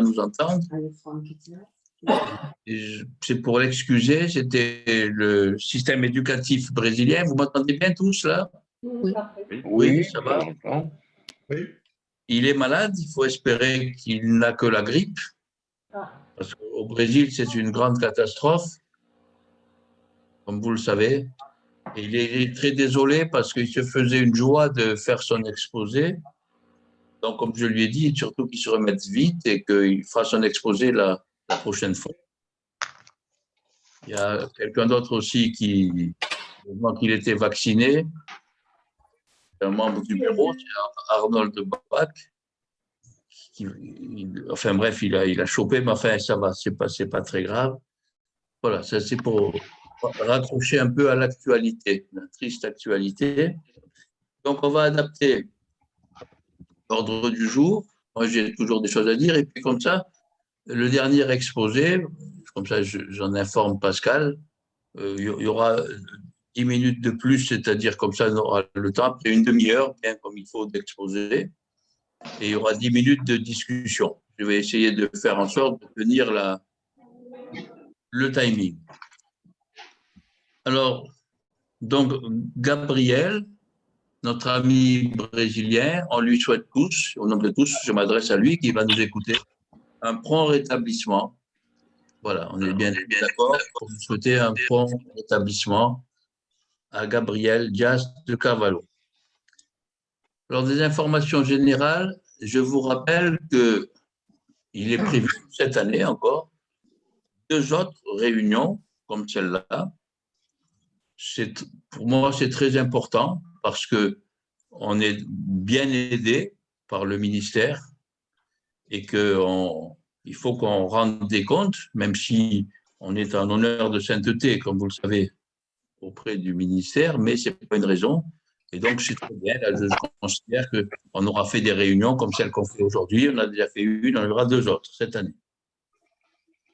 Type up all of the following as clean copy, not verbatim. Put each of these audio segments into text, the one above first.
nous entendre. C'est pour l'excuser, c'était le système éducatif brésilien. Vous m'entendez bien tous là? Oui. Oui, ça va. Oui. Il est malade, il faut espérer qu'il n'a que la grippe. Parce qu'au Brésil, c'est une grande catastrophe, comme vous le savez. Et il est très désolé parce qu'il se faisait une joie de faire son exposé. Donc, comme je lui ai dit, surtout qu'il se remette vite et qu'il fasse son exposé la prochaine fois. Il y a quelqu'un d'autre aussi qui, qu'il était vacciné, un membre du bureau, c'est Arnold Bach. Enfin bref, il a chopé, mais enfin ça va, c'est pas très grave. Voilà, ça c'est pour raccrocher un peu à l'actualité, la triste actualité. Donc on va adapter l'ordre du jour. Moi j'ai toujours des choses à dire et puis comme ça, le dernier exposé, comme ça j'en informe Pascal, il y aura 10 minutes de plus, c'est-à-dire comme ça on aura le temps, après une demi-heure, bien comme il faut d'exposer. Et il y aura 10 minutes de discussion. Je vais essayer de faire en sorte de tenir le timing. Alors, donc, Gabriel, notre ami brésilien, on lui souhaite tous, au nom de tous, je m'adresse à lui qui va nous écouter, un prompt rétablissement. Voilà, on est bien d'accord pour vous souhaiter un prompt rétablissement à Gabriel Dias de Carvalho. Alors, des informations générales, je vous rappelle qu'il est prévu cette année encore 2 autres réunions comme celle-là. Pour moi, c'est très important parce qu'on est bien aidé par le ministère et qu'il faut qu'on rende des comptes, même si on est en honneur de sainteté, comme vous le savez, auprès du ministère, mais ce n'est pas une raison. Et donc, c'est très bien. Là, je considère qu'on aura fait des réunions comme celle qu'on fait aujourd'hui. On a déjà fait une, on en aura 2 autres cette année.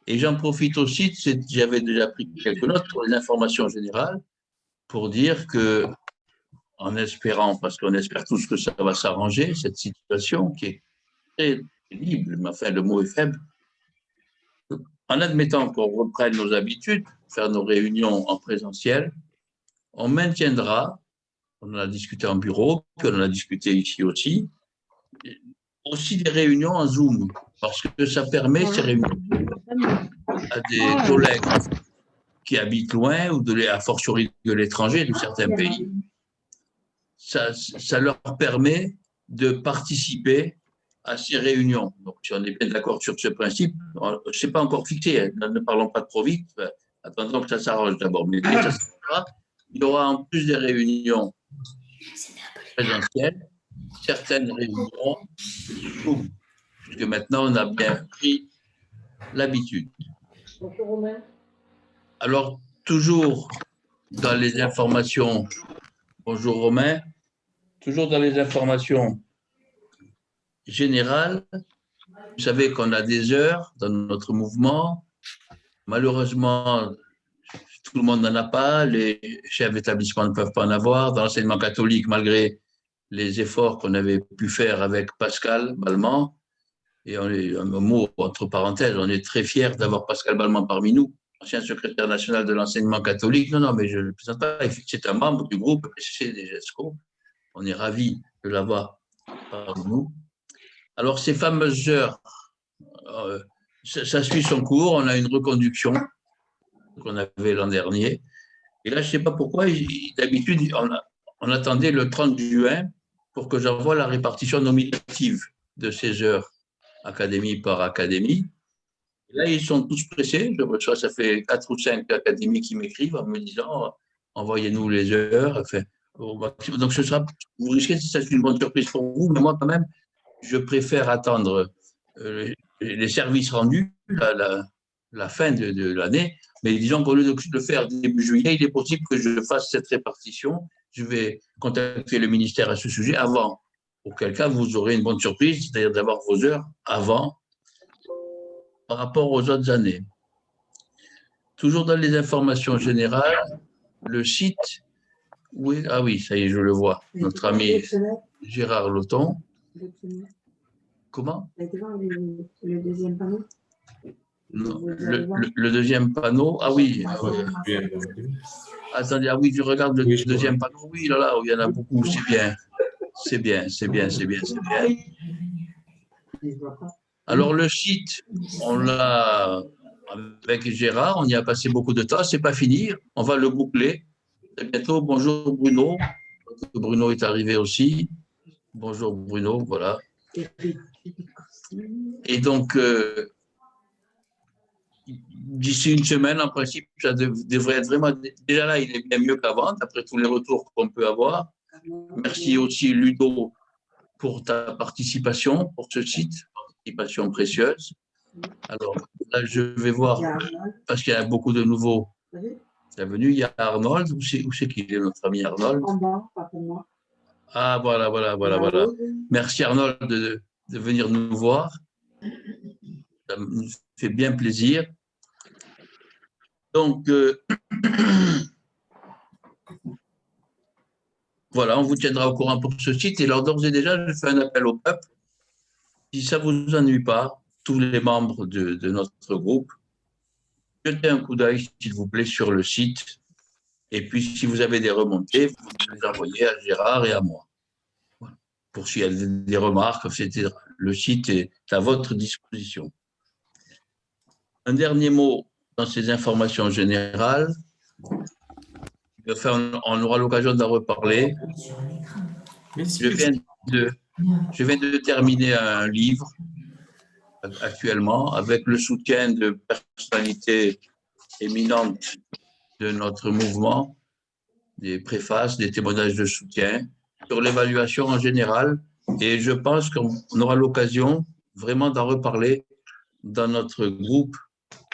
Et j'en profite aussi, j'avais déjà pris quelques notes pour les informations générales, pour dire que, en espérant, parce qu'on espère tous que ça va s'arranger, cette situation qui est très pénible, mais enfin le mot est faible, en admettant qu'on reprenne nos habitudes, faire nos réunions en présentiel, on maintiendra, on en a discuté en bureau, puis on en a discuté ici aussi des réunions en Zoom, parce que ça permet ces réunions à des collègues qui habitent loin ou a fortiori de l'étranger, de certains pays. Ça leur permet de participer à ces réunions. Donc, si on est bien d'accord sur ce principe, ce n'est pas encore fixé, ne parlons pas trop vite, attendons que ça s'arrange d'abord. Mais dès que ça s'arrangera, il y aura en plus des réunions présentielles, certaines réunions Zoom, puisque maintenant on a bien pris l'habitude. Alors, toujours dans les informations, bonjour Romain, toujours dans les informations générales, vous savez qu'on a des heures dans notre mouvement. Malheureusement, tout le monde n'en a pas, les chefs d'établissement ne peuvent pas en avoir. Dans l'enseignement catholique, malgré les efforts qu'on avait pu faire avec Pascal Balman, et un mot entre parenthèses, on est très fiers d'avoir Pascal Balman parmi nous, ancien secrétaire national de l'enseignement catholique. Non, mais je ne le présente pas, c'est un membre du groupe PCC des GESCO. On est ravis de l'avoir parmi nous. Alors, ces fameuses heures, ça suit son cours. On a une reconduction qu'on avait l'an dernier. Et là, je ne sais pas pourquoi, d'habitude, on attendait le 30 juin pour que j'envoie la répartition nominative de ces heures, académie par académie. Et là, ils sont tous pressés. Je reçois, ça fait 4 ou 5 académies qui m'écrivent en me disant envoyez-nous les heures. Enfin, donc, vous risquez, si c'est une bonne surprise pour vous, mais moi, quand même, je préfère attendre les services rendus, la fin de l'année. Mais disons qu'au lieu de le faire début juillet, il est possible que je fasse cette répartition. Je vais contacter le ministère à ce sujet avant, auquel cas vous aurez une bonne surprise, c'est-à-dire d'avoir vos heures avant par rapport aux autres années. Toujours dans les informations générales, le site, ah oui, ça y est, je le vois, notre ami Gérard Loton. Comment? Vous allez voir le deuxième panneau? Non, le deuxième panneau, ah oui. Attendez, ah oui, je regarde le deuxième panneau. Oui, là, il y en a beaucoup, c'est bien. C'est bien, c'est bien, c'est bien, c'est bien. Alors, le site, on l'a, avec Gérard, on y a passé beaucoup de temps. C'est pas fini, on va le boucler. Très bientôt, bonjour Bruno. Bruno est arrivé aussi. Bonjour Bruno, voilà. Et donc, d'ici une semaine, en principe, ça devrait être vraiment… Déjà là, il est bien mieux qu'avant, d'après tous les retours qu'on peut avoir. Merci aussi Ludo pour ta participation pour ce site, participation précieuse. Alors là, je vais voir, parce qu'il y a beaucoup de nouveaux venus. Il y a Arnold, où c'est qu'il est notre ami Arnold? En bas, pas pour moi. Ah, voilà. Merci Arnold de venir nous voir. Ça nous fait bien plaisir. Donc, voilà, on vous tiendra au courant pour ce site. Et alors, d'ores et déjà, je fais un appel au peuple. Si ça ne vous ennuie pas, tous les membres de notre groupe, jetez un coup d'œil, s'il vous plaît, sur le site. Et puis, si vous avez des remontées, vous les envoyez à Gérard et à moi. Voilà. Pour s'il y a des remarques, etc. Le site est à votre disposition. Un dernier mot dans ces informations générales. Enfin, on aura l'occasion d'en reparler. Je viens de terminer un livre actuellement avec le soutien de personnalités éminentes de notre mouvement, des préfaces, des témoignages de soutien sur l'évaluation en général. Et je pense qu'on aura l'occasion vraiment d'en reparler dans notre groupe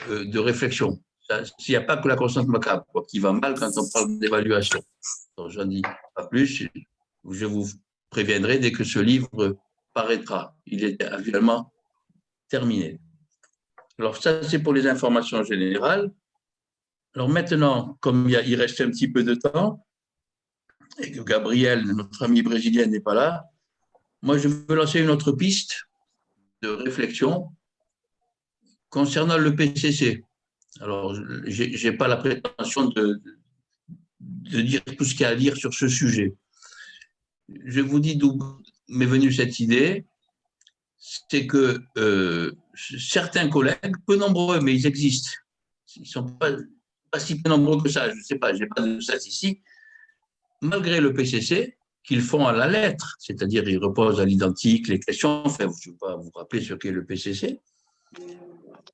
de réflexion. S'il n'y a pas que la constante macabre qui va mal quand on parle d'évaluation. Je n'en dis pas plus. Je vous préviendrai dès que ce livre paraîtra. Il est actuellement terminé. Alors ça, c'est pour les informations générales. Alors maintenant, comme il reste un petit peu de temps et que Gabriel, notre ami brésilien, n'est pas là, moi, je veux lancer une autre piste de réflexion concernant le PCC. Alors, je n'ai pas la prétention de dire tout ce qu'il y a à dire sur ce sujet. Je vous dis d'où m'est venue cette idée, c'est que certains collègues, peu nombreux, mais ils existent, ils ne sont pas si peu nombreux que ça, je ne sais pas, je n'ai pas de statistique, malgré le PCC, qu'ils font à la lettre, c'est-à-dire ils reposent à l'identique les questions, enfin, je ne vais pas vous rappeler ce qu'est le PCC,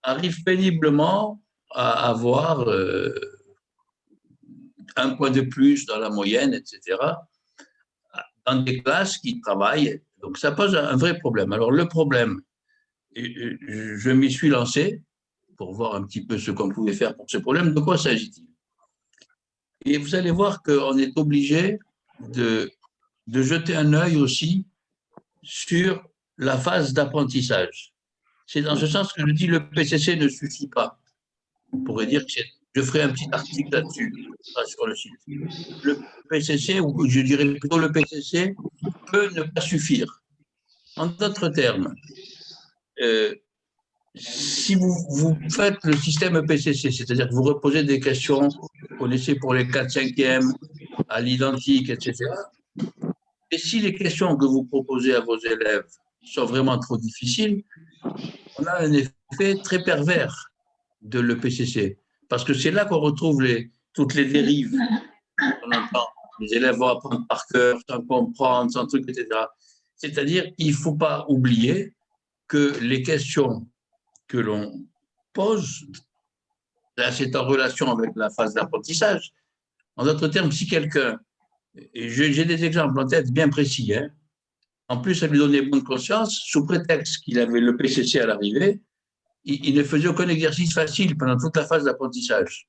arrivent péniblement à avoir un point de plus dans la moyenne, etc., dans des classes qui travaillent. Donc, ça pose un vrai problème. Alors, le problème, je m'y suis lancé pour voir un petit peu ce qu'on pouvait faire pour ce problème. De quoi s'agit-il? Et vous allez voir qu'on est obligé de jeter un œil aussi sur la phase d'apprentissage. C'est dans ce sens que je dis le PCC ne suffit pas. On pourrait dire que je ferai un petit article là-dessus, sur le site. Le PCC, ou je dirais plutôt le PCC, peut ne pas suffire. En d'autres termes, si vous faites le système PCC, c'est-à-dire que vous reposez des questions, vous connaissez pour les 4 5e, à l'identique, etc., et si les questions que vous proposez à vos élèves sont vraiment trop difficiles, on a un effet très pervers de l'EPCC. Parce que c'est là qu'on retrouve toutes les dérives qu'on entend. Les élèves vont apprendre par cœur, sans comprendre, sans truc, etc. C'est-à-dire qu'il ne faut pas oublier que les questions que l'on pose, là, c'est en relation avec la phase d'apprentissage. En d'autres termes, si quelqu'un, et j'ai des exemples en tête bien précis, hein, en plus, ça lui donnait bonne conscience, sous prétexte qu'il avait le PCC à l'arrivée, il ne faisait aucun exercice facile pendant toute la phase d'apprentissage.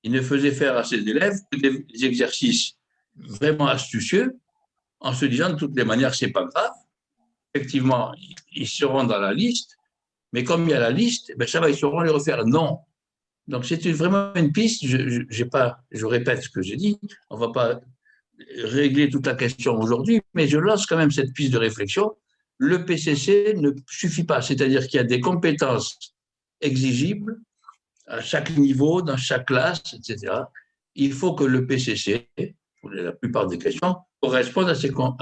Il ne faisait faire à ses élèves que des exercices vraiment astucieux, en se disant de toutes les manières, ce n'est pas grave. Effectivement, ils seront dans la liste, mais comme il y a la liste, ben ça va, ils sauront les refaire. Non. Donc, c'est vraiment une piste. Je répète ce que j'ai dit, on ne va pas régler toute la question aujourd'hui, mais je lance quand même cette piste de réflexion. le PCC ne suffit pas, c'est-à-dire qu'il y a des compétences exigibles à chaque niveau, dans chaque classe, etc. Il faut que le PCC, pour la plupart des questions, corresponde à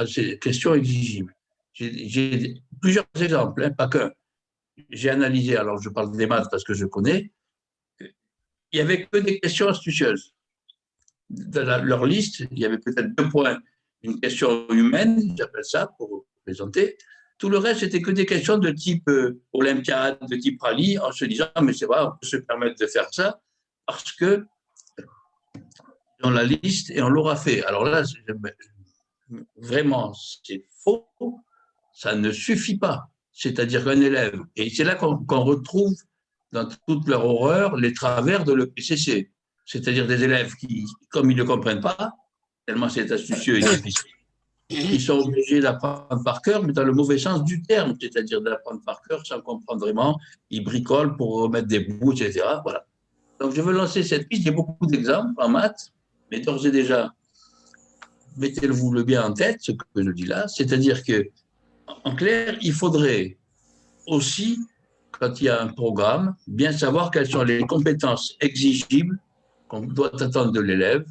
ces questions exigibles. J'ai plusieurs exemples, hein, pas qu'un. J'ai analysé, alors je parle des maths parce que je connais, il n'y avait que des questions astucieuses. Dans leur liste, il y avait peut-être 2 points. Une question humaine, j'appelle ça, pour présenter. Tout le reste, c'était que des questions de type Olympiade, de type rallye, en se disant, mais c'est vrai, on peut se permettre de faire ça parce que dans la liste et on l'aura fait. Alors là, vraiment, c'est faux. Ça ne suffit pas. C'est-à-dire qu'un élève, et c'est là qu'on retrouve dans toute leur horreur les travers de l'EPCC. C'est-à-dire des élèves qui, comme ils ne comprennent pas, tellement c'est astucieux et difficile, ils sont obligés d'apprendre par cœur, mais dans le mauvais sens du terme, c'est-à-dire d'apprendre par cœur sans comprendre vraiment. Ils bricolent pour remettre des bouts, etc. Voilà. Donc je veux lancer cette piste. J'ai beaucoup d'exemples en maths, mais d'ores et déjà, mettez-vous-le bien en tête, ce que je dis là, c'est-à-dire que, en clair, il faudrait aussi, quand il y a un programme, bien savoir quelles sont les compétences exigibles qu'on doit attendre de l'élève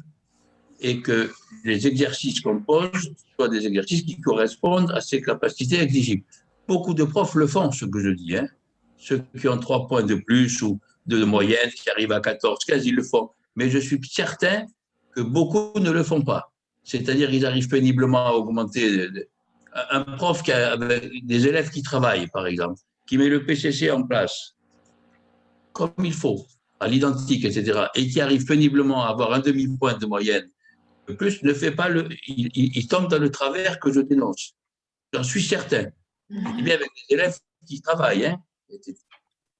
et que les exercices qu'on pose soient des exercices qui correspondent à ses capacités exigibles. Beaucoup de profs le font, ce que je dis. Hein. Ceux qui ont 3 points de plus ou de moyenne, qui arrivent à 14, 15, ils le font. Mais je suis certain que beaucoup ne le font pas. C'est-à-dire qu'ils arrivent péniblement à augmenter. Un prof qui a des élèves qui travaillent, par exemple, qui met le PCC en place comme il faut, à l'identique, etc., et qui arrive péniblement à avoir un demi-point de moyenne, de plus ne fait pas il tombe dans le travers que je dénonce. J'en suis certain. Et bien avec des élèves qui travaillent, hein,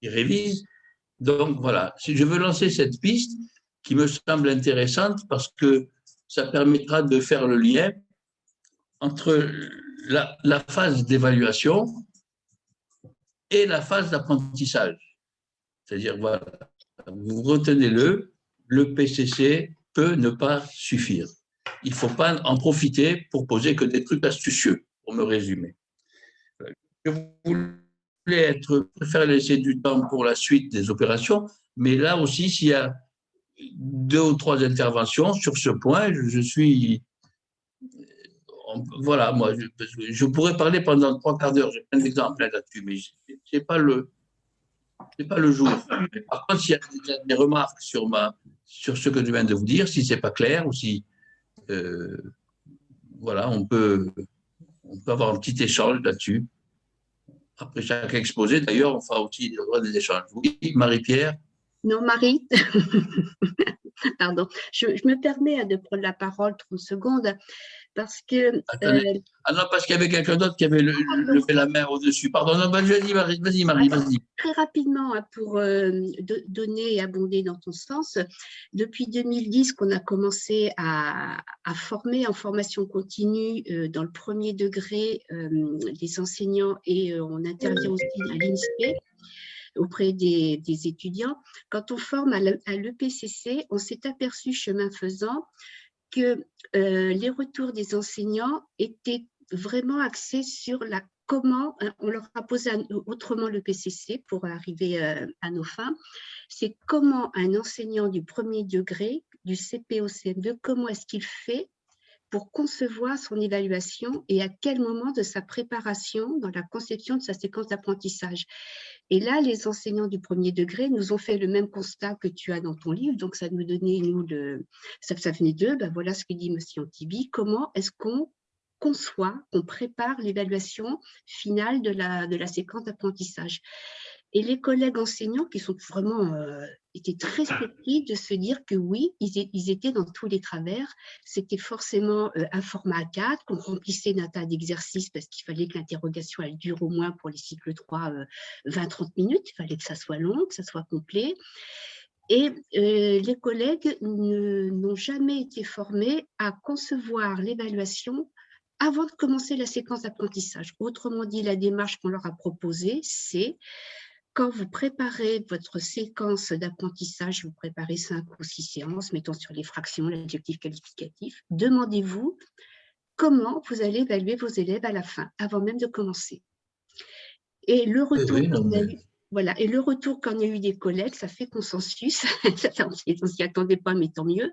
qui révisent. Donc voilà, si je veux lancer cette piste qui me semble intéressante parce que ça permettra de faire le lien entre la phase d'évaluation et la phase d'apprentissage. C'est-à-dire, voilà, vous retenez-le, le PCC peut ne pas suffire. Il ne faut pas en profiter pour poser que des trucs astucieux, pour me résumer. Je voulais préférer laisser du temps pour la suite des opérations, mais là aussi, s'il y a 2 ou 3 interventions sur ce point, je suis. Voilà, moi, je pourrais parler pendant 3/4 d'heure, j'ai plein d'exemples là-dessus, mais ce n'est pas le jour. Mais par contre, s'il y a des remarques sur ce que je viens de vous dire, si ce n'est pas clair ou si. Voilà, on peut avoir un petit échange là-dessus. Après chaque exposé, d'ailleurs, on fera aussi des échanges. Oui, Marie-Pierre? Non, Marie. Pardon. Je me permets de prendre la parole 30 secondes parce que. Ah non, parce qu'il y avait quelqu'un d'autre qui avait levé la main au-dessus. Pardon, non, vas-y, Marie, vas-y. Très rapidement, pour donner et abonder dans ton sens, depuis 2010 qu'on a commencé à former en formation continue dans le premier degré des enseignants et on intervient aussi à l'INSPE auprès des étudiants. Quand on forme à l'EPCC, on s'est aperçu, chemin faisant, que les retours des enseignants étaient vraiment axés sur comment, on leur a posé autrement le PCC pour arriver à nos fins, c'est comment un enseignant du premier degré, du CP au CM2, comment est-ce qu'il fait pour concevoir son évaluation et à quel moment de sa préparation dans la conception de sa séquence d'apprentissage. Et là, les enseignants du premier degré nous ont fait le même constat que tu as dans ton livre, donc ça nous donnait, ça venait d'eux, ben voilà ce que dit M. Antibi, comment est-ce qu'on conçoit, qu'on prépare l'évaluation finale de la séquence d'apprentissage. Et les collègues enseignants qui sont vraiment étaient très surpris de se dire que oui, ils étaient dans tous les travers. C'était forcément un format A4 qu'on remplissait d'un tas d'exercices parce qu'il fallait que l'interrogation elle dure au moins pour les cycles 3 20-30 minutes. Il fallait que ça soit long, que ça soit complet. Et les collègues n'ont jamais été formés à concevoir l'évaluation avant de commencer la séquence d'apprentissage. Autrement dit, la démarche qu'on leur a proposée, c'est quand vous préparez votre séquence d'apprentissage, vous préparez 5 ou 6 séances, mettons sur les fractions, l'adjectif qualificatif, demandez-vous comment vous allez évaluer vos élèves à la fin, avant même de commencer. Et le Oui, retour oui, non, qu'on a mais eu, voilà, et le retour qu'on a eu des collègues, ça fait consensus. On s'y attendait pas, mais tant mieux.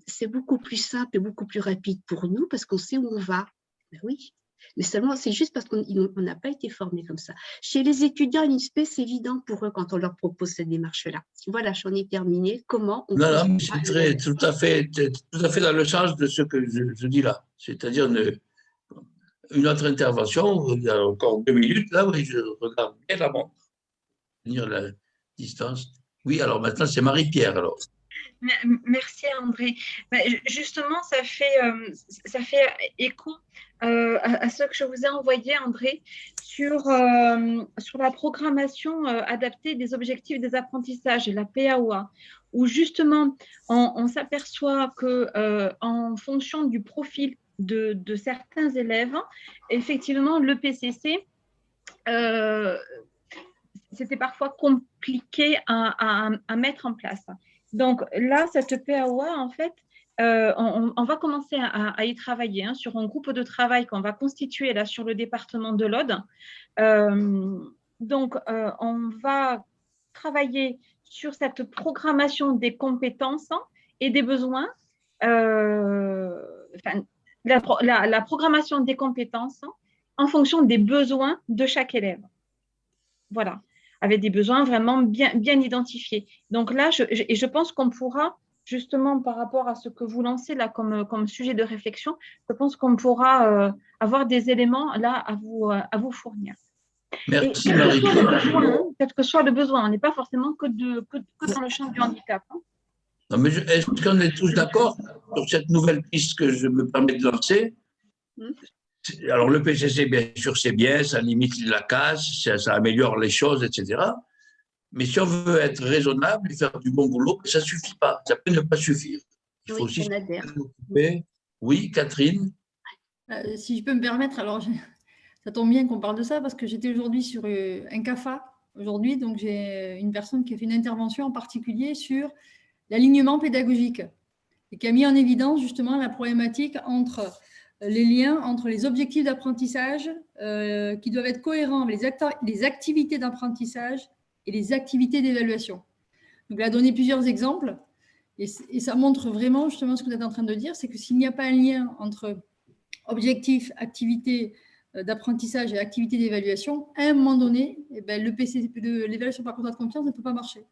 C'est beaucoup plus simple et beaucoup plus rapide pour nous parce qu'on sait où on va. Ben oui. Mais seulement, c'est juste parce qu'on n'a pas été formé comme ça. Chez les étudiants à l'INSPE, c'est évident pour eux quand on leur propose cette démarche-là. Voilà, j'en ai terminé. Comment on non, non, mais construira c'est un modèle. tout à fait dans le sens de ce que je dis là. C'est-à-dire une autre intervention, il y a encore 2 minutes, là, oui, je regarde bien la montre, tenir la distance. Oui, alors maintenant, c'est Marie-Pierre, alors. Merci André. Justement, ça fait écho à ce que je vous ai envoyé, André, sur la programmation adaptée des objectifs des apprentissages, la PAOA, où justement on s'aperçoit que en fonction du profil de certains élèves, effectivement, le PCC c'était parfois compliqué à mettre en place. Donc là, cette PAOA, en fait, on va commencer à y travailler sur un groupe de travail qu'on va constituer là sur le département de l'Aude. Donc, on va travailler sur cette programmation des compétences et des besoins, la programmation des compétences en fonction des besoins de chaque élève. Voilà, avec des besoins vraiment bien identifiés. Donc là, je pense qu'on pourra, justement, par rapport à ce que vous lancez là comme sujet de réflexion, je pense qu'on pourra avoir des éléments là à vous fournir. Merci, Marie-Pierre. Quel que soit le besoin, on n'est pas forcément que dans le champ du handicap. Non, mais est-ce qu'on est tous d'accord sur cette nouvelle piste que je me permets de lancer? Alors, le PCC, bien sûr, c'est bien, ça limite la casse, ça améliore les choses, etc. Mais si on veut être raisonnable et faire du bon boulot, ça ne suffit pas. Ça peut ne pas suffire. Il faut aussi s'occuper. Oui, Catherine? Si je peux me permettre, alors ça tombe bien qu'on parle de ça parce que j'étais aujourd'hui sur un CAFA. Aujourd'hui, donc j'ai une personne qui a fait une intervention en particulier sur l'alignement pédagogique et qui a mis en évidence justement la problématique entre les liens entre les objectifs d'apprentissage qui doivent être cohérents avec les activités d'apprentissage et les activités d'évaluation. Donc, elle a donné plusieurs exemples et ça montre vraiment justement ce que vous êtes en train de dire, c'est que s'il n'y a pas un lien entre objectifs, activités d'apprentissage et activités d'évaluation, à un moment donné, eh ben, l'évaluation par contrat de confiance ne peut pas marcher.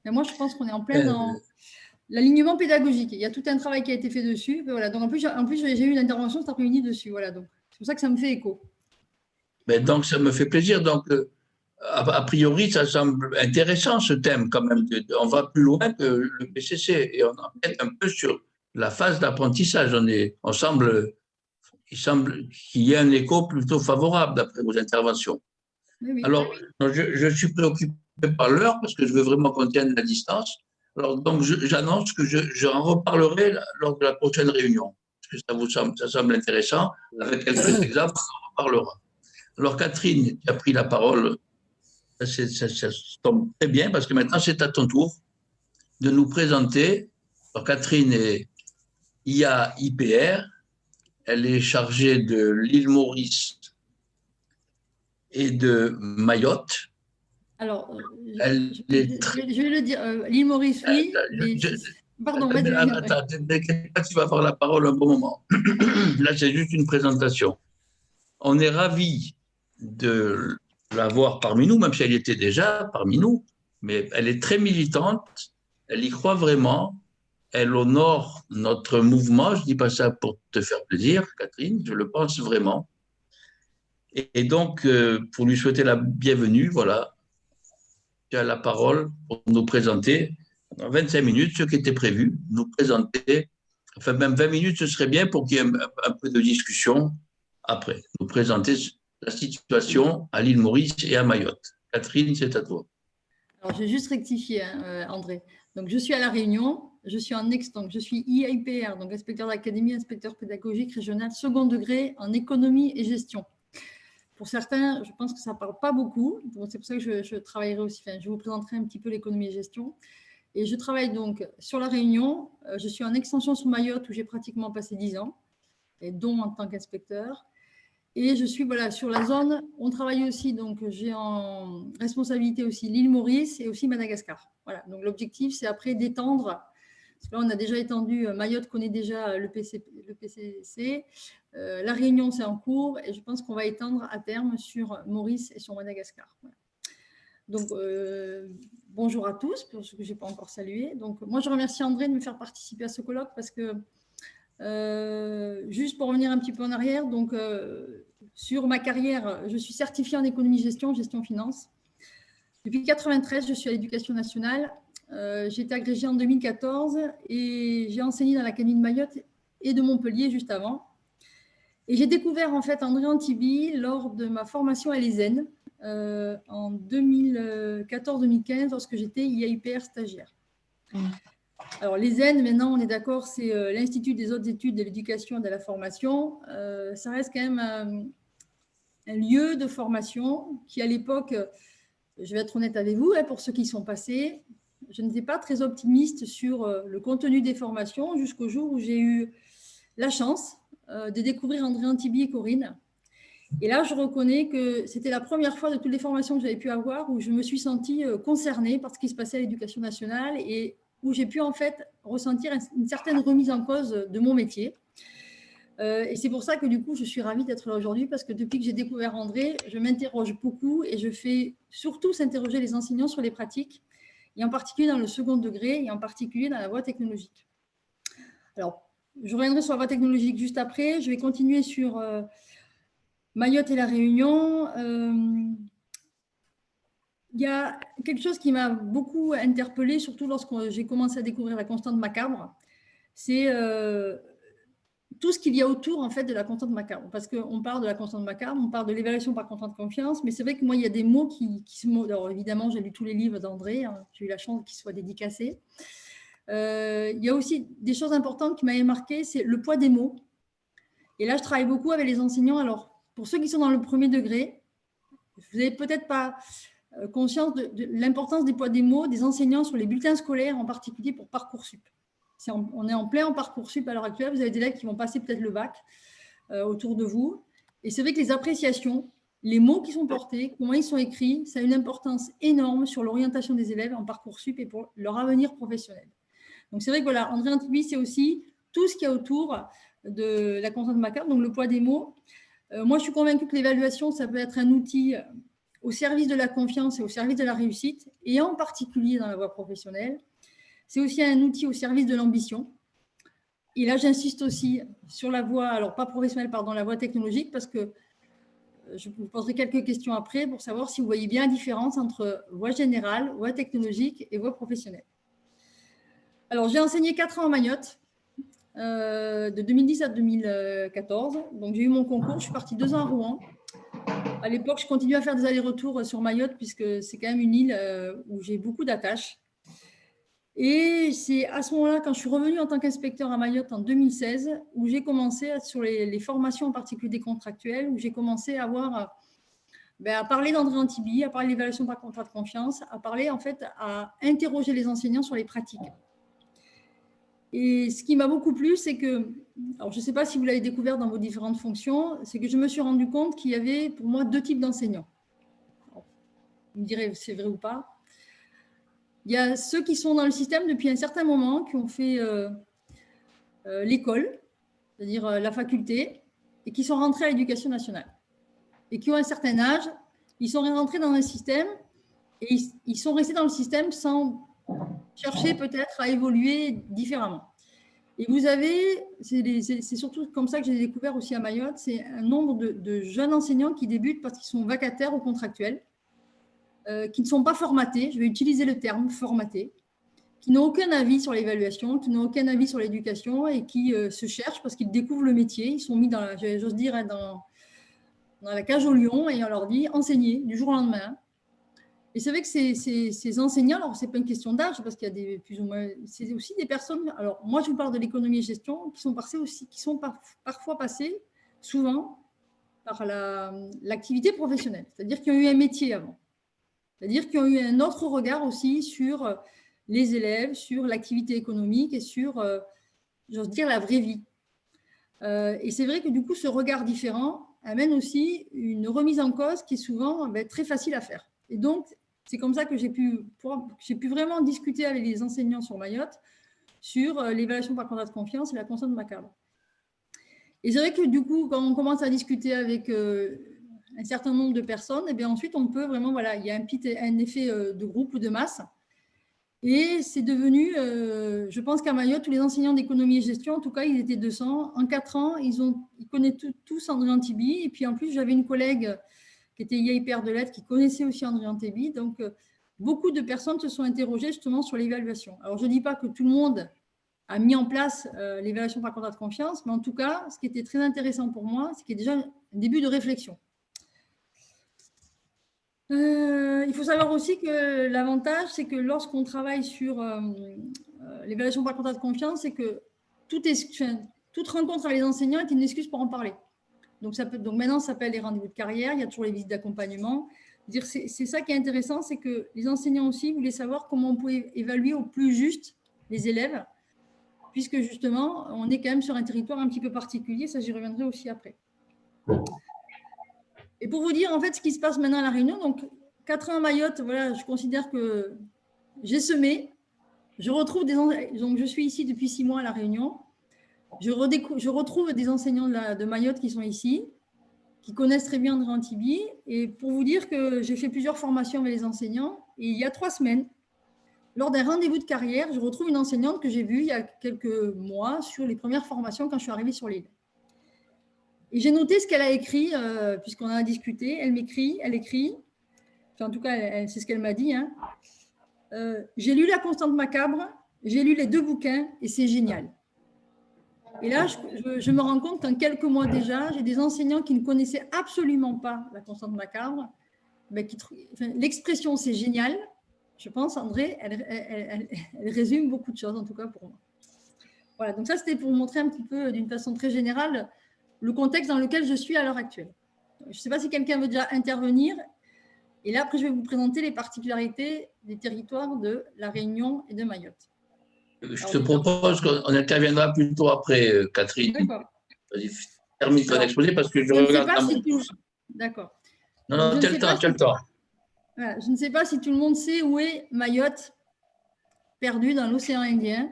Et moi, je pense qu'on est en plein dans l'alignement pédagogique. Il y a tout un travail qui a été fait dessus. Voilà. Donc, en plus j'ai eu une intervention cet après-midi dessus. Voilà. Donc, c'est pour ça que ça me fait écho. Ben donc, ça me fait plaisir. Donc, a priori, ça semble intéressant ce thème quand même. On va plus loin que le PCC et on empiète un peu sur la phase d'apprentissage. Il semble qu'il y ait un écho plutôt favorable d'après vos interventions. Oui. Alors, je suis préoccupé par l'heure parce que je veux vraiment qu'on tienne la distance. Alors, donc, j'annonce que j'en reparlerai lors de la prochaine réunion. Parce que ça semble intéressant. Avec quelques exemples, on en reparlera. Alors, Catherine, tu as pris la parole. Ça tombe très bien parce que maintenant, c'est à ton tour de nous présenter. Alors, Catherine est IA-IPR. Elle est chargée de l'île Maurice et de Mayotte. Alors, je vais le dire. L'île Maurice, oui. Pardon, attends, tu vas avoir la parole un bon moment. Là, c'est juste une présentation. On est ravis de la voir parmi nous, même si elle était déjà parmi nous, mais elle est très militante, elle y croit vraiment, elle honore notre mouvement. Je ne dis pas ça pour te faire plaisir, Catherine, je le pense vraiment. Et donc, pour lui souhaiter la bienvenue, voilà, tu as la parole pour nous présenter, dans 25 minutes, ce qui était prévu, nous présenter, enfin même 20 minutes, ce serait bien pour qu'il y ait un peu de discussion après, nous présenter la situation à l'île Maurice et à Mayotte. Catherine, c'est à toi. Alors, je vais juste rectifier, André. Donc, je suis à La Réunion, je suis je suis IIPR, donc inspecteur d'académie, inspecteur pédagogique régional, second degré en économie et gestion. Pour certains, je pense que ça ne parle pas beaucoup. C'est pour ça que je travaillerai aussi. Enfin, je vous présenterai un petit peu l'économie et gestion. Et je travaille donc sur La Réunion. Je suis en extension sur Mayotte où j'ai pratiquement passé 10 ans, et dont en tant qu'inspecteur. Et je suis voilà, sur la zone. On travaille aussi, donc j'ai en responsabilité aussi l'île Maurice et aussi Madagascar. Voilà, donc l'objectif, c'est après d'étendre. Parce que là, on a déjà étendu, Mayotte connaît déjà le PCC. La Réunion, c'est en cours. Et je pense qu'on va étendre à terme sur Maurice et sur Madagascar. Voilà. Donc, bonjour à tous, pour ceux que je n'ai pas encore salué. Donc, moi, je remercie André de me faire participer à ce colloque parce que, juste pour revenir un petit peu en arrière, donc, sur ma carrière, je suis certifiée en économie-gestion, gestion-finance. Depuis 1993, je suis à l'Éducation nationale. J'ai été agrégée en 2014 et j'ai enseigné dans l'Académie de Mayotte et de Montpellier juste avant. Et j'ai découvert en fait André Antibi lors de ma formation à l'ESN en 2014-2015 lorsque j'étais IAIPR stagiaire. Alors l'ESN, maintenant on est d'accord, c'est l'Institut des hautes études de l'éducation et de la formation. Ça reste quand même un lieu de formation qui à l'époque, je vais être honnête avec vous, pour ceux qui sont passés, je n'étais pas très optimiste sur le contenu des formations jusqu'au jour où j'ai eu la chance de découvrir André Antibi et Corinne. Et là, je reconnais que c'était la première fois de toutes les formations que j'avais pu avoir où je me suis sentie concernée par ce qui se passait à l'Éducation nationale et où j'ai pu en fait ressentir une certaine remise en cause de mon métier. Et c'est pour ça que du coup, je suis ravie d'être là aujourd'hui parce que depuis que j'ai découvert André, je m'interroge beaucoup et je fais surtout s'interroger les enseignants sur les pratiques, et en particulier dans le second degré et en particulier dans la voie technologique. Alors, je reviendrai sur la voie technologique juste après. Je vais continuer sur Mayotte et la Réunion. Il y a quelque chose qui m'a beaucoup interpellée, surtout lorsque j'ai commencé à découvrir la constante macabre, c'est tout ce qu'il y a autour en fait de la constante macabre. Parce qu'on parle de la constante macabre, on parle de l'évaluation par contrat de confiance, mais c'est vrai que moi, il y a des mots qui se... Alors évidemment, j'ai lu tous les livres d'André, hein, j'ai eu la chance qu'ils soient dédicacés. Il y a aussi des choses importantes qui m'avaient marqué, c'est le poids des mots. Et là, je travaille beaucoup avec les enseignants. Alors, pour ceux qui sont dans le premier degré, vous n'avez peut-être pas conscience de l'importance des poids des mots des enseignants sur les bulletins scolaires, en particulier pour Parcoursup. On est en plein en Parcoursup à l'heure actuelle. Vous avez des élèves qui vont passer peut-être le bac autour de vous. Et c'est vrai que les appréciations, les mots qui sont portés, comment ils sont écrits, ça a une importance énorme sur l'orientation des élèves en Parcoursup et pour leur avenir professionnel. Donc, c'est vrai que voilà, André Antibi, c'est aussi tout ce qu'il y a autour de la constante macabre, donc le poids des mots. Moi, je suis convaincue que l'évaluation, ça peut être un outil au service de la confiance et au service de la réussite, et en particulier dans la voie professionnelle. C'est aussi un outil au service de l'ambition. Et là, j'insiste aussi sur la voie, alors pas professionnelle, pardon, la voie technologique, parce que je vous poserai quelques questions après pour savoir si vous voyez bien la différence entre voie générale, voie technologique et voie professionnelle. Alors, j'ai enseigné 4 ans à Mayotte, de 2010 à 2014. Donc, j'ai eu mon concours. Je suis partie 2 ans à Rouen. À l'époque, je continuais à faire des allers-retours sur Mayotte puisque c'est quand même une île où j'ai beaucoup d'attaches. Et c'est à ce moment-là, quand je suis revenue en tant qu'inspecteur à Mayotte en 2016, où j'ai commencé sur les formations, en particulier des contractuels, où j'ai commencé à avoir... à parler d'André Antibi, à parler de l'évaluation par contrat de confiance, à parler en fait, à interroger les enseignants sur les pratiques. Et ce qui m'a beaucoup plu, c'est que, alors je ne sais pas si vous l'avez découvert dans vos différentes fonctions, c'est que je me suis rendu compte qu'il y avait pour moi 2 types d'enseignants. Vous me direz, c'est vrai ou pas. Il y a ceux qui sont dans le système depuis un certain moment, qui ont fait l'école, c'est-à-dire la faculté, et qui sont rentrés à l'Éducation nationale. Et qui ont un certain âge, ils sont rentrés dans un système, et ils sont restés dans le système sans chercher peut-être à évoluer différemment. Et vous avez, c'est surtout comme ça que j'ai découvert aussi à Mayotte, c'est un nombre de jeunes enseignants qui débutent parce qu'ils sont vacataires ou contractuels, qui ne sont pas formatés, je vais utiliser le terme formatés, qui n'ont aucun avis sur l'évaluation, qui n'ont aucun avis sur l'éducation et qui se cherchent parce qu'ils découvrent le métier. Ils sont mis dans, j'ose dire, dans la cage au lion et on leur dit enseigner du jour au lendemain. Et c'est vrai que ces enseignants, alors ce n'est pas une question d'âge, parce qu'il y a des plus ou moins, c'est aussi des personnes, alors moi je vous parle de l'économie et gestion, qui sont passées aussi, qui sont parfois passées, souvent, par l'activité professionnelle, c'est-à-dire qui ont eu un métier avant, c'est-à-dire qui ont eu un autre regard aussi sur les élèves, sur l'activité économique et sur, j'ose dire, la vraie vie. Et c'est vrai que du coup, ce regard différent, amène aussi une remise en cause qui est souvent très facile à faire. Et donc, c'est comme ça que j'ai pu vraiment discuter avec les enseignants sur Mayotte sur l'évaluation par contrat de confiance et la conscience macabre. Et c'est vrai que du coup, quand on commence à discuter avec un certain nombre de personnes, et bien ensuite, on peut vraiment, voilà, il y a un effet de groupe ou de masse. Et c'est devenu, je pense qu'à Mayotte, tous les enseignants d'économie et gestion, en tout cas, ils étaient 200. En 4 ans, ils connaissent tous André Antibi. Et puis en plus, j'avais une collègue qui était IAIPR de lettres, qui connaissait aussi André Antibi. Donc, beaucoup de personnes se sont interrogées justement sur l'évaluation. Alors, je ne dis pas que tout le monde a mis en place l'évaluation par contrat de confiance, mais en tout cas, ce qui était très intéressant pour moi, c'est qu'il y a déjà un début de réflexion. Il faut savoir aussi que l'avantage, c'est que lorsqu'on travaille sur l'évaluation par contrat de confiance, c'est que toute rencontre avec les enseignants est une excuse pour en parler. Donc maintenant, ça s'appelle les rendez-vous de carrière, il y a toujours les visites d'accompagnement. C'est ça qui est intéressant, c'est que les enseignants aussi voulaient savoir comment on pouvait évaluer au plus juste les élèves, puisque justement, on est quand même sur un territoire un petit peu particulier, ça j'y reviendrai aussi après. Et pour vous dire en fait ce qui se passe maintenant à La Réunion, donc 4 ans à Mayotte, voilà, je considère que j'ai semé, je retrouve donc je suis ici depuis 6 mois à La Réunion, je retrouve des enseignants de Mayotte qui sont ici, qui connaissent très bien André Antibi, et pour vous dire que j'ai fait plusieurs formations avec les enseignants, et il y a 3 semaines, lors d'un rendez-vous de carrière, je retrouve une enseignante que j'ai vue il y a quelques mois sur les premières formations quand je suis arrivée sur l'île. Et j'ai noté ce qu'elle a écrit, puisqu'on en a discuté. Elle écrit, enfin, en tout cas, c'est ce qu'elle m'a dit. Hein. J'ai lu La Constante macabre, j'ai lu les 2 bouquins et c'est génial. Et là, je me rends compte qu'en quelques mois déjà, j'ai des enseignants qui ne connaissaient absolument pas La Constante macabre. L'expression c'est génial, je pense, André, elle résume beaucoup de choses, en tout cas pour moi. Voilà, donc ça, c'était pour vous montrer un petit peu, d'une façon très générale, le contexte dans lequel je suis à l'heure actuelle. Je ne sais pas si quelqu'un veut déjà intervenir. Et là, après, je vais vous présenter les particularités des territoires de La Réunion et de Mayotte. Je te propose qu'on interviendra plutôt après, Catherine. D'accord. Termine ton exposé parce que je regarde à mon pouce. D'accord. Non, tu as le temps. Voilà, je ne sais pas si tout le monde sait où est Mayotte, perdu dans l'océan Indien.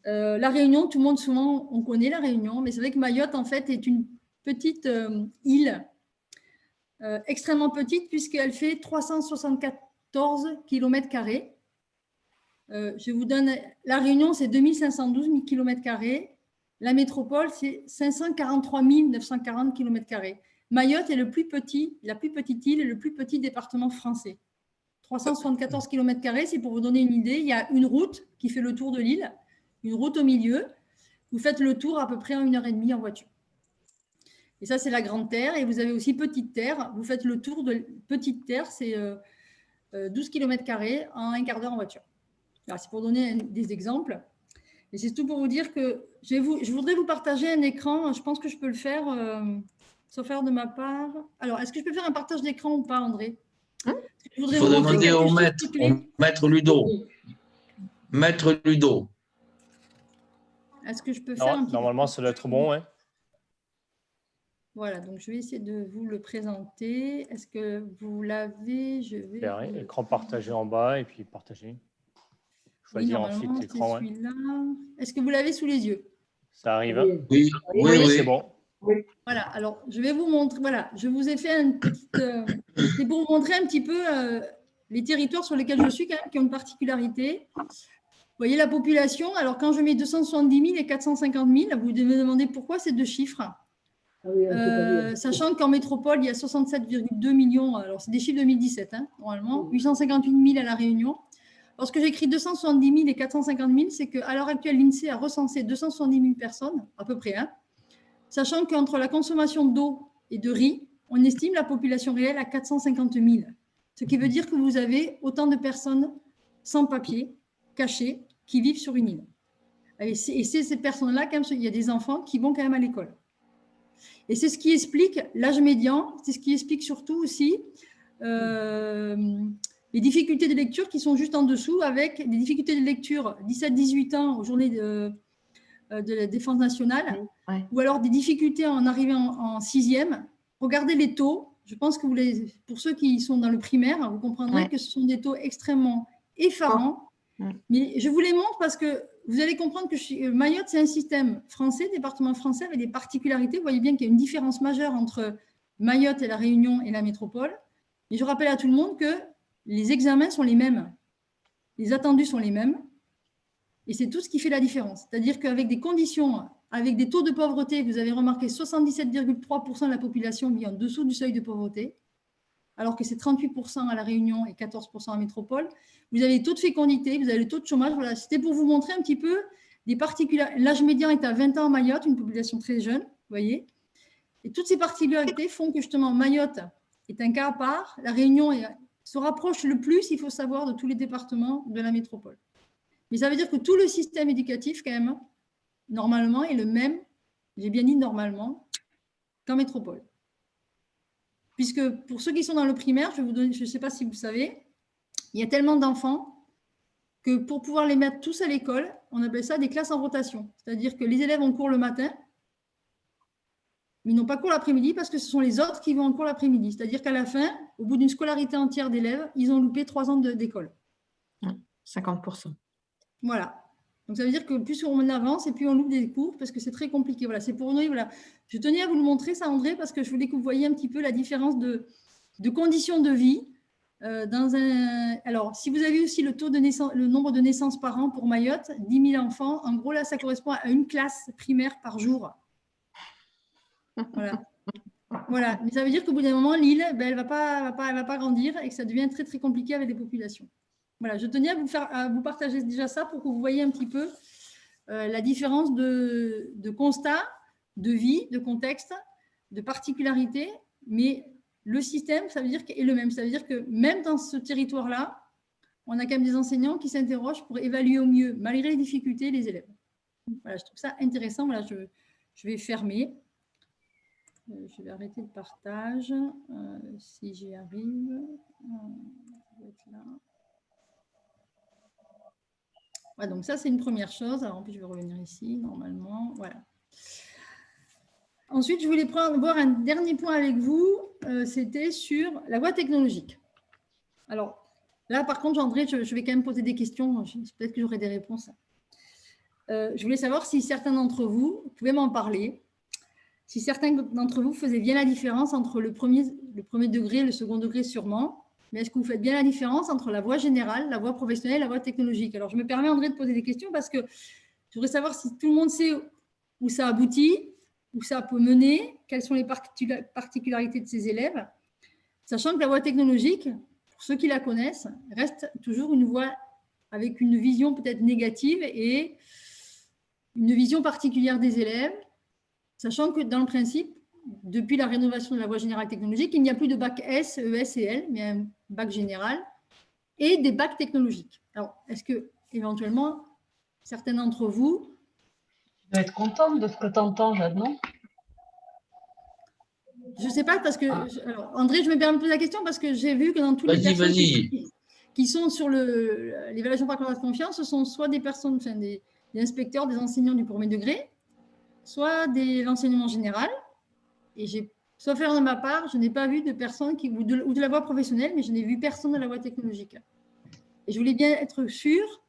La Réunion, tout le monde, souvent, on connaît La Réunion, mais c'est vrai que Mayotte, en fait, est une petite île extrêmement petite puisqu'elle fait 374 km². Je vous donne, La Réunion, c'est 2512 km². La métropole, c'est 543 940 km². Mayotte est la plus petite île et le plus petit département français. 374 km², c'est pour vous donner une idée. Il y a une route qui fait le tour de l'île, une route au milieu. Vous faites le tour à peu près en 1h30 en voiture. Et ça, c'est la Grande Terre. Et vous avez aussi Petite Terre. Vous faites le tour de Petite Terre, c'est 12 km² en un quart d'heure en voiture. C'est pour donner des exemples. Et c'est tout pour vous dire que je voudrais vous partager un écran. Je pense que je peux le faire, sauf faire de ma part. Alors, est-ce que je peux faire un partage d'écran ou pas, André? Il faut demander au maître Ludo. Maître Ludo. Est-ce que je peux faire normalement, ça doit être bon, ouais. Voilà, donc je vais essayer de vous le présenter. Est-ce que vous l'avez? Je vais. Écran partagé en bas et puis partager. Choisir ensuite l'écran. Est-ce que vous l'avez sous les yeux? Ça arrive. Oui. C'est bon. Voilà, alors je vais vous montrer. Voilà, je vous ai fait une petite. C'est pour vous montrer un petit peu les territoires sur lesquels je suis, quand même, qui ont une particularité. Vous voyez la population. Alors, quand je mets 270 000 et 450 000, vous devez me demander pourquoi ces 2 chiffres. Sachant qu'en métropole, il y a 67,2 millions. Alors, c'est des chiffres 2017, hein, normalement. 858 000 à La Réunion. Lorsque j'écris 270 000 et 450 000, c'est qu'à l'heure actuelle, l'INSEE a recensé 270 000 personnes, à peu près. Hein, sachant qu'entre la consommation d'eau et de riz, on estime la population réelle à 450 000. Ce qui veut dire que vous avez autant de personnes sans papier, cachées, qui vivent sur une île. Et c'est ces personnes-là, quand même, il y a des enfants qui vont quand même à l'école. Et c'est ce qui explique l'âge médian, c'est ce qui explique surtout aussi les difficultés de lecture qui sont juste en dessous, avec des difficultés de lecture 17-18 ans aux journées de la défense nationale, Ouais. ou alors des difficultés en arrivant en 6e, regardez les taux. Je pense que pour ceux qui sont dans le primaire, vous comprendrez que ce sont des taux extrêmement effarants. Mais je vous les montre parce que vous allez comprendre que Mayotte, c'est un système français, département français, avec des particularités. Vous voyez bien qu'il y a une différence majeure entre Mayotte et la Réunion et la métropole. Et je rappelle à tout le monde que les examens sont les mêmes. Les attendus sont les mêmes. Et c'est tout ce qui fait la différence. C'est-à-dire qu'avec des conditions, avec des taux de pauvreté, vous avez remarqué 77,3% de la population vit en dessous du seuil de pauvreté, alors que c'est 38% à la Réunion et 14% en métropole. Vous avez les taux de fécondité, vous avez le taux de chômage. Voilà, c'était pour vous montrer un petit peu des particularités. L'âge médian est à 20 ans à Mayotte, une population très jeune, vous voyez. Et toutes ces particularités font que justement Mayotte est un cas à part. La Réunion se rapproche le plus, il faut savoir, de tous les départements de la métropole. Mais ça veut dire que tout le système éducatif, quand même, normalement, est le même, j'ai bien dit normalement, qu'en métropole. Puisque pour ceux qui sont dans le primaire, je vais vous donner, je ne sais pas si vous savez, il y a tellement d'enfants que pour pouvoir les mettre tous à l'école, on appelle ça des classes en rotation. C'est-à-dire que les élèves ont cours le matin, mais ils n'ont pas cours l'après-midi parce que ce sont les autres qui vont en cours l'après-midi. C'est-à-dire qu'à la fin, au bout d'une scolarité entière d'élèves, ils ont loupé 3 ans d'école. 50%. Voilà. Donc, ça veut dire que plus on avance et plus on loupe des cours parce que c'est très compliqué. Voilà, c'est pour nous. Voilà. Je tenais à vous le montrer, ça, André, parce que je voulais que vous voyiez un petit peu la différence de conditions de vie. Alors, si vous avez aussi le taux de naissance, le nombre de naissances par an pour Mayotte, 10 000 enfants, en gros, là, ça correspond à une classe primaire par jour. Voilà. Voilà. Mais ça veut dire qu'au bout d'un moment, l'île, elle va pas grandir et que ça devient très, très compliqué avec des populations. Voilà, je tenais à vous partager déjà ça pour que vous voyez un petit peu la différence de constat, de vie, de contexte, de particularité, mais le système, ça veut dire est le même. Ça veut dire que même dans ce territoire-là, on a quand même des enseignants qui s'interrogent pour évaluer au mieux, malgré les difficultés, les élèves. Voilà, je trouve ça intéressant. Voilà, je vais fermer. Je vais arrêter le partage. Si j'y arrive, ça va être là. Ouais, donc ça, c'est une première chose. Alors, en plus, je vais revenir ici, normalement. Voilà. Ensuite, je voulais voir un dernier point avec vous. C'était sur la voie technologique. Alors, là, par contre, André, je vais quand même poser des questions. Peut-être que j'aurai des réponses. Je voulais savoir si certains d'entre vous, vous pouvez m'en parler, si certains d'entre vous faisaient bien la différence entre le premier degré et le second degré sûrement. Mais est-ce que vous faites bien la différence entre la voie générale, la voie professionnelle et la voie technologique? Alors, je me permets, André, de poser des questions parce que je voudrais savoir si tout le monde sait où ça aboutit, où ça peut mener, quelles sont les particularités de ces élèves, sachant que la voie technologique, pour ceux qui la connaissent, reste toujours une voie avec une vision peut-être négative et une vision particulière des élèves, sachant que dans le principe, depuis la rénovation de la voie générale technologique, il n'y a plus de bac S, ES et L, mais un bac général et des bacs technologiques. Alors, est-ce que, éventuellement, certains d'entre vous... Tu dois être contente de ce que tu entends, Jade, non? Je ne sais pas, parce que... Alors, André, je me permets de poser la question parce que j'ai vu que dans tous les personnes qui sont sur l'évaluation par contrat de confiance, ce sont soit des personnes, enfin, des inspecteurs, des enseignants du premier degré, soit de l'enseignement général. Et sauf erreur de ma part, je n'ai pas vu de personnes ou de la voie professionnelle, mais je n'ai vu personne de la voie technologique. Et je voulais bien être sûre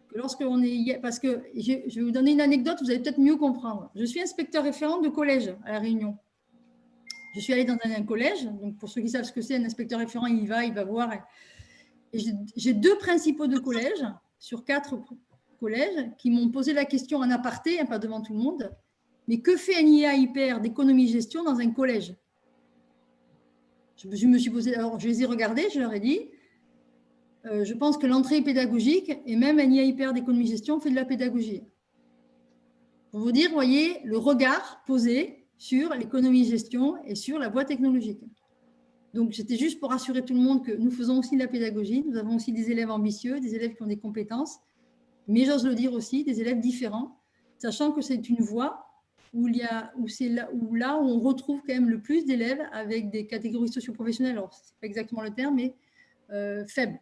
que lorsqu'on est... Parce que je vais vous donner une anecdote, vous allez peut-être mieux comprendre. Je suis inspecteur référent de collège à La Réunion. Je suis allée dans un collège, donc pour ceux qui savent ce que c'est, un inspecteur référent, il va voir. Et j'ai 2 principaux de collège sur 4 collèges qui m'ont posé la question en aparté, hein, pas devant tout le monde. Mais que fait un IA hyper d'économie-gestion dans un collège? Je me suis posé, alors je les ai regardés, je leur ai dit, je pense que l'entrée est pédagogique et même un IA hyper d'économie-gestion fait de la pédagogie. Pour vous dire, voyez, le regard posé sur l'économie-gestion et sur la voie technologique. Donc, c'était juste pour rassurer tout le monde que nous faisons aussi de la pédagogie, nous avons aussi des élèves ambitieux, des élèves qui ont des compétences, mais j'ose le dire aussi, des élèves différents, sachant que c'est une voie où on retrouve quand même le plus d'élèves avec des catégories socio-professionnelles, alors ce n'est pas exactement le terme, mais faibles.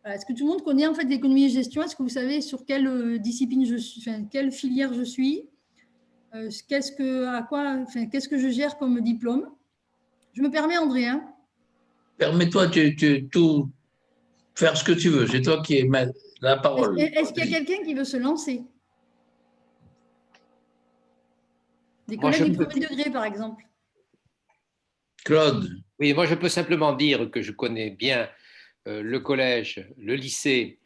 Est-ce que tout le monde connaît en fait l'économie et gestion? Est-ce que vous savez sur quelle discipline je suis, enfin, quelle filière je suis? Qu'est-ce que je gère comme diplôme? Je me permets, André. Hein. Permets-toi de tout faire ce que tu veux. C'est toi qui es la parole. Est-ce qu'il y a quelqu'un qui veut se lancer? Des collègues du premier degré, par exemple. Claude. Oui, moi je peux simplement dire que je connais bien le collège, le lycée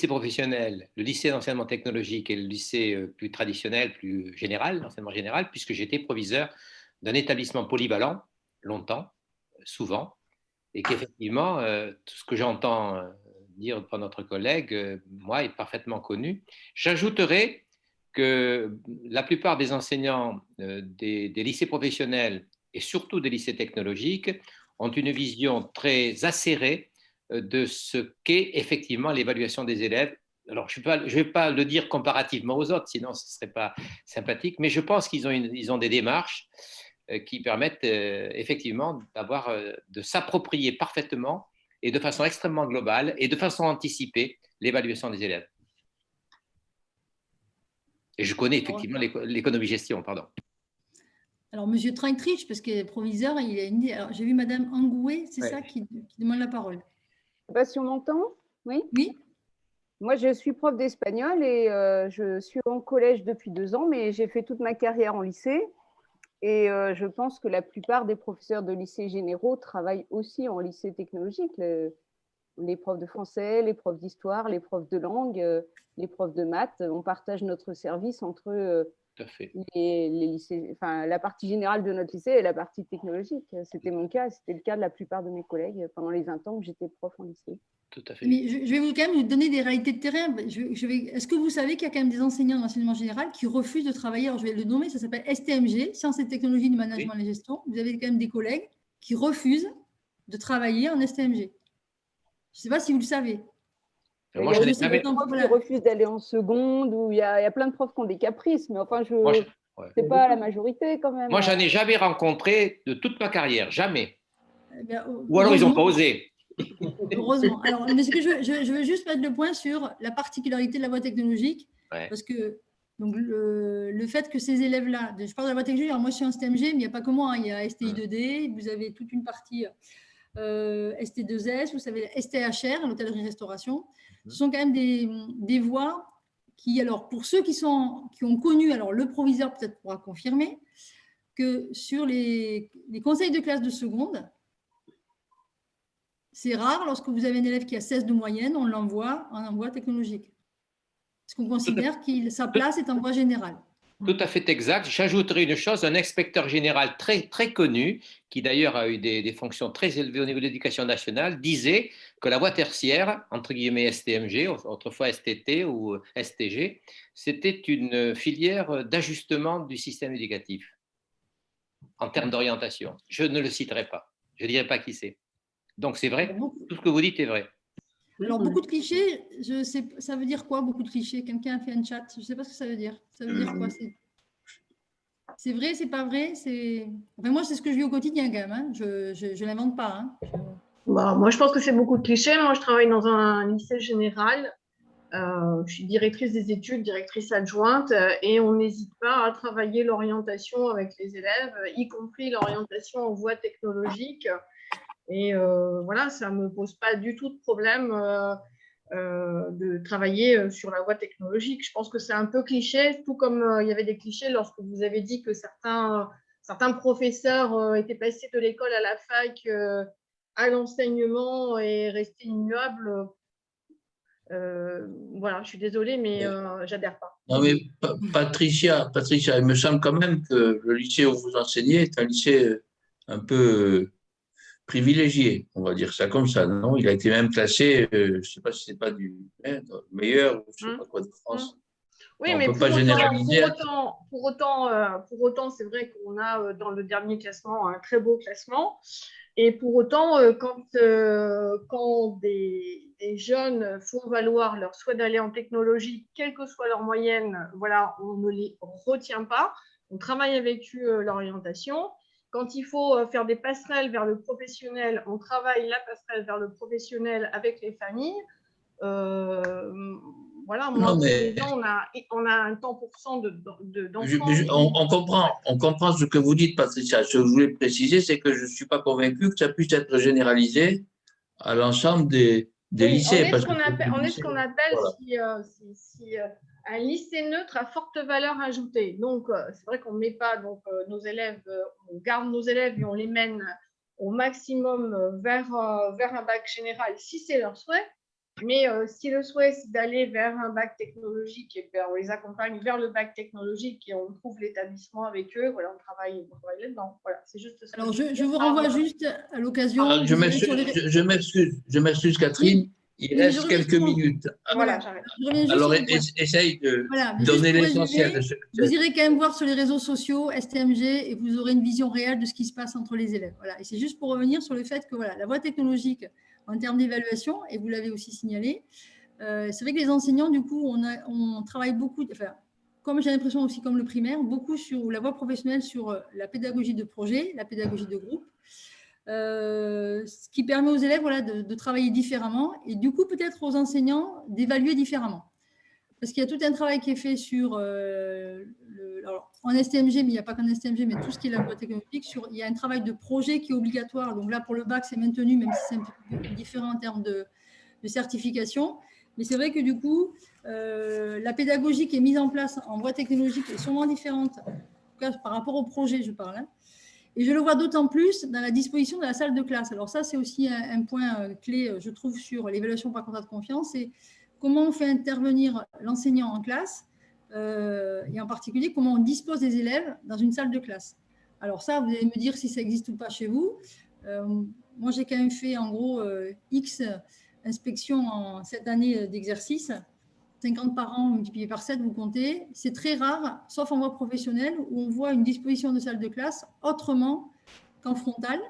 professionnel, le lycée d'enseignement technologique et le lycée plus traditionnel, plus général, l'enseignement général, puisque j'étais proviseur d'un établissement polyvalent longtemps, souvent, et qu'effectivement, tout ce que j'entends dire par notre collègue, moi, est parfaitement connu. J'ajouterai que la plupart des enseignants des lycées professionnels et surtout des lycées technologiques ont une vision très acérée de ce qu'est effectivement l'évaluation des élèves. Alors, je ne vais pas le dire comparativement aux autres, sinon ce ne serait pas sympathique, mais je pense qu'ils ont des démarches qui permettent effectivement de s'approprier parfaitement et de façon extrêmement globale et de façon anticipée l'évaluation des élèves. Et je connais effectivement l'économie-gestion, pardon. Alors, M. Treintrich, parce qu'il est proviseur, il a une idée. Alors, j'ai vu Mme Angoué, c'est ça, qui demande la parole. Je ne sais pas si on m'entend. Oui. Oui. Moi, je suis prof d'espagnol et je suis en collège depuis 2 ans, mais j'ai fait toute ma carrière en lycée. Et je pense que la plupart des professeurs de lycées généraux travaillent aussi en lycée technologique. Les profs de français, les profs d'histoire, les profs de langue, les profs de maths, on partage notre service entre les lycées, enfin, la partie générale de notre lycée et la partie technologique. C'était mon cas, c'était le cas de la plupart de mes collègues pendant les 20 ans que j'étais prof en lycée. Tout à fait. Mais je vais quand même vous donner des réalités de terrain. Est-ce que vous savez qu'il y a quand même des enseignants d'enseignement général qui refusent de travailler? Alors, je vais le nommer, ça s'appelle STMG, Sciences et Technologies du Management et de la Gestion. Vous avez quand même des collègues qui refusent de travailler en STMG. Je ne sais pas si vous le savez. Moi, je sais des profs qui refusent d'aller en seconde, où il y a plein de profs qui ont des caprices, mais enfin, c'est pas la majorité quand même. Moi, je n'en ai jamais rencontré de toute ma carrière, jamais. Ou alors, ils n'ont pas osé. Heureusement. Alors, mais je veux juste mettre le point sur la particularité de la voie technologique, parce que donc, le fait que ces élèves-là, je parle de la voie technologique, alors moi je suis en STMG, mais il n'y a pas que moi, hein, il y a STI2D, vous avez toute une partie ST2S, vous savez STHR, l'hôtellerie-restauration. Ce sont quand même des voies qui, alors pour ceux qui ont connu, alors le proviseur peut-être pourra confirmer, que sur les conseils de classe de seconde, c'est rare, lorsque vous avez un élève qui a 16 de moyenne, on l'envoie en voie technologique. Parce qu'on considère que sa place est en voie générale. Tout à fait exact. J'ajouterai une chose, un inspecteur général très, très connu, qui d'ailleurs a eu des fonctions très élevées au niveau de l'éducation nationale, disait que la voie tertiaire, entre guillemets STMG, autrefois STT ou STG, c'était une filière d'ajustement du système éducatif en termes d'orientation. Je ne le citerai pas. Je ne dirai pas qui c'est. Donc, c'est vrai, tout ce que vous dites est vrai. Alors, beaucoup de clichés, ça veut dire quoi, beaucoup de clichés? Quelqu'un a fait un chat, je ne sais pas ce que ça veut dire. Ça veut dire quoi? C'est vrai, c'est pas vrai? Enfin, moi, c'est ce que je vis au quotidien quand même. Hein. Je ne l'invente pas. Hein. Bon, moi, je pense que c'est beaucoup de clichés. Moi, je travaille dans un lycée général. Je suis directrice des études, directrice adjointe, et on n'hésite pas à travailler l'orientation avec les élèves, y compris l'orientation en voie technologique. Et voilà, ça ne me pose pas du tout de problème de travailler sur la voie technologique. Je pense que c'est un peu cliché, tout comme il y avait des clichés lorsque vous avez dit que certains professeurs étaient passés de l'école à la fac à l'enseignement et restés immuables. Voilà, je suis désolée, mais j'adhère pas. Non, mais Patricia, il me semble quand même que le lycée où vous enseignez est un lycée un peu privilégié, on va dire ça comme ça, non? Il a été même classé, je ne sais pas si c'est pas du meilleur, je ne sais pas quoi de France. Oui, on mais ne peut pas généraliser. Pour autant, c'est vrai qu'on a dans le dernier classement un très beau classement. Et pour autant, quand des jeunes font valoir leur souhait d'aller en technologie, quelle que soit leur moyenne, voilà, on ne les retient pas. On travaille avec eux l'orientation. Quand il faut faire des passerelles vers le professionnel, on travaille la passerelle vers le professionnel avec les familles. Voilà, moi, Non, tous mais les ans, on a un temps % d'enfants. on comprend ce que vous dites, Patricia. Ce que je voulais préciser, c'est que je ne suis pas convaincu que ça puisse être généralisé à l'ensemble des Oui, on lycées. est Parce ce qu'on que appelle, voilà. un lycée neutre à forte valeur ajoutée. Donc, c'est vrai qu'on ne met pas nos élèves, on garde nos élèves et on les mène au maximum vers un bac général si c'est leur souhait. Mais si le souhait, c'est d'aller vers un bac technologique, et on les accompagne vers le bac technologique et on trouve l'établissement avec eux, voilà, on travaille là-dedans. Voilà, c'est juste ça. Alors, je vous renvoie juste à l'occasion. Je m'excuse, Catherine. Oui, Il mais je reste reviens quelques sur mon... minutes. Voilà, Voilà, j'arrête. je reviens juste Alors, sur mon point. essaye de Voilà, mais juste donner pour l'essentiel de résumer, ce vous irez quand même voir sur les réseaux sociaux STMG et vous aurez une vision réelle de ce qui se passe entre les élèves. Voilà. Et c'est juste pour revenir sur le fait que voilà, la voie technologique en termes d'évaluation, et vous l'avez aussi signalé, c'est vrai que les enseignants, du coup, on travaille beaucoup, enfin, comme j'ai l'impression aussi comme le primaire, beaucoup sur la voie professionnelle sur la pédagogie de projet, la pédagogie de groupe, ce qui permet aux élèves voilà, de travailler différemment et du coup peut-être aux enseignants d'évaluer différemment. Parce qu'il y a tout un travail qui est fait sur, alors, en STMG, mais il n'y a pas qu'en STMG, mais tout ce qui est la voie technologique, il y a un travail de projet qui est obligatoire. Donc là, pour le bac, c'est maintenu, même si c'est un peu différent en termes de certification. Mais c'est vrai que du coup, la pédagogie qui est mise en place en voie technologique est sûrement différente, en tout cas par rapport au projet, je parle. Hein. Et je le vois d'autant plus dans la disposition de la salle de classe. Alors ça, c'est aussi un point clé, je trouve, sur l'évaluation par contrat de confiance. C'est comment on fait intervenir l'enseignant en classe et en particulier comment on dispose des élèves dans une salle de classe. Alors ça, vous allez me dire si ça existe ou pas chez vous. Moi, j'ai quand même fait en gros X inspections en cette année d'exercice. 50 par an multiplié par 7, vous comptez. C'est très rare, sauf en voie professionnelle, où on voit une disposition de salle de classe autrement qu'en frontale,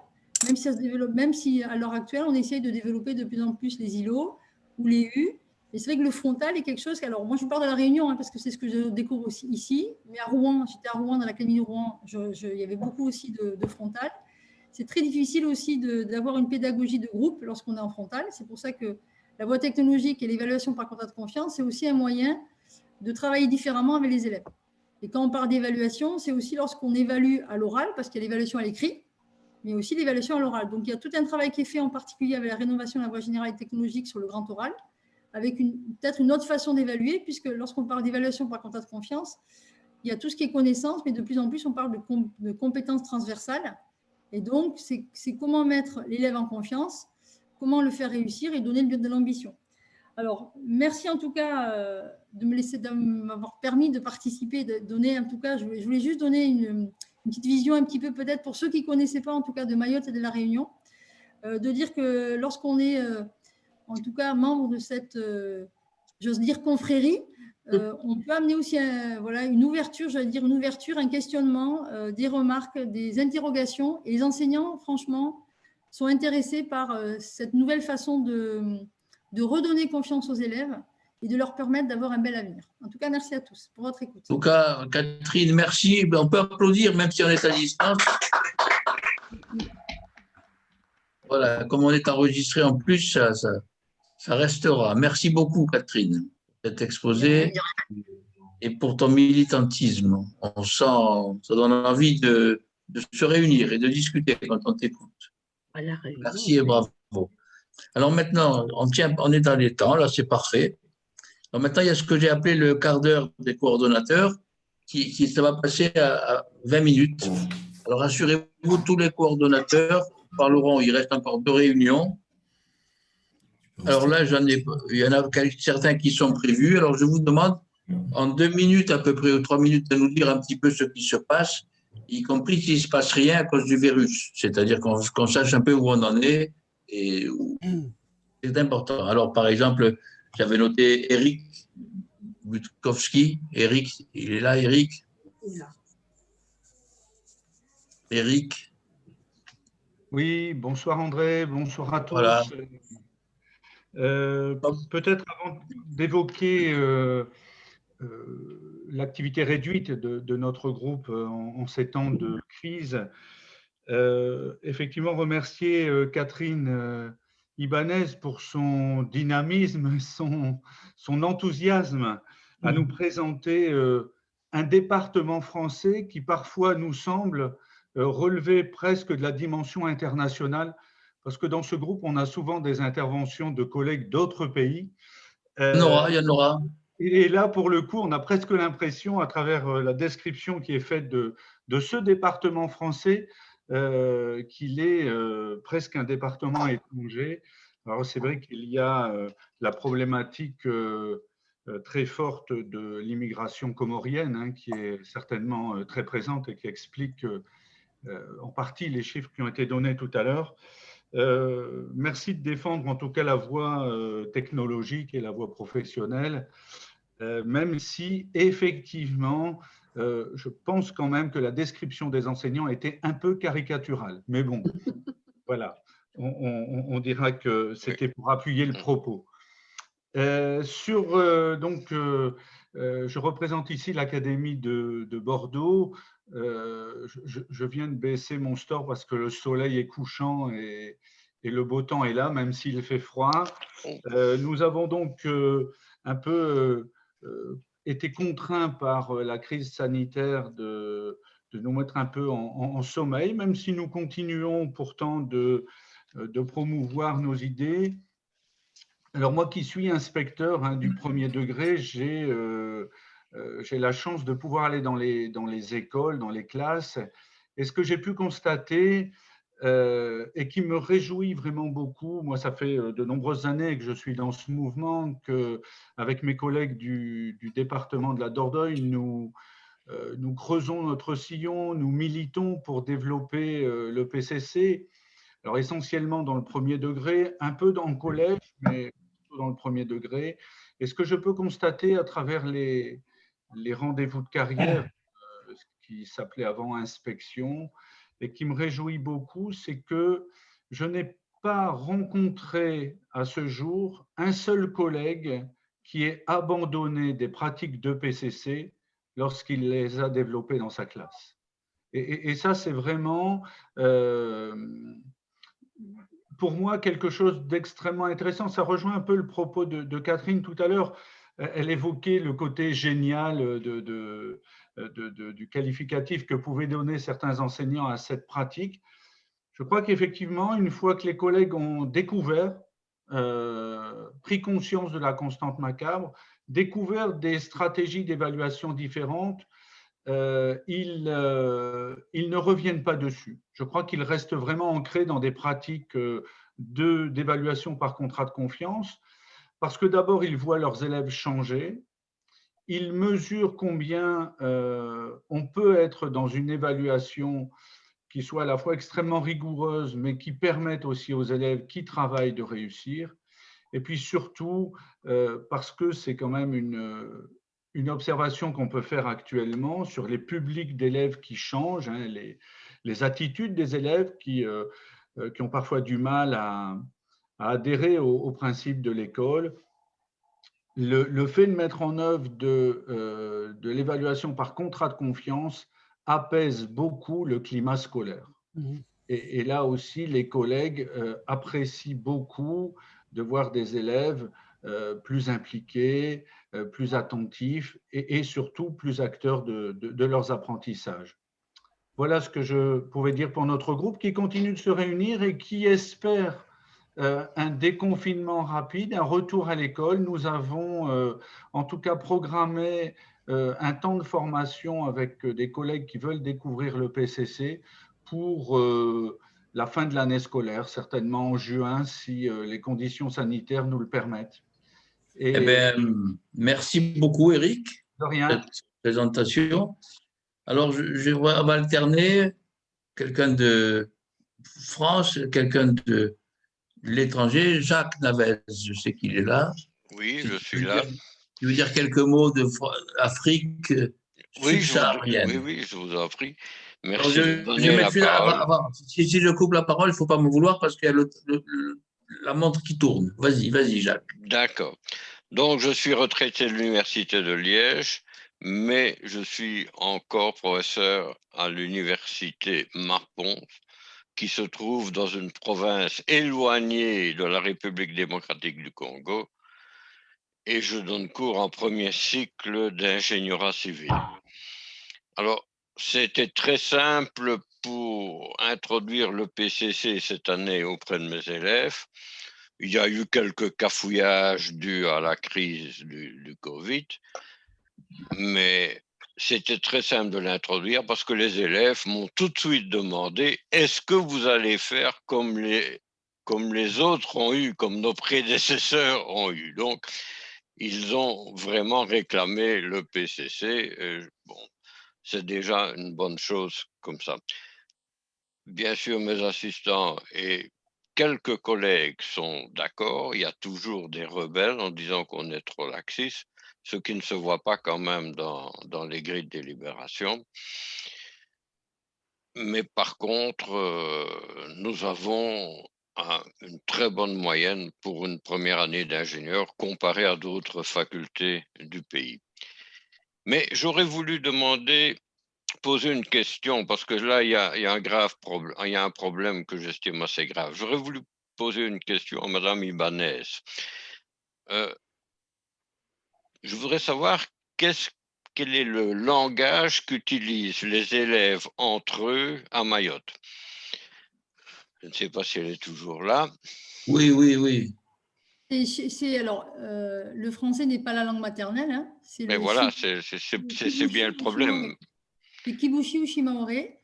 même si ça se développe, même si à l'heure actuelle, on essaye de développer de plus en plus les îlots ou les U. Et c'est vrai que le frontal est quelque chose. Alors, moi, je vous parle de la Réunion, hein, parce que c'est ce que je découvre aussi ici. Mais à Rouen, j'étais à Rouen, dans l'académie de Rouen, il y avait beaucoup aussi de frontal. C'est très difficile aussi d'avoir une pédagogie de groupe lorsqu'on est en frontal. C'est pour ça que la voie technologique et l'évaluation par contrat de confiance, c'est aussi un moyen de travailler différemment avec les élèves. Et quand on parle d'évaluation, c'est aussi lorsqu'on évalue à l'oral, parce qu'il y a l'évaluation à l'écrit, mais aussi l'évaluation à l'oral. Donc, il y a tout un travail qui est fait en particulier avec la rénovation de la voie générale et technologique sur le grand oral, avec peut-être une autre façon d'évaluer, puisque lorsqu'on parle d'évaluation par contrat de confiance, il y a tout ce qui est connaissance, mais de plus en plus, on parle de compétences transversales. Et donc, c'est comment mettre l'élève en confiance, comment le faire réussir et donner de l'ambition. Alors, merci en tout cas de m'avoir permis de participer, de donner en tout cas, je voulais juste donner une petite vision un petit peu peut-être pour ceux qui ne connaissaient pas en tout cas de Mayotte et de la Réunion, de dire que lorsqu'on est en tout cas membre de cette, j'ose dire, confrérie, on peut amener aussi voilà, une ouverture, j'allais dire une ouverture, un questionnement, des remarques, des interrogations. Et les enseignants, franchement, sont intéressés par cette nouvelle façon de redonner confiance aux élèves et de leur permettre d'avoir un bel avenir. En tout cas, merci à tous pour votre écoute. En tout cas, Catherine, merci. On peut applaudir même si on est à distance. Voilà, comme on est enregistré en plus, ça restera. Merci beaucoup, Catherine, pour cet exposé et pour ton militantisme. On sent, ça donne envie de se réunir et de discuter quand on t'écoute. Merci et bravo. Alors maintenant, on est dans les temps, là c'est parfait. Alors maintenant, il y a ce que j'ai appelé le quart d'heure des coordonnateurs, ça va passer à 20 minutes. Alors assurez-vous, tous les coordonnateurs parleront, il reste encore 2 réunions. Alors là, il y en a certains qui sont prévus. Alors je vous demande, en 2 minutes à peu près, ou 3 minutes, de nous dire un petit peu ce qui se passe, y compris s'il ne se passe rien à cause du virus. C'est-à-dire qu'on sache un peu où on en est. Et c'est important. Alors, par exemple, j'avais noté Eric Butkowski. Eric, il est là, Eric? Eric? Oui, bonsoir André, bonsoir à tous. Voilà. Peut-être avant d'évoquer l'activité réduite de notre groupe en ces temps de crise, effectivement remercier Catherine Ibanez pour son dynamisme, son enthousiasme à nous présenter un département français qui parfois nous semble relever presque de la dimension internationale, parce que dans ce groupe, on a souvent des interventions de collègues d'autres pays. Il y en aura. Et là, pour le coup, on a presque l'impression, à travers la description qui est faite de ce département français, qu'il est presque un département étranger. Alors, c'est vrai qu'il y a la problématique très forte de l'immigration comorienne, hein, qui est certainement très présente et qui explique en partie les chiffres qui ont été donnés tout à l'heure. Merci de défendre en tout cas la voie technologique et la voie professionnelle, même si effectivement, je pense quand même que la description des enseignants était un peu caricaturale. Mais bon, voilà, on dira que c'était pour appuyer le propos. Je représente ici l'Académie de Bordeaux. Je viens de baisser mon store parce que le soleil est couchant et le beau temps est là, même s'il fait froid. Nous avons donc un peu été contraints par la crise sanitaire de nous mettre un peu en sommeil, même si nous continuons pourtant de promouvoir nos idées. Alors moi qui suis inspecteur, hein, du premier degré, j'ai la chance de pouvoir aller dans les écoles, dans les classes. Et ce que j'ai pu constater et qui me réjouit vraiment beaucoup, moi ça fait de nombreuses années que je suis dans ce mouvement, qu'avec mes collègues du département de la Dordogne, nous creusons notre sillon, nous militons pour développer le PCC. Alors essentiellement dans le premier degré, un peu dans le collège, mais dans le premier degré. Et ce que je peux constater à travers les rendez-vous de carrière, ce qui s'appelait avant inspection, et qui me réjouit beaucoup, c'est que je n'ai pas rencontré à ce jour un seul collègue qui ait abandonné des pratiques de PCC lorsqu'il les a développées dans sa classe. Et ça, c'est vraiment pour moi quelque chose d'extrêmement intéressant. Ça rejoint un peu le propos de Catherine tout à l'heure. Elle évoquait le côté génial du qualificatif que pouvaient donner certains enseignants à cette pratique. Je crois qu'effectivement, une fois que les collègues ont découvert, pris conscience de la constante macabre, découvert des stratégies d'évaluation différentes, ils ne reviennent pas dessus. Je crois qu'ils restent vraiment ancrés dans des pratiques d'évaluation par contrat de confiance, parce que d'abord, ils voient leurs élèves changer, ils mesurent combien on peut être dans une évaluation qui soit à la fois extrêmement rigoureuse, mais qui permette aussi aux élèves qui travaillent de réussir, et puis surtout parce que c'est quand même une observation qu'on peut faire actuellement sur les publics d'élèves qui changent, hein, les attitudes des élèves qui ont parfois du mal à adhérer au principe de l'école. Le fait de mettre en œuvre de l'évaluation par contrat de confiance apaise beaucoup le climat scolaire. Et là aussi, les collègues apprécient beaucoup de voir des élèves plus impliqués, plus attentifs et surtout plus acteurs de leurs apprentissages. Voilà ce que je pouvais dire pour notre groupe qui continue de se réunir et qui espère un déconfinement rapide, un retour à l'école. Nous avons en tout cas programmé un temps de formation avec des collègues qui veulent découvrir le PCC pour la fin de l'année scolaire, certainement en juin, si les conditions sanitaires nous le permettent. Eh bien, merci beaucoup, Eric, de rien. Pour cette présentation. Alors, on va alterner quelqu'un de France, quelqu'un de l'étranger. Jacques Navez, je sais qu'il est là. Oui, je suis là. Tu veux dire quelques mots d'Afrique subsaharienne? Oui, je vous en prie. Merci de donner la parole. Si je coupe la parole, il ne faut pas me vouloir parce qu'il y a la montre qui tourne. Vas-y, Jacques. D'accord. Donc, je suis retraité de l'Université de Liège, mais je suis encore professeur à l'Université Marpons qui se trouve dans une province éloignée de la République démocratique du Congo, et je donne cours en premier cycle d'ingénierie civile. Alors, c'était très simple pour introduire le PCC cette année auprès de mes élèves. Il y a eu quelques cafouillages dus à la crise du Covid, mais c'était très simple de l'introduire parce que les élèves m'ont tout de suite demandé « Est-ce que vous allez faire comme les autres ont eu, comme nos prédécesseurs ont eu ?» Donc, ils ont vraiment réclamé le PCC. Bon, c'est déjà une bonne chose comme ça. Bien sûr, mes assistants et quelques collègues sont d'accord. Il y a toujours des rebelles en disant qu'on est trop laxiste, ce qui ne se voit pas quand même dans les grilles de délibération. Mais par contre, nous avons une très bonne moyenne pour une première année d'ingénieur comparée à d'autres facultés du pays. Mais j'aurais voulu poser une question, parce que là, il y a un grave problème, il y a un problème que j'estime assez grave. J'aurais voulu poser une question à Madame Ibanez. Je voudrais savoir quel est le langage qu'utilisent les élèves entre eux à Mayotte. Je ne sais pas si elle est toujours là. Oui, oui, oui. Alors, le français n'est pas la langue maternelle. Hein. Mais voilà, c'est bien le problème. C'est Kibushi ou Shimaoré.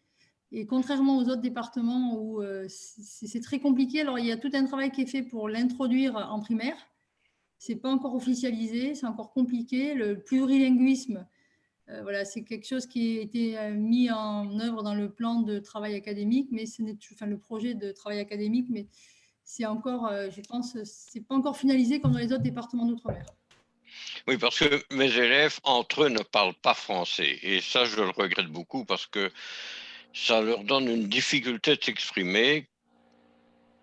Et contrairement aux autres départements où c'est très compliqué, alors il y a tout un travail qui est fait pour l'introduire en primaire. Ce n'est pas encore officialisé, c'est encore compliqué. Le plurilinguisme, voilà, c'est quelque chose qui a été mis en œuvre dans le plan de travail académique, mais le projet de travail académique, mais c'est encore, je pense, c'est pas encore finalisé comme dans les autres départements d'outre-mer. Oui, parce que mes élèves, entre eux, ne parlent pas français. Et ça, je le regrette beaucoup parce que ça leur donne une difficulté de s'exprimer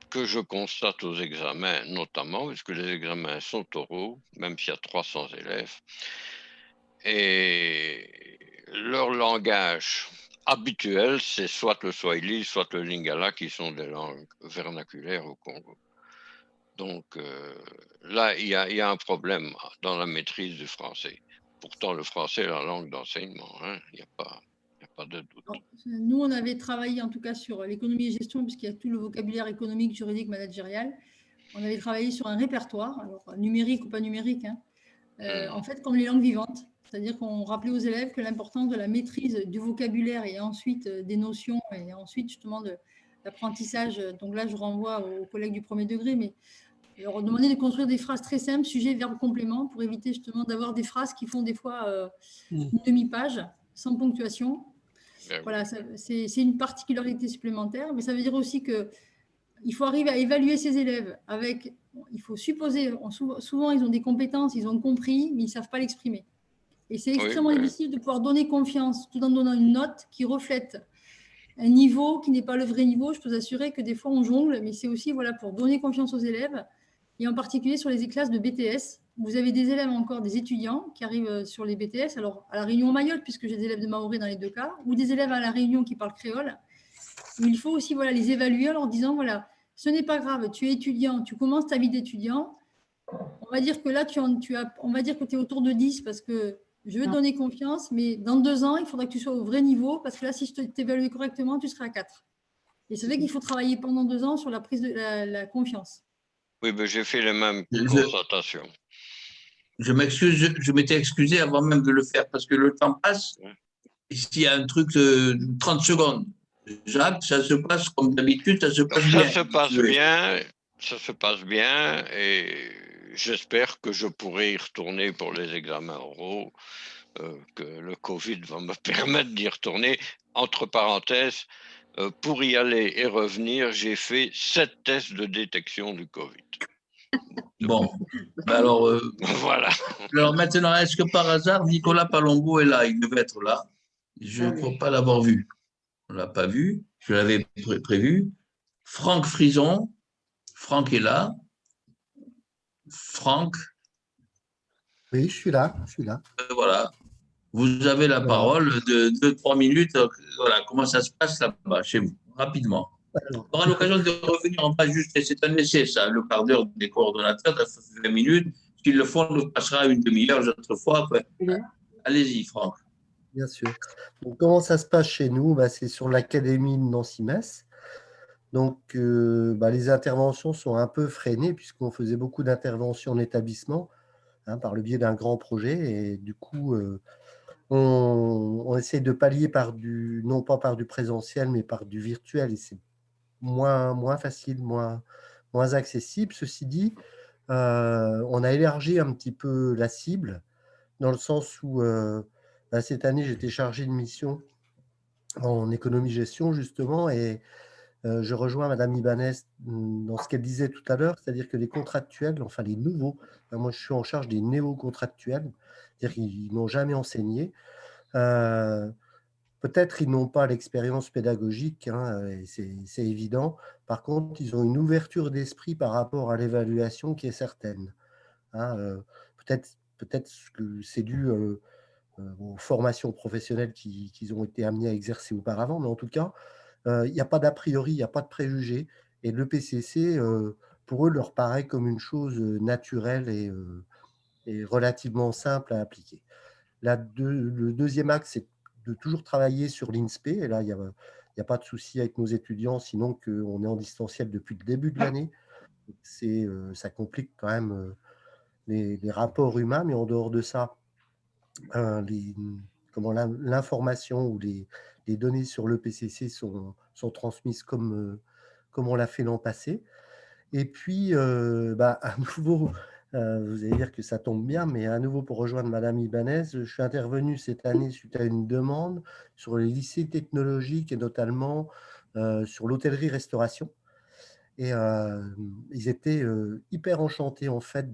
que je constate aux examens, notamment, puisque les examens sont oraux, même s'il y a 300 élèves. Et leur langage habituel, c'est soit le Swahili, soit le Lingala, qui sont des langues vernaculaires au Congo. Donc là, il y a un problème dans la maîtrise du français. Pourtant, le français est la langue d'enseignement, hein, il n'y a pas de doute. Nous, on avait travaillé en tout cas sur l'économie et gestion, puisqu'il y a tout le vocabulaire économique, juridique, managérial. On avait travaillé sur un répertoire, alors numérique ou pas numérique, hein, en fait, comme les langues vivantes. C'est-à-dire qu'on rappelait aux élèves que l'importance de la maîtrise du vocabulaire et ensuite des notions et ensuite justement de l'apprentissage. Donc là, je renvoie aux collègues du premier degré, mais leur demander de construire des phrases très simples, sujet, verbe, complément, pour éviter justement d'avoir des phrases qui font des fois une demi-page sans ponctuation. Voilà, c'est une particularité supplémentaire, mais ça veut dire aussi qu'il faut arriver à évaluer ses élèves avec, il faut supposer, souvent ils ont des compétences, ils ont compris, mais ils ne savent pas l'exprimer. Et c'est extrêmement difficile de pouvoir donner confiance tout en donnant une note qui reflète un niveau qui n'est pas le vrai niveau. Je peux vous assurer que des fois on jongle, mais c'est aussi voilà, pour donner confiance aux élèves, et en particulier sur les classes de BTS. Vous avez des élèves encore, des étudiants qui arrivent sur les BTS, alors à la Réunion Mayotte, puisque j'ai des élèves de Maoré dans les deux cas, ou des élèves à la Réunion qui parlent créole. Il faut aussi voilà, les évaluer en leur disant, voilà, ce n'est pas grave, tu es étudiant, tu commences ta vie d'étudiant. On va dire que là, on va dire que tu es autour de 10 parce que je veux te donner confiance, mais dans 2 ans, il faudra que tu sois au vrai niveau parce que là, si je t'évalue correctement, tu seras à 4. Et c'est vrai qu'il faut travailler pendant 2 ans sur la prise de la confiance. Oui, mais j'ai fait les mêmes constatations. Je m'excuse, je m'étais excusé avant même de le faire parce que le temps passe. S'il y a un truc de 30 secondes, Jacques, ça se passe comme d'habitude, ça se passe bien. Ça se passe bien et j'espère que je pourrai y retourner pour les examens oraux, que le Covid va me permettre d'y retourner. Entre parenthèses, pour y aller et revenir, j'ai fait 7 tests de détection du Covid. Bon, alors, voilà. Alors maintenant, est-ce que par hasard, Nicolas Palombo est là? Il devait être là. Je ne crois pas l'avoir vu. On ne l'a pas vu. Je l'avais prévu. Franck Frison. Franck est là. Franck. Oui, je suis là. Voilà. Vous avez la parole de 2-3 minutes. Voilà, comment ça se passe là-bas, chez vous, rapidement. On aura l'occasion de revenir en bas juste, c'est un essai, ça, le quart d'heure des coordonnateurs, ça fait 20 minutes. S'ils le font, on passera une demi-heure, autrefois. Allez-y, Franck. Bien sûr. Donc, comment ça se passe chez nous? C'est sur l'Académie de Nancy-Metz. Donc, les interventions sont un peu freinées puisqu'on faisait beaucoup d'interventions en établissement par le biais d'un grand projet. Et du coup, on essaie de pallier non pas par du présentiel, mais par du virtuel. Et c'est moins facile, moins accessible. Ceci dit, on a élargi un petit peu la cible dans le sens où cette année, j'étais chargé de mission en économie-gestion, justement, et je rejoins Madame Ibanez dans ce qu'elle disait tout à l'heure, c'est-à-dire que les contractuels, enfin les nouveaux, moi je suis en charge des néo-contractuels, c'est-à-dire qu'ils n'ont jamais enseigné. Peut-être ils n'ont pas l'expérience pédagogique, et c'est évident. Par contre, ils ont une ouverture d'esprit par rapport à l'évaluation qui est certaine. Peut-être que c'est dû aux formations professionnelles qu'ils ont été amenés à exercer auparavant, mais en tout cas, il n'y a pas d'a priori, il n'y a pas de préjugés. Et le PCC, pour eux, leur paraît comme une chose naturelle et relativement simple à appliquer. Le deuxième axe, c'est de toujours travailler sur l'INSPE. Et là, il n'y a pas de souci avec nos étudiants, sinon qu'on est en distanciel depuis le début de l'année. Ça complique quand même les rapports humains, mais en dehors de ça, l'information ou les données sur le PCC sont transmises comme on l'a fait l'an passé. Et puis, à nouveau, vous allez dire que ça tombe bien, mais à nouveau pour rejoindre Madame Ibanez, je suis intervenu cette année suite à une demande sur les lycées technologiques et notamment sur l'hôtellerie-restauration. Et ils étaient hyper enchantés en fait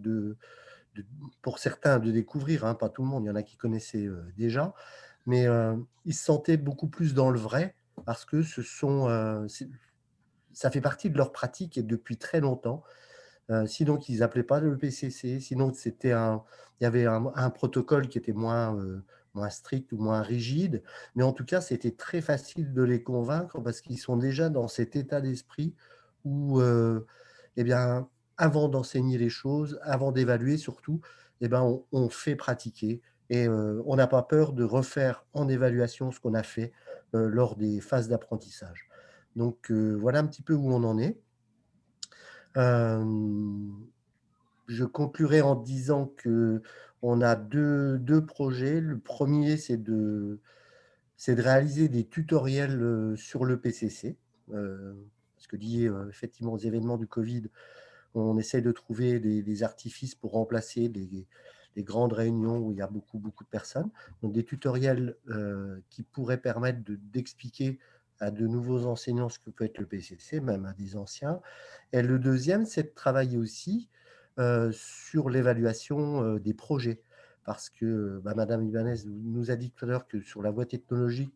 pour certains de découvrir, pas tout le monde, il y en a qui connaissaient déjà, mais ils se sentaient beaucoup plus dans le vrai parce que ça fait partie de leur pratique et depuis très longtemps. Sinon, qu'ils n'appelaient pas le PCC, sinon il y avait un protocole qui était moins strict ou moins rigide, mais en tout cas, c'était très facile de les convaincre parce qu'ils sont déjà dans cet état d'esprit où, avant d'enseigner les choses, avant d'évaluer surtout, on fait pratiquer et on n'a pas peur de refaire en évaluation ce qu'on a fait lors des phases d'apprentissage. Donc, voilà un petit peu où on en est. Je conclurai en disant qu'on a deux projets. Le premier, c'est de réaliser des tutoriels sur le PCC, parce que lié effectivement aux événements du Covid, on essaie de trouver des artifices pour remplacer les grandes réunions où il y a beaucoup de personnes. Donc des tutoriels qui pourraient permettre d'expliquer à de nouveaux enseignants ce que peut être le PCC, même à des anciens. Et le deuxième, c'est de travailler aussi sur l'évaluation des projets. Parce que Madame Ibanez nous a dit tout à l'heure que sur la voie technologique,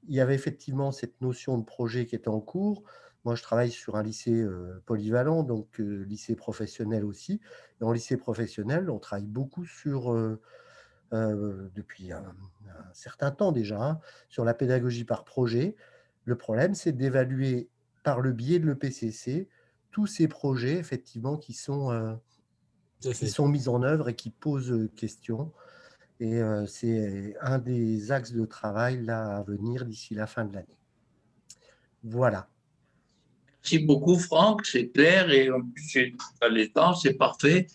il y avait effectivement cette notion de projet qui était en cours. Moi, je travaille sur un lycée polyvalent, donc lycée professionnel aussi. Et en lycée professionnel, on travaille beaucoup depuis un certain temps déjà, sur la pédagogie par projet. Le problème, c'est d'évaluer par le biais de l'EPCC tous ces projets, effectivement, qui sont mis en œuvre et qui posent question. Et c'est un des axes de travail là, à venir d'ici la fin de l'année. Voilà. Merci beaucoup, Franck, c'est clair et en plus, c'est pas les temps, c'est parfait.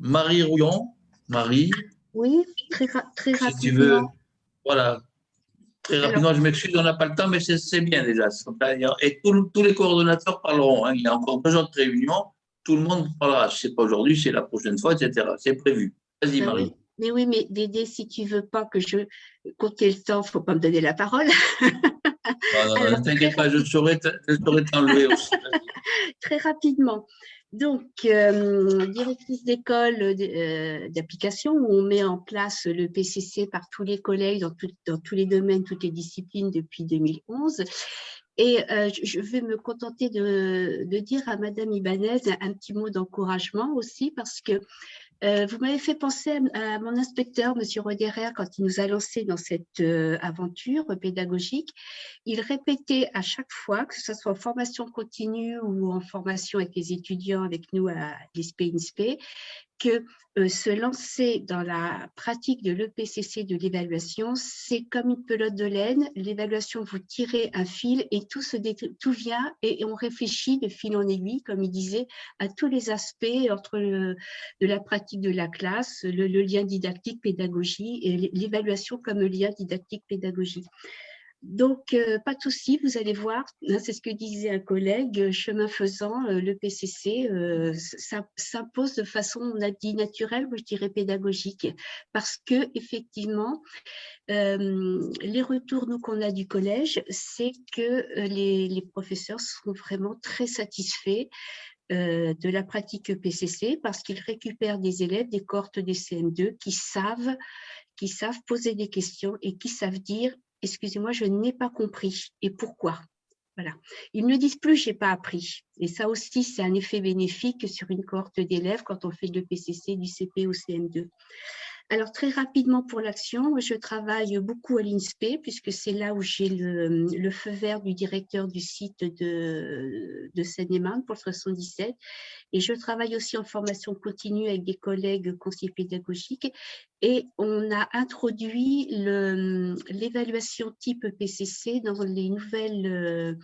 Marie Rouillon, Marie. Oui, très rapidement. Si tu veux, voilà. Très rapidement, je m'excuse, on n'a pas le temps, mais c'est bien déjà. Et tous les coordonnateurs parleront. Il y a encore 2 autres réunions. Tout le monde parlera. Ce n'est pas aujourd'hui, c'est la prochaine fois, etc. C'est prévu. Vas-y, Marie. Oui, mais Dédé, si tu ne veux pas que je compte le temps, il ne faut pas me donner la parole. Non, ne t'inquiète pas, je saurais t'enlever aussi. Très rapidement. Donc, directrice d'école d'application où on met en place le PCC par tous les collègues dans tous les domaines, toutes les disciplines depuis 2011. Et je vais me contenter de dire à Madame Ibanez un petit mot d'encouragement aussi parce que Vous m'avez fait penser à mon inspecteur, M. Roderer, quand il nous a lancé dans cette aventure pédagogique. Il répétait à chaque fois, que ce soit en formation continue ou en formation avec les étudiants, avec nous à l'ISPE-INSPE, que se lancer dans la pratique de l'EPCC de l'évaluation, c'est comme une pelote de laine. L'évaluation, vous tirez un fil et tout vient et on réfléchit de fil en aiguille, comme il disait, à tous les aspects entre de la pratique de la classe, le lien didactique-pédagogie et l'évaluation comme lien didactique-pédagogie. Donc, pas de souci, vous allez voir, c'est ce que disait un collègue, chemin faisant, le PCC s'impose de façon, on a dit naturelle, moi je dirais pédagogique, parce que effectivement, les retours qu'on a du collège, c'est que les professeurs sont vraiment très satisfaits de la pratique PCC parce qu'ils récupèrent des élèves des cohortes des CM2 qui savent poser des questions et qui savent dire « excusez-moi, je n'ai pas compris et pourquoi ?» Voilà. Ils ne disent plus « j'ai pas appris ». Et ça aussi, c'est un effet bénéfique sur une cohorte d'élèves quand on fait de PCC, du CP au CM2. Alors, très rapidement pour l'action, je travaille beaucoup à l'INSPE puisque c'est là où j'ai le feu vert du directeur du site de Seine-et-Marne pour le 77. Et je travaille aussi en formation continue avec des collègues conseillers pédagogiques. Et on a introduit l'évaluation type PCC dans les nouvelles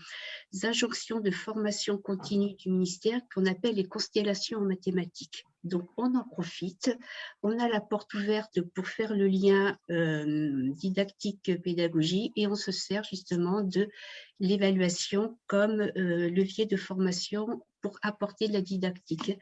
injonctions de formation continue du ministère qu'on appelle les constellations en mathématiques. Donc, on en profite, on a la porte ouverte pour faire le lien didactique-pédagogie et on se sert justement de l'évaluation comme levier de formation pour apporter de la didactique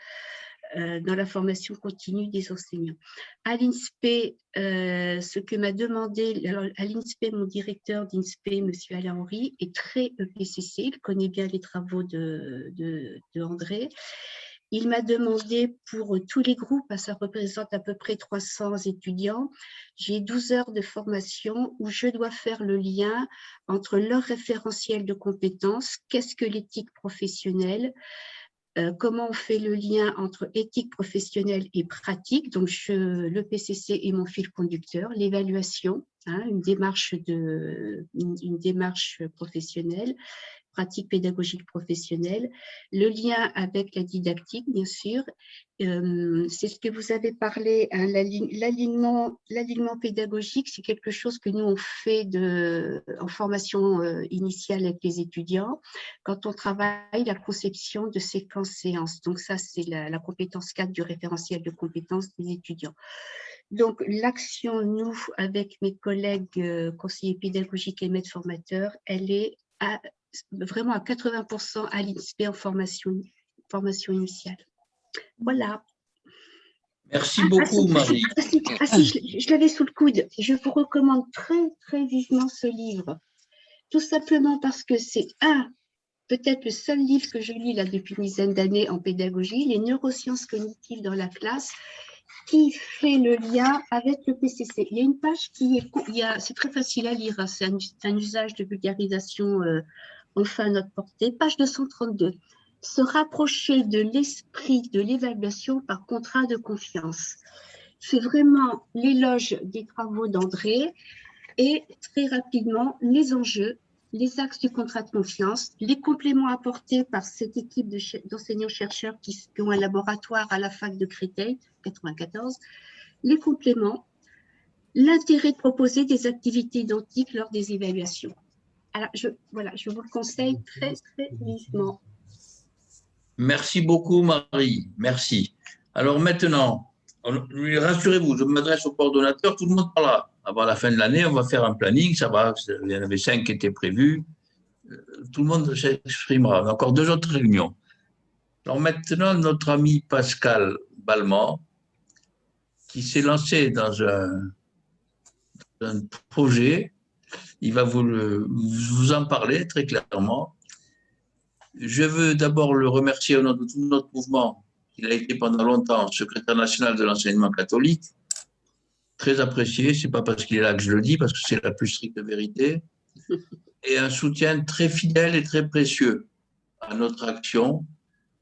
dans la formation continue des enseignants. À l'INSPE, ce que m'a demandé, alors à l'INSPE, mon directeur d'INSPE, M. Alain Henry, est très EPCC, il connaît bien les travaux de André. Il m'a demandé pour tous les groupes, ça représente à peu près 300 étudiants, j'ai 12 heures de formation où je dois faire le lien entre leur référentiel de compétences, qu'est-ce que l'éthique professionnelle, comment on fait le lien entre éthique professionnelle et pratique, donc le PCC est mon fil conducteur, l'évaluation, une démarche professionnelle, pratique pédagogique professionnelle, le lien avec la didactique, bien sûr, c'est ce que vous avez parlé, l'alignement pédagogique, c'est quelque chose que nous on fait en formation initiale avec les étudiants, quand on travaille la conception de séquences-séances. Donc ça, c'est la compétence 4 du référentiel de compétences des étudiants. Donc, l'action, nous, avec mes collègues conseillers pédagogiques et maîtres formateurs, elle est vraiment à 80% à l'INSPE en formation initiale. Voilà. Merci beaucoup, Marie. Je l'avais sous le coude. Je vous recommande très, très vivement ce livre. Tout simplement parce que c'est peut-être le seul livre que je lis là depuis une dizaine d'années en pédagogie, les neurosciences cognitives dans la classe, qui fait le lien avec le PCC. Il y a une page c'est très facile à lire, c'est un usage de vulgarisation enfin à notre portée. Page 232. Se rapprocher de l'esprit de l'évaluation par contrat de confiance. C'est vraiment l'éloge des travaux d'André et très rapidement les enjeux, les axes du contrat de confiance, les compléments apportés par cette équipe d'enseignants-chercheurs qui ont un laboratoire à la fac de Créteil, 94, les compléments, l'intérêt de proposer des activités identiques lors des évaluations. Alors, je vous le conseille très, très vivement. Merci beaucoup, Marie. Merci. Alors maintenant, rassurez-vous, je m'adresse au coordonnateur, tout le monde parlera. Avant la fin de l'année, on va faire un planning, ça va, il y en avait 5 qui étaient prévus. Tout le monde s'exprimera. On a encore 2 autres réunions. Alors maintenant, notre ami Pascal Balmont, qui s'est lancé dans un projet, il va vous en parler très clairement. Je veux d'abord le remercier au nom de tout notre mouvement. Il a été pendant longtemps secrétaire national de l'enseignement catholique. Très apprécié, ce n'est pas parce qu'il est là que je le dis, parce que c'est la plus stricte vérité. Et un soutien très fidèle et très précieux à notre action.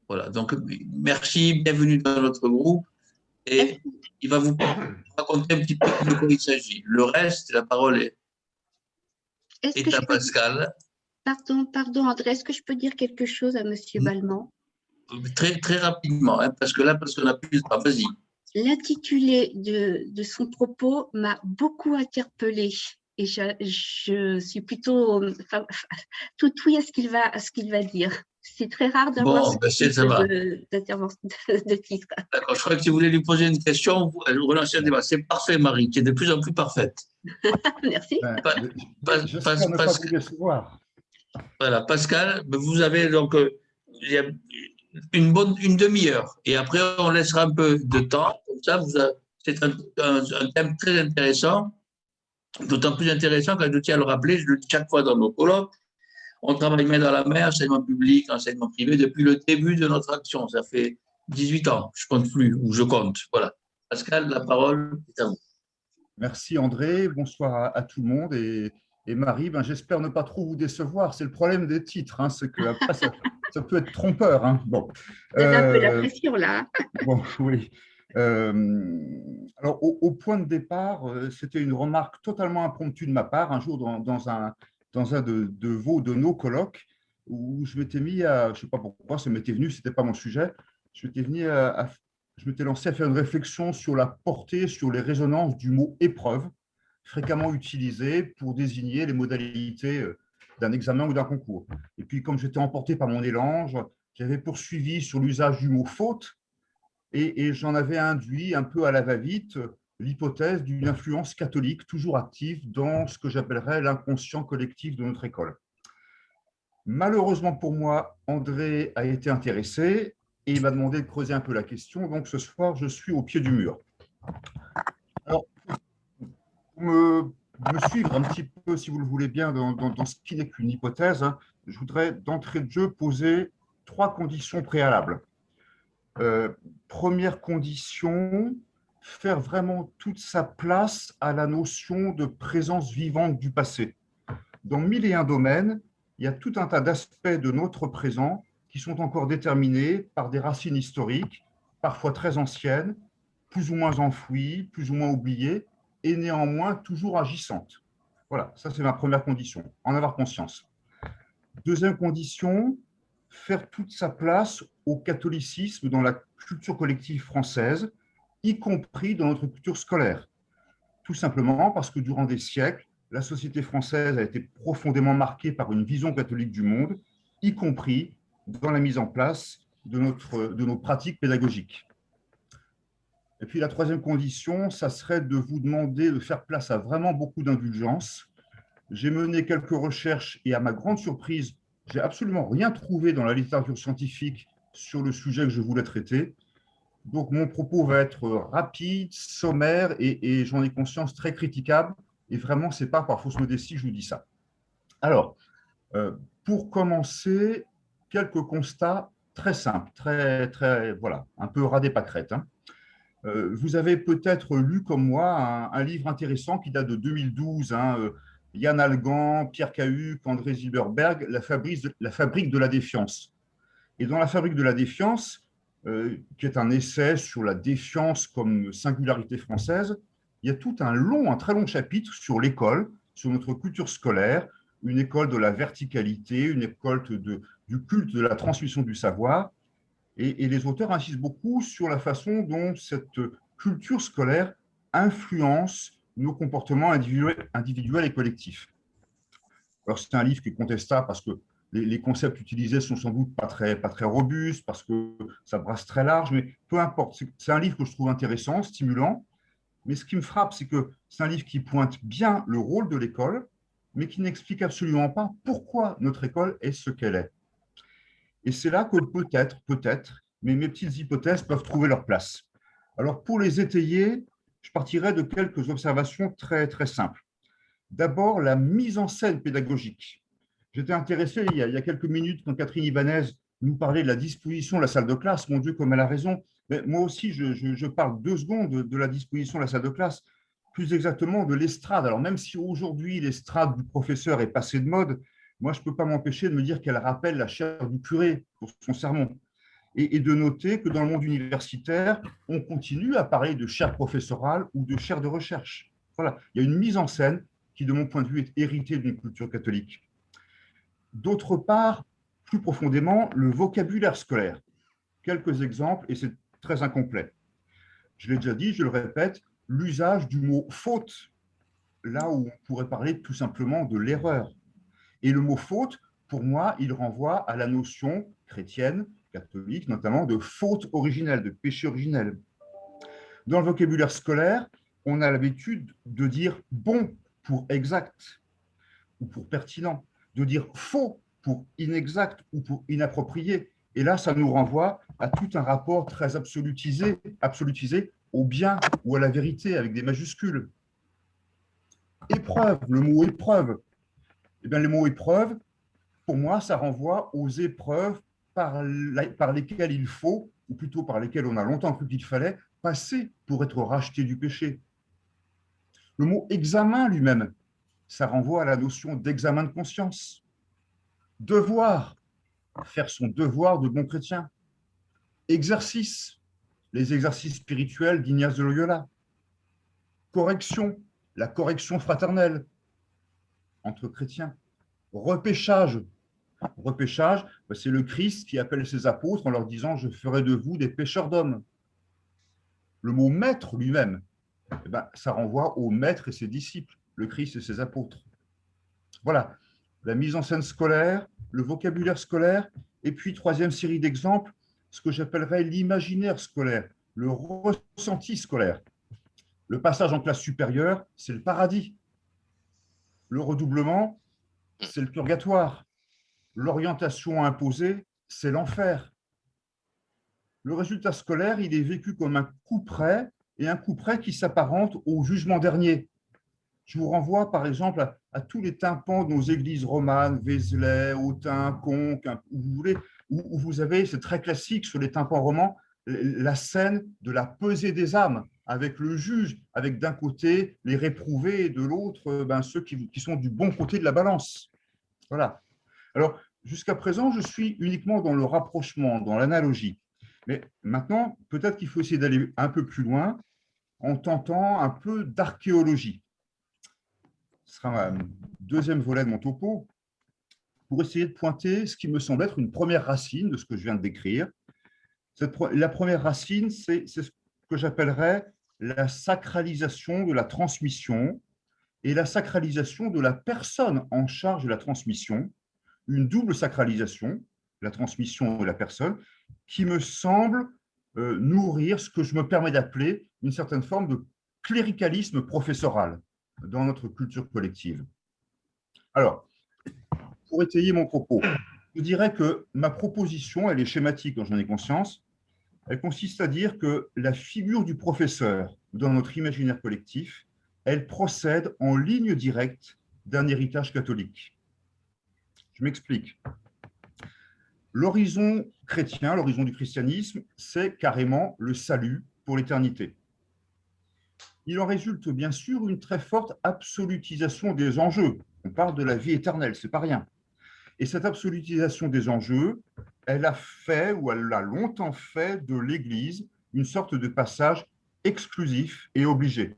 Voilà, donc merci, bienvenue dans notre groupe. et il va vous raconter un petit peu de quoi il s'agit. Le reste, la parole est à Pascal. Pardon, André, est-ce que je peux dire quelque chose à M. Balmont? Très, très rapidement, hein, parce qu'on n'a plus de temps. Vas-y. L'intitulé de son propos m'a beaucoup interpellée et je suis plutôt tout oui à ce qu'il va dire. C'est très rare d'avoir ce type de titre. D'accord, je crois que si vous voulez lui poser une question, vous relancez un débat. C'est parfait, Marie, qui est de plus en plus parfaite. Merci. J'espère ne pas vous décevoir. Voilà, Pascal, vous avez donc il y a une demi-heure. Et après, on laissera un peu de temps. Comme ça, c'est un thème très intéressant, d'autant plus intéressant que je tiens à le rappeler, je le dis chaque fois dans nos colloques, on travaille main dans la main, enseignement public, enseignement privé, depuis le début de notre action. Ça fait 18 ans, je ne compte plus, ou je compte. Voilà. Pascal, la parole est à vous. Merci André, bonsoir à tout le monde. Et Marie, j'espère ne pas trop vous décevoir. C'est le problème des titres, hein, c'est que après, ça peut être trompeur. Hein. Bon. C'est un peu la pression là. Bon, oui. Alors, au point de départ, c'était une remarque totalement impromptue de ma part, un jour dans un de nos colloques, où je m'étais mis à, je ne sais pas pourquoi, ça m'était venu, ce n'était pas mon sujet, je m'étais lancé à faire une réflexion sur la portée, sur les résonances du mot épreuve, fréquemment utilisé pour désigner les modalités d'un examen ou d'un concours. Et puis, comme j'étais emporté par mon élan, j'avais poursuivi sur l'usage du mot faute et j'en avais induit un peu à la va-vite l'hypothèse d'une influence catholique toujours active dans ce que j'appellerais l'inconscient collectif de notre école. Malheureusement pour moi, André a été intéressé et il m'a demandé de creuser un peu la question. Donc ce soir, je suis au pied du mur. Alors, pour me suivre un petit peu, si vous le voulez bien, dans ce qui n'est qu'une hypothèse, hein, je voudrais d'entrée de jeu poser 3 conditions préalables. Première condition, faire vraiment toute sa place à la notion de présence vivante du passé. Dans 1001 domaines, il y a tout un tas d'aspects de notre présent qui sont encore déterminés par des racines historiques, parfois très anciennes, plus ou moins enfouies, plus ou moins oubliées, et néanmoins toujours agissantes. Voilà, ça c'est ma première condition, en avoir conscience. Deuxième condition, faire toute sa place au catholicisme dans la culture collective française, y compris dans notre culture scolaire. Tout simplement parce que durant des siècles, la société française a été profondément marquée par une vision catholique du monde, y compris dans la mise en place de nos pratiques pédagogiques. Et puis la troisième condition, ça serait de vous demander de faire place à vraiment beaucoup d'indulgence. J'ai mené quelques recherches et à ma grande surprise, j'ai absolument rien trouvé dans la littérature scientifique sur le sujet que je voulais traiter. Donc, mon propos va être rapide, sommaire et j'en ai conscience très critiquable. Et vraiment, ce n'est pas par fausse modestie que je vous dis ça. Alors, pour commencer, quelques constats très simples, voilà, un peu ras des pâquerettes. Hein. Vous avez peut-être lu comme moi un livre intéressant qui date de 2012, hein, Yann Algan, Pierre Cahuc, André Zilberberg, La fabrique de la défiance. Et dans La fabrique de la défiance, qui est un essai sur la défiance comme singularité française, il y a tout un très long chapitre sur l'école, sur notre culture scolaire, une école de la verticalité, une école du culte de la transmission du savoir. Et les auteurs insistent beaucoup sur la façon dont cette culture scolaire influence nos comportements individuels et collectifs. Alors, c'est un livre qui est contestable parce que les concepts utilisés sont sans doute pas très robustes, parce que ça brasse très large, mais peu importe. C'est un livre que je trouve intéressant, stimulant, mais ce qui me frappe, c'est que c'est un livre qui pointe bien le rôle de l'école, mais qui n'explique absolument pas pourquoi notre école est ce qu'elle est. Et c'est là que peut-être, mais mes petites hypothèses peuvent trouver leur place. Alors, pour les étayer, je partirai de quelques observations très simples. D'abord, la mise en scène pédagogique. J'étais intéressé il y a quelques minutes quand Catherine Ibanez nous parlait de la disposition de la salle de classe. Mon Dieu, comme elle a raison. Mais moi aussi, je parle 2 secondes de la disposition de la salle de classe, plus exactement de l'estrade. Alors, même si aujourd'hui, l'estrade du professeur est passée de mode, moi, je ne peux pas m'empêcher de me dire qu'elle rappelle la chair du curé pour son sermon. et de noter que dans le monde universitaire, on continue à parler de chaire professorale ou de chaire de recherche. Voilà, il y a une mise en scène qui, de mon point de vue, est héritée d'une culture catholique. D'autre part, plus profondément, le vocabulaire scolaire. Quelques exemples, et c'est très incomplet. Je l'ai déjà dit, je le répète, l'usage du mot « faute », là où on pourrait parler tout simplement de l'erreur. Et le mot « faute », pour moi, il renvoie à la notion chrétienne, catholique, notamment de faute originelle, de péché originel. Dans le vocabulaire scolaire, on a l'habitude de dire « bon » pour « exact » ou pour « pertinent », de dire « faux » pour « inexact » ou pour « inapproprié ». Et là, ça nous renvoie à tout un rapport très absolutisé au bien ou à la vérité avec des majuscules. Épreuve, le mot épreuve. Eh bien, le mot épreuve, pour moi, ça renvoie aux épreuves par lesquelles il faut, ou plutôt par lesquelles on a longtemps cru qu'il fallait, passer pour être racheté du péché. Le mot examen lui-même, ça renvoie à la notion d'examen de conscience. Devoir, faire son devoir de bon chrétien. Exercice, les exercices spirituels d'Ignace de Loyola. Correction, la correction fraternelle entre chrétiens. Repêchage, c'est le Christ qui appelle ses apôtres en leur disant « Je ferai de vous des pêcheurs d'hommes ». Le mot « maître » lui-même, ça renvoie au maître et ses disciples, le Christ et ses apôtres. Voilà, la mise en scène scolaire, le vocabulaire scolaire, et puis troisième série d'exemples, ce que j'appellerais l'imaginaire scolaire, le ressenti scolaire. Le passage en classe supérieure, c'est le paradis. Le redoublement, c'est le purgatoire. L'orientation imposée, c'est l'enfer. Le résultat scolaire, il est vécu comme un couperet, et un couperet qui s'apparente au jugement dernier. Je vous renvoie par exemple à tous les tympans de nos églises romanes, Vézelay, Autun, Conques, où vous voulez, où vous avez, c'est très classique sur les tympans romans, la scène de la pesée des âmes, avec le juge, avec d'un côté les réprouvés et de l'autre ceux qui sont du bon côté de la balance. Voilà. Alors, jusqu'à présent, je suis uniquement dans le rapprochement, dans l'analogie. Mais maintenant, peut-être qu'il faut essayer d'aller un peu plus loin en tentant un peu d'archéologie. Ce sera un deuxième volet de mon topo, pour essayer de pointer ce qui me semble être une première racine de ce que je viens de décrire. La première racine, c'est ce que j'appellerais la sacralisation de la transmission et la sacralisation de la personne en charge de la transmission, une double sacralisation, la transmission et la personne, qui me semble nourrir ce que je me permets d'appeler une certaine forme de cléricalisme professoral dans notre culture collective. Alors, pour étayer mon propos, je dirais que ma proposition, elle est schématique, dont j'en ai conscience. Elle consiste à dire que la figure du professeur dans notre imaginaire collectif, elle procède en ligne directe d'un héritage catholique. Je m'explique. L'horizon chrétien, l'horizon du christianisme, c'est carrément le salut pour l'éternité. Il en résulte bien sûr une très forte absolutisation des enjeux. On parle de la vie éternelle, c'est pas rien. Et cette absolutisation des enjeux, elle a fait, ou elle a longtemps fait, de l'Église une sorte de passage exclusif et obligé.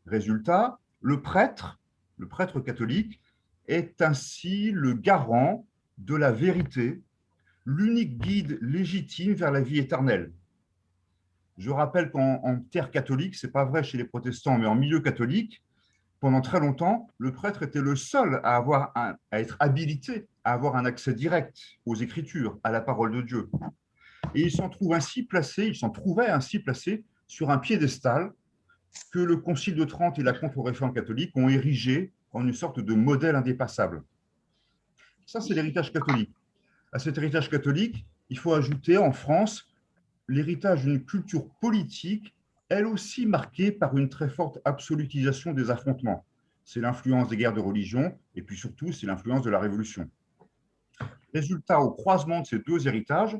Résultat, le prêtre catholique, est ainsi le garant de la vérité, l'unique guide légitime vers la vie éternelle. Je rappelle qu'en terre catholique, ce n'est pas vrai chez les protestants, mais en milieu catholique, pendant très longtemps, le prêtre était le seul à être habilité à avoir un accès direct aux Écritures, à la parole de Dieu. Et il s'en trouvait ainsi placé sur un piédestal que le Concile de Trente et la Contre-Réforme catholique ont érigé en une sorte de modèle indépassable. Ça, c'est l'héritage catholique. À cet héritage catholique, il faut ajouter en France l'héritage d'une culture politique, elle aussi marquée par une très forte absolutisation des affrontements. C'est l'influence des guerres de religion et puis surtout, c'est l'influence de la Révolution. Résultat, au croisement de ces deux héritages,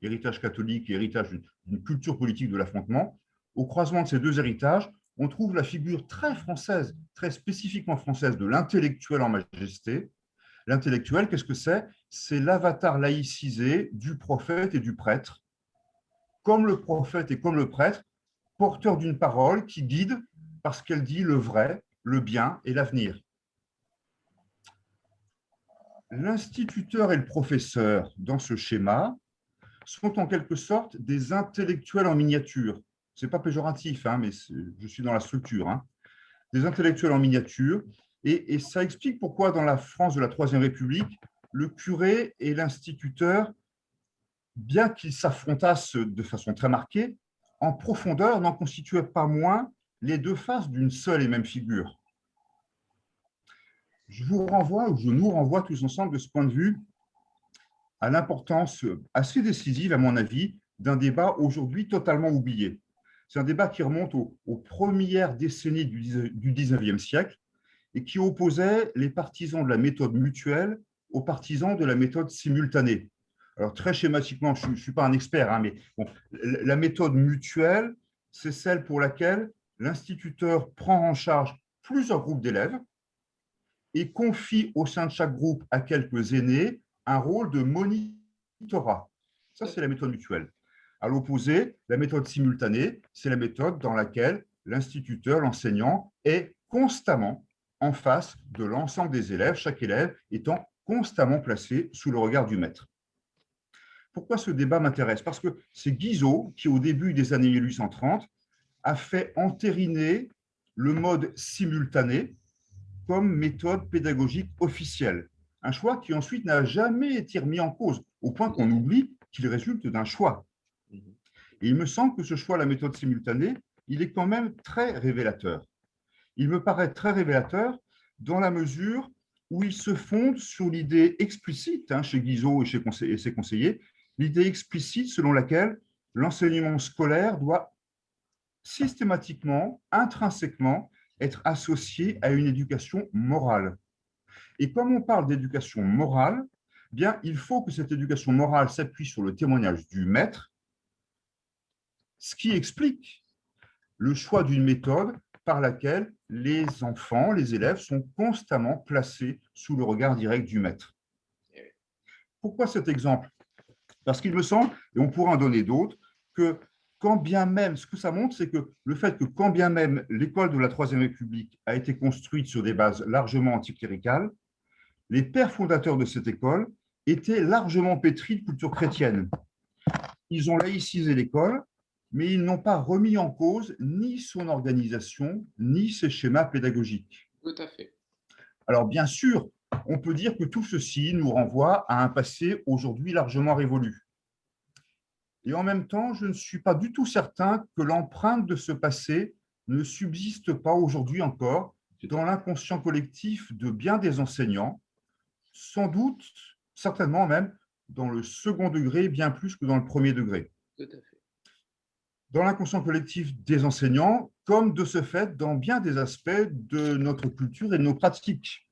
héritage catholique et héritage d'une culture politique de l'affrontement, au croisement de ces deux héritages, on trouve la figure très française, très spécifiquement française de l'intellectuel en majesté, L'intellectuel, qu'est-ce que c'est? C'est l'avatar laïcisé du prophète et du prêtre, comme le prophète et comme le prêtre, porteur d'une parole qui guide parce qu'elle dit le vrai, le bien et l'avenir. L'instituteur et le professeur, dans ce schéma, sont en quelque sorte des intellectuels en miniature. Ce n'est pas péjoratif, hein, mais je suis dans la structure. Hein. Des intellectuels en miniature. Et ça explique pourquoi, dans la France de la Troisième République, le curé et l'instituteur, bien qu'ils s'affrontassent de façon très marquée, en profondeur n'en constituaient pas moins les deux faces d'une seule et même figure. Je vous renvoie, ou je nous renvoie tous ensemble de ce point de vue à l'importance assez décisive, à mon avis, d'un débat aujourd'hui totalement oublié. C'est un débat qui remonte aux premières décennies du XIXe siècle et qui opposait les partisans de la méthode mutuelle aux partisans de la méthode simultanée. Alors, très schématiquement, je ne suis pas un expert, hein, mais bon, la méthode mutuelle, c'est celle pour laquelle l'instituteur prend en charge plusieurs groupes d'élèves et confie au sein de chaque groupe à quelques aînés un rôle de monitorat. Ça, c'est la méthode mutuelle. À l'opposé, la méthode simultanée, c'est la méthode dans laquelle l'instituteur, l'enseignant, est constamment en face de l'ensemble des élèves, chaque élève étant constamment placé sous le regard du maître. Pourquoi ce débat m'intéresse? Parce que c'est Guizot qui, au début des années 1830, a fait entériner le mode simultané comme méthode pédagogique officielle. Un choix qui ensuite n'a jamais été remis en cause, au point qu'on oublie qu'il résulte d'un choix. Et il me semble que ce choix, la méthode simultanée, il est quand même très révélateur. Il me paraît très révélateur dans la mesure où il se fonde sur l'idée explicite, hein, chez Guizot et ses conseillers, l'idée explicite selon laquelle l'enseignement scolaire doit systématiquement, intrinsèquement, être associé à une éducation morale. Et comme on parle d'éducation morale, bien, il faut que cette éducation morale s'appuie sur le témoignage du maître, ce qui explique le choix d'une méthode par laquelle les enfants, les élèves sont constamment placés sous le regard direct du maître. Pourquoi cet exemple? Parce qu'il me semble, et on pourra en donner d'autres, que quand bien même, ce que ça montre, c'est que le fait que quand bien même l'école de la Troisième République a été construite sur des bases largement anticléricales, les pères fondateurs de cette école étaient largement pétris de culture chrétienne. Ils ont laïcisé l'école, mais ils n'ont pas remis en cause ni son organisation, ni ses schémas pédagogiques. Tout à fait. Alors, bien sûr, on peut dire que tout ceci nous renvoie à un passé aujourd'hui largement révolu. Et en même temps, je ne suis pas du tout certain que l'empreinte de ce passé ne subsiste pas aujourd'hui encore dans l'inconscient collectif de bien des enseignants, sans doute, certainement même, dans le second degré, bien plus que dans le premier degré. Tout à fait. Dans l'inconscient collectif des enseignants, comme de ce fait dans bien des aspects de notre culture et de nos pratiques.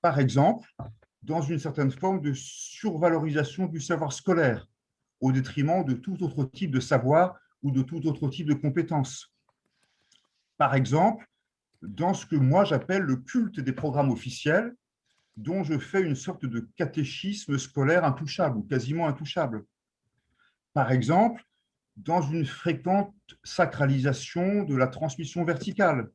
Par exemple, dans une certaine forme de survalorisation du savoir scolaire, au détriment de tout autre type de savoir ou de tout autre type de compétences. Par exemple, dans ce que moi j'appelle le culte des programmes officiels, dont je fais une sorte de catéchisme scolaire intouchable ou quasiment intouchable. Par exemple, dans une fréquente sacralisation de la transmission verticale,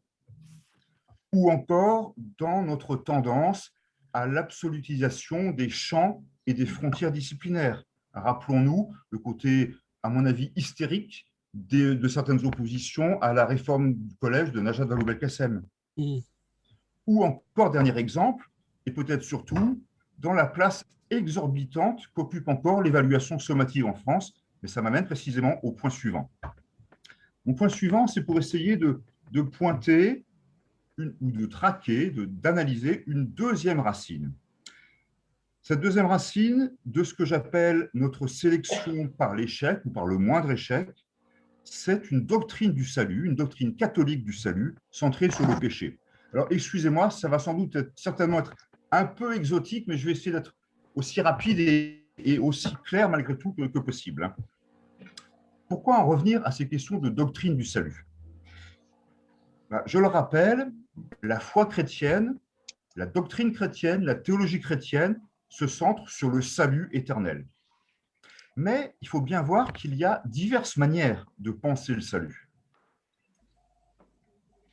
ou encore dans notre tendance à l'absolutisation des champs et des frontières disciplinaires. Rappelons-nous le côté, à mon avis, hystérique de certaines oppositions à la réforme du collège de Najat Vallaud-Belkacem. Ou encore, dernier exemple, et peut-être surtout, dans la place exorbitante qu'occupe encore l'évaluation sommative en France, mais ça m'amène précisément au point suivant. Mon point suivant, c'est pour essayer de pointer ou de traquer, d'analyser une deuxième racine. Cette deuxième racine de ce que j'appelle notre sélection par l'échec ou par le moindre échec, c'est une doctrine du salut, une doctrine catholique du salut, centrée sur le péché. Alors, excusez-moi, ça va sans doute certainement être un peu exotique, mais je vais essayer d'être aussi rapide et aussi clair malgré tout que possible. Pourquoi en revenir à ces questions de doctrine du salut? Je le rappelle, la foi chrétienne La doctrine chrétienne, la théologie chrétienne se centre sur le salut éternel. Mais il faut bien voir qu'il y a diverses manières de penser le salut.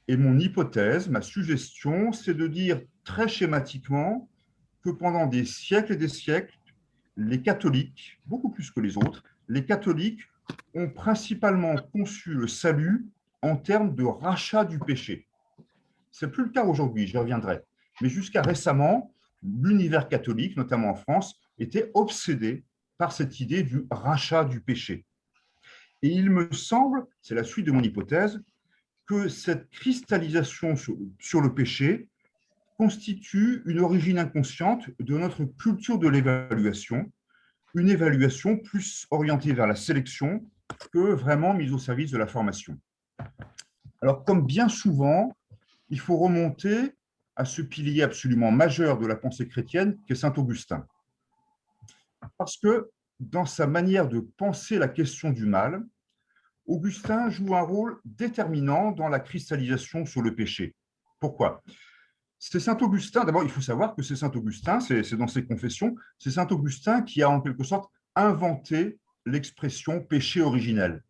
Et mon hypothèse, ma suggestion, c'est de dire très schématiquement que pendant des siècles et des siècles, les catholiques, beaucoup plus que les autres, les catholiques ont principalement conçu le salut en termes de rachat du péché. Ce n'est plus le cas aujourd'hui, j'y reviendrai. Mais jusqu'à récemment, l'univers catholique, notamment en France, était obsédé par cette idée du rachat du péché. Et il me semble, c'est la suite de mon hypothèse, que cette cristallisation sur le péché constitue une origine inconsciente de notre culture de l'évaluation, une évaluation plus orientée vers la sélection que vraiment mise au service de la formation. Alors, comme bien souvent, il faut remonter à ce pilier absolument majeur de la pensée chrétienne qu'est saint Augustin. Parce que dans sa manière de penser la question du mal, Augustin joue un rôle déterminant dans la cristallisation sur le péché. Pourquoi ? C'est saint Augustin, d'abord il faut savoir que c'est saint Augustin, c'est dans ses confessions, c'est saint Augustin qui a en quelque sorte inventé l'expression péché originel,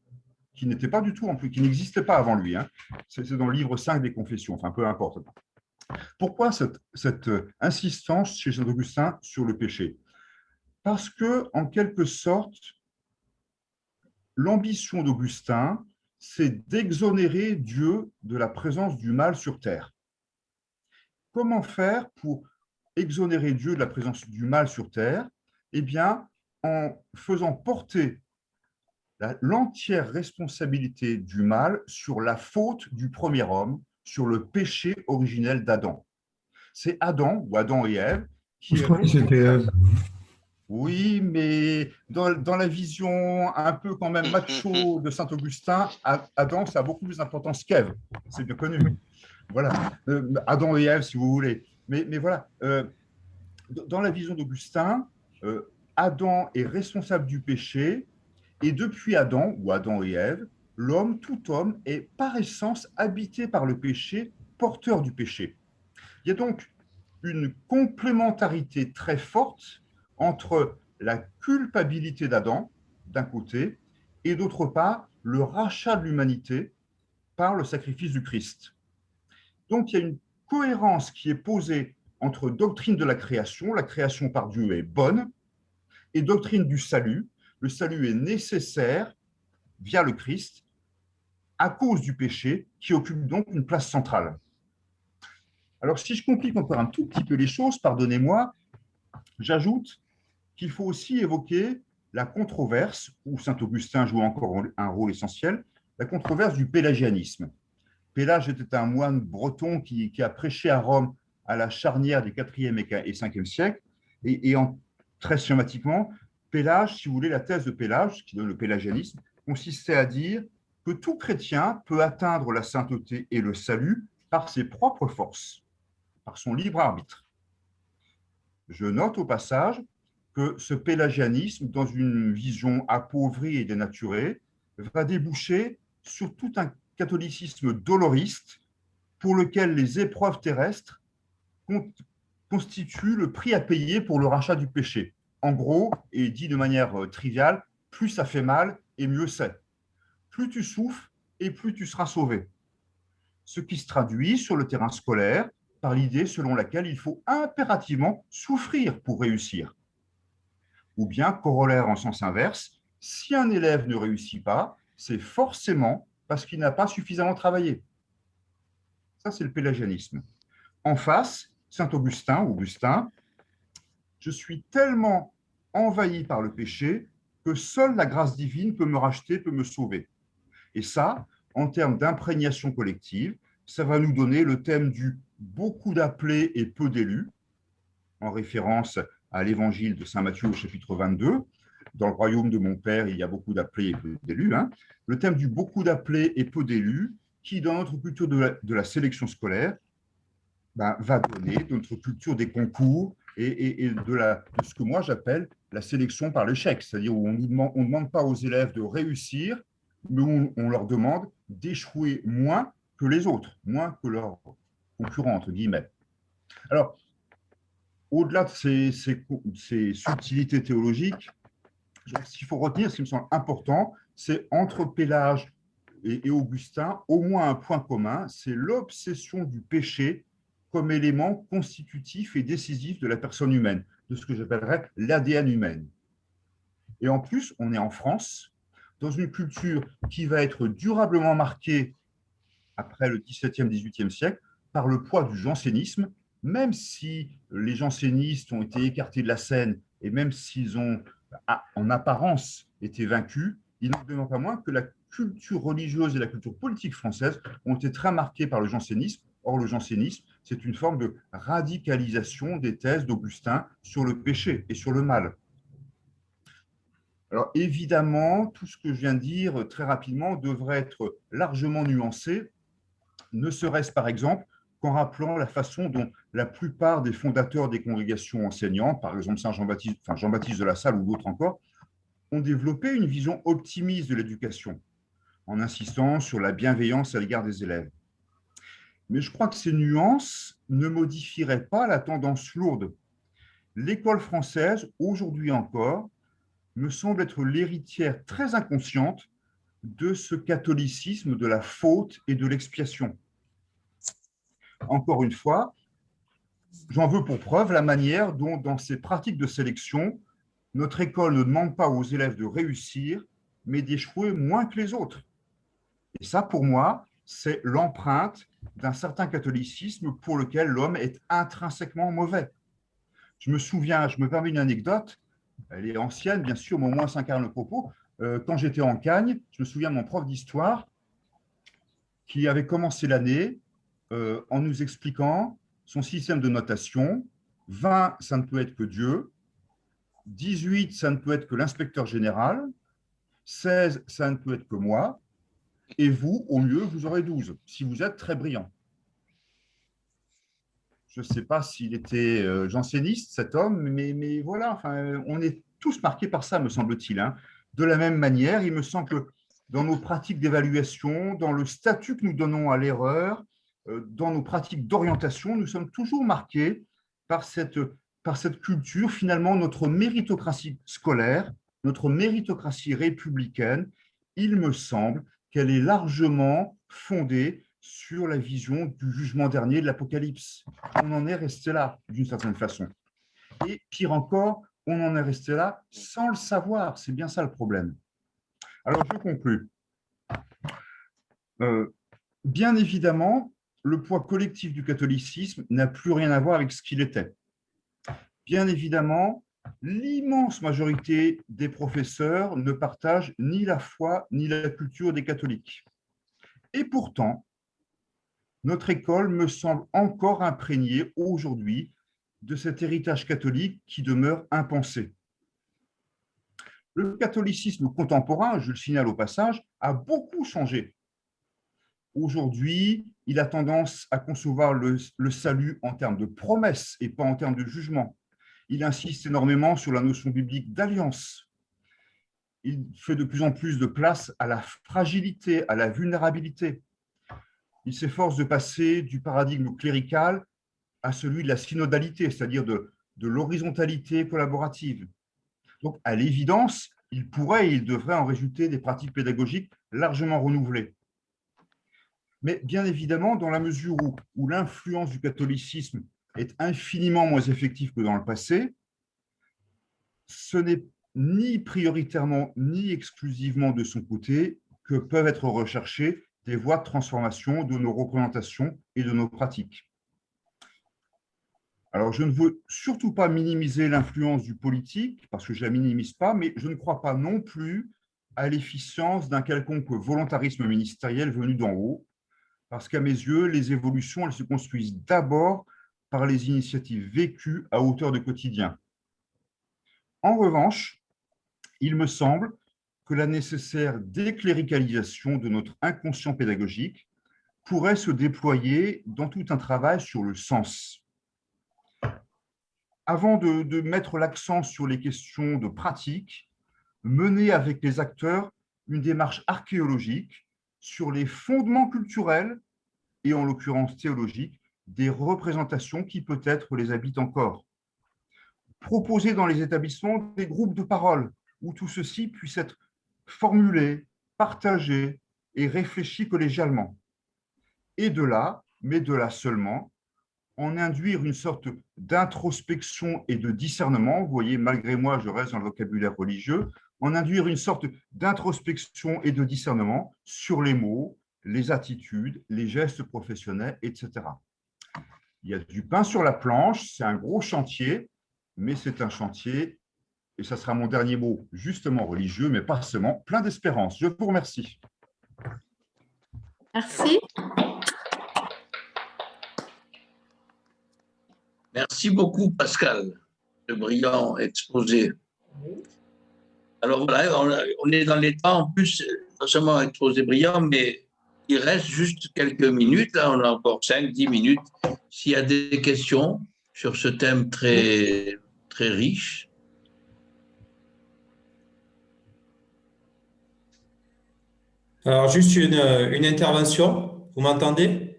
qui n'était pas du tout, qui n'existait pas avant lui. Hein. C'est dans le livre 5 des confessions, enfin peu importe. Pourquoi cette insistance chez saint Augustin sur le péché ? Parce que, en quelque sorte, l'ambition d'Augustin, c'est d'exonérer Dieu de la présence du mal sur terre. Comment faire pour exonérer Dieu de la présence du mal sur terre ? Eh bien, en faisant porter l'entière responsabilité du mal sur la faute du premier homme, sur le péché originel d'Adam. C'est Adam, ou Adam et Ève, qui... Oui, mais dans la vision un peu quand même macho de saint Augustin, Adam, ça a beaucoup plus d'importance qu'Ève. C'est bien connu. Voilà. Adam et Ève, si vous voulez. Mais voilà. Dans la vision d'Augustin, Adam est responsable du péché, et depuis Adam, ou Adam et Ève, l'homme, tout homme, est par essence habité par le péché, porteur du péché. Il y a donc une complémentarité très forte entre la culpabilité d'Adam, d'un côté, et d'autre part, le rachat de l'humanité par le sacrifice du Christ. Donc, il y a une cohérence qui est posée entre doctrine de la création par Dieu est bonne, et doctrine du salut, le salut est nécessaire via le Christ, à cause du péché, qui occupe donc une place centrale. Alors, si je complique encore un tout petit peu les choses, pardonnez-moi, j'ajoute qu'il faut aussi évoquer la controverse, où saint Augustin joue encore un rôle essentiel, la controverse du pélagianisme. Pélage était un moine breton qui a prêché à Rome à la charnière des 4e et 5e siècles, et très schématiquement, Pélage, si vous voulez, la thèse de Pélage, qui donne le pélagianisme, consistait à dire que tout chrétien peut atteindre la sainteté et le salut par ses propres forces, par son libre arbitre. Je note au passage que ce pélagianisme, dans une vision appauvrie et dénaturée, va déboucher sur tout un catholicisme doloriste pour lequel les épreuves terrestres constituent le prix à payer pour le rachat du péché. En gros, et dit de manière triviale, plus ça fait mal et mieux c'est. Plus tu souffres et plus tu seras sauvé. Ce qui se traduit sur le terrain scolaire par l'idée selon laquelle il faut impérativement souffrir pour réussir. Ou bien, corollaire en sens inverse, si un élève ne réussit pas, c'est forcément parce qu'il n'a pas suffisamment travaillé. Ça, c'est le pélagianisme. En face, saint Augustin, je suis tellement envahi par le péché que seule la grâce divine peut me racheter, peut me sauver. Et ça, en termes d'imprégnation collective, ça va nous donner le thème du beaucoup d'appelés et peu d'élus, en référence à l'évangile de saint Matthieu au chapitre 22. Dans le royaume de mon Père, il y a beaucoup d'appelés et peu d'élus. Hein. Le thème du beaucoup d'appelés et peu d'élus, qui, dans notre culture de la sélection scolaire, va donner de notre culture des concours et de ce que moi j'appelle la sélection par l'échec, c'est-à-dire où on ne demande pas aux élèves de réussir, mais où on leur demande d'échouer moins que les autres, moins que leurs concurrents, entre guillemets. Alors, au-delà de ces subtilités théologiques, ce qu'il faut retenir, ce qui me semble important, c'est entre Pélage et Augustin, au moins un point commun, c'est l'obsession du péché comme élément constitutif et décisif de la personne humaine, de ce que j'appellerais l'ADN humain. Et en plus, on est en France, dans une culture qui va être durablement marquée après le XVIIe, XVIIIe siècle par le poids du jansénisme, même si les jansénistes ont été écartés de la scène et même s'ils ont en apparence été vaincus, il n'en demeure pas moins que la culture religieuse et la culture politique française ont été très marquées par le jansénisme. Or, le jansénisme, c'est une forme de radicalisation des thèses d'Augustin sur le péché et sur le mal. Alors, évidemment, tout ce que je viens de dire très rapidement devrait être largement nuancé, ne serait-ce par exemple qu'en rappelant la façon dont la plupart des fondateurs des congrégations enseignantes, par exemple Jean-Baptiste de La Salle ou d'autres encore, ont développé une vision optimiste de l'éducation, en insistant sur la bienveillance à l'égard des élèves. Mais je crois que ces nuances ne modifieraient pas la tendance lourde. L'école française, aujourd'hui encore, me semble être l'héritière très inconsciente de ce catholicisme de la faute et de l'expiation. Encore une fois, j'en veux pour preuve la manière dont, dans ces pratiques de sélection, notre école ne demande pas aux élèves de réussir, mais d'échouer moins que les autres. Et ça, pour moi, c'est l'empreinte d'un certain catholicisme pour lequel l'homme est intrinsèquement mauvais. Je me permets une anecdote, elle est ancienne, bien sûr, mais au moins s'incarne le propos. Quand j'étais en Cagne, je me souviens de mon prof d'histoire qui avait commencé l'année en nous expliquant son système de notation. 20, ça ne peut être que Dieu. 18, ça ne peut être que l'inspecteur général. 16, ça ne peut être que moi. Et vous, au mieux, vous aurez 12, si vous êtes très brillant. Je ne sais pas s'il était janséniste, cet homme, mais voilà, enfin, on est tous marqués par ça, me semble-t-il. Hein. De la même manière, il me semble que dans nos pratiques d'évaluation, dans le statut que nous donnons à l'erreur, dans nos pratiques d'orientation, nous sommes toujours marqués par cette culture, finalement, notre méritocratie scolaire, notre méritocratie républicaine, il me semble qu'elle est largement fondée sur la vision du jugement dernier de l'Apocalypse. On en est resté là, d'une certaine façon. Et pire encore, on en est resté là sans le savoir. C'est bien ça le problème. Alors, je conclus. Bien évidemment, le poids collectif du catholicisme n'a plus rien à voir avec ce qu'il était. Bien évidemment, l'immense majorité des professeurs ne partagent ni la foi ni la culture des catholiques. Et pourtant, notre école me semble encore imprégnée aujourd'hui de cet héritage catholique qui demeure impensé. Le catholicisme contemporain, je le signale au passage, a beaucoup changé. Aujourd'hui, il a tendance à concevoir le salut en termes de promesses et pas en termes de jugement. Il insiste énormément sur la notion biblique d'alliance. Il fait de plus en plus de place à la fragilité, à la vulnérabilité. Il s'efforce de passer du paradigme clérical à celui de la synodalité, c'est-à-dire de l'horizontalité collaborative. Donc, à l'évidence, il pourrait et il devrait en résulter des pratiques pédagogiques largement renouvelées. Mais bien évidemment, dans la mesure où l'influence du catholicisme est infiniment moins effective que dans le passé, ce n'est ni prioritairement ni exclusivement de son côté que peuvent être recherchées des voies de transformation de nos représentations et de nos pratiques. Alors, je ne veux surtout pas minimiser l'influence du politique, parce que je ne la minimise pas, mais je ne crois pas non plus à l'efficience d'un quelconque volontarisme ministériel venu d'en haut, parce qu'à mes yeux, les évolutions, elles se construisent d'abord par les initiatives vécues à hauteur de quotidien. En revanche, il me semble que la nécessaire décléricalisation de notre inconscient pédagogique pourrait se déployer dans tout un travail sur le sens. Avant de mettre l'accent sur les questions de pratique, mener avec les acteurs une démarche archéologique sur les fondements culturels et en l'occurrence théologiques des représentations qui peut-être les habitent encore. Proposer dans les établissements des groupes de parole où tout ceci puisse être formulé, partagé et réfléchi collégialement. Et de là, mais de là seulement, en induire une sorte d'introspection et de discernement. Vous voyez, malgré moi, je reste dans le vocabulaire religieux, en induire une sorte d'introspection et de discernement sur les mots, les attitudes, les gestes professionnels, etc. Il y a du pain sur la planche, c'est un gros chantier, mais c'est un chantier, et ça sera mon dernier mot, justement religieux, mais pas seulement, plein d'espérance. Je vous remercie. Merci. Merci beaucoup, Pascal, de brillant exposé. Alors voilà, on est dans les temps, en plus, non seulement exposé brillant, mais il reste juste quelques minutes. Là, on a encore 5-10 minutes. S'il y a des questions sur ce thème très, très riche. Alors, juste une intervention. Vous m'entendez ?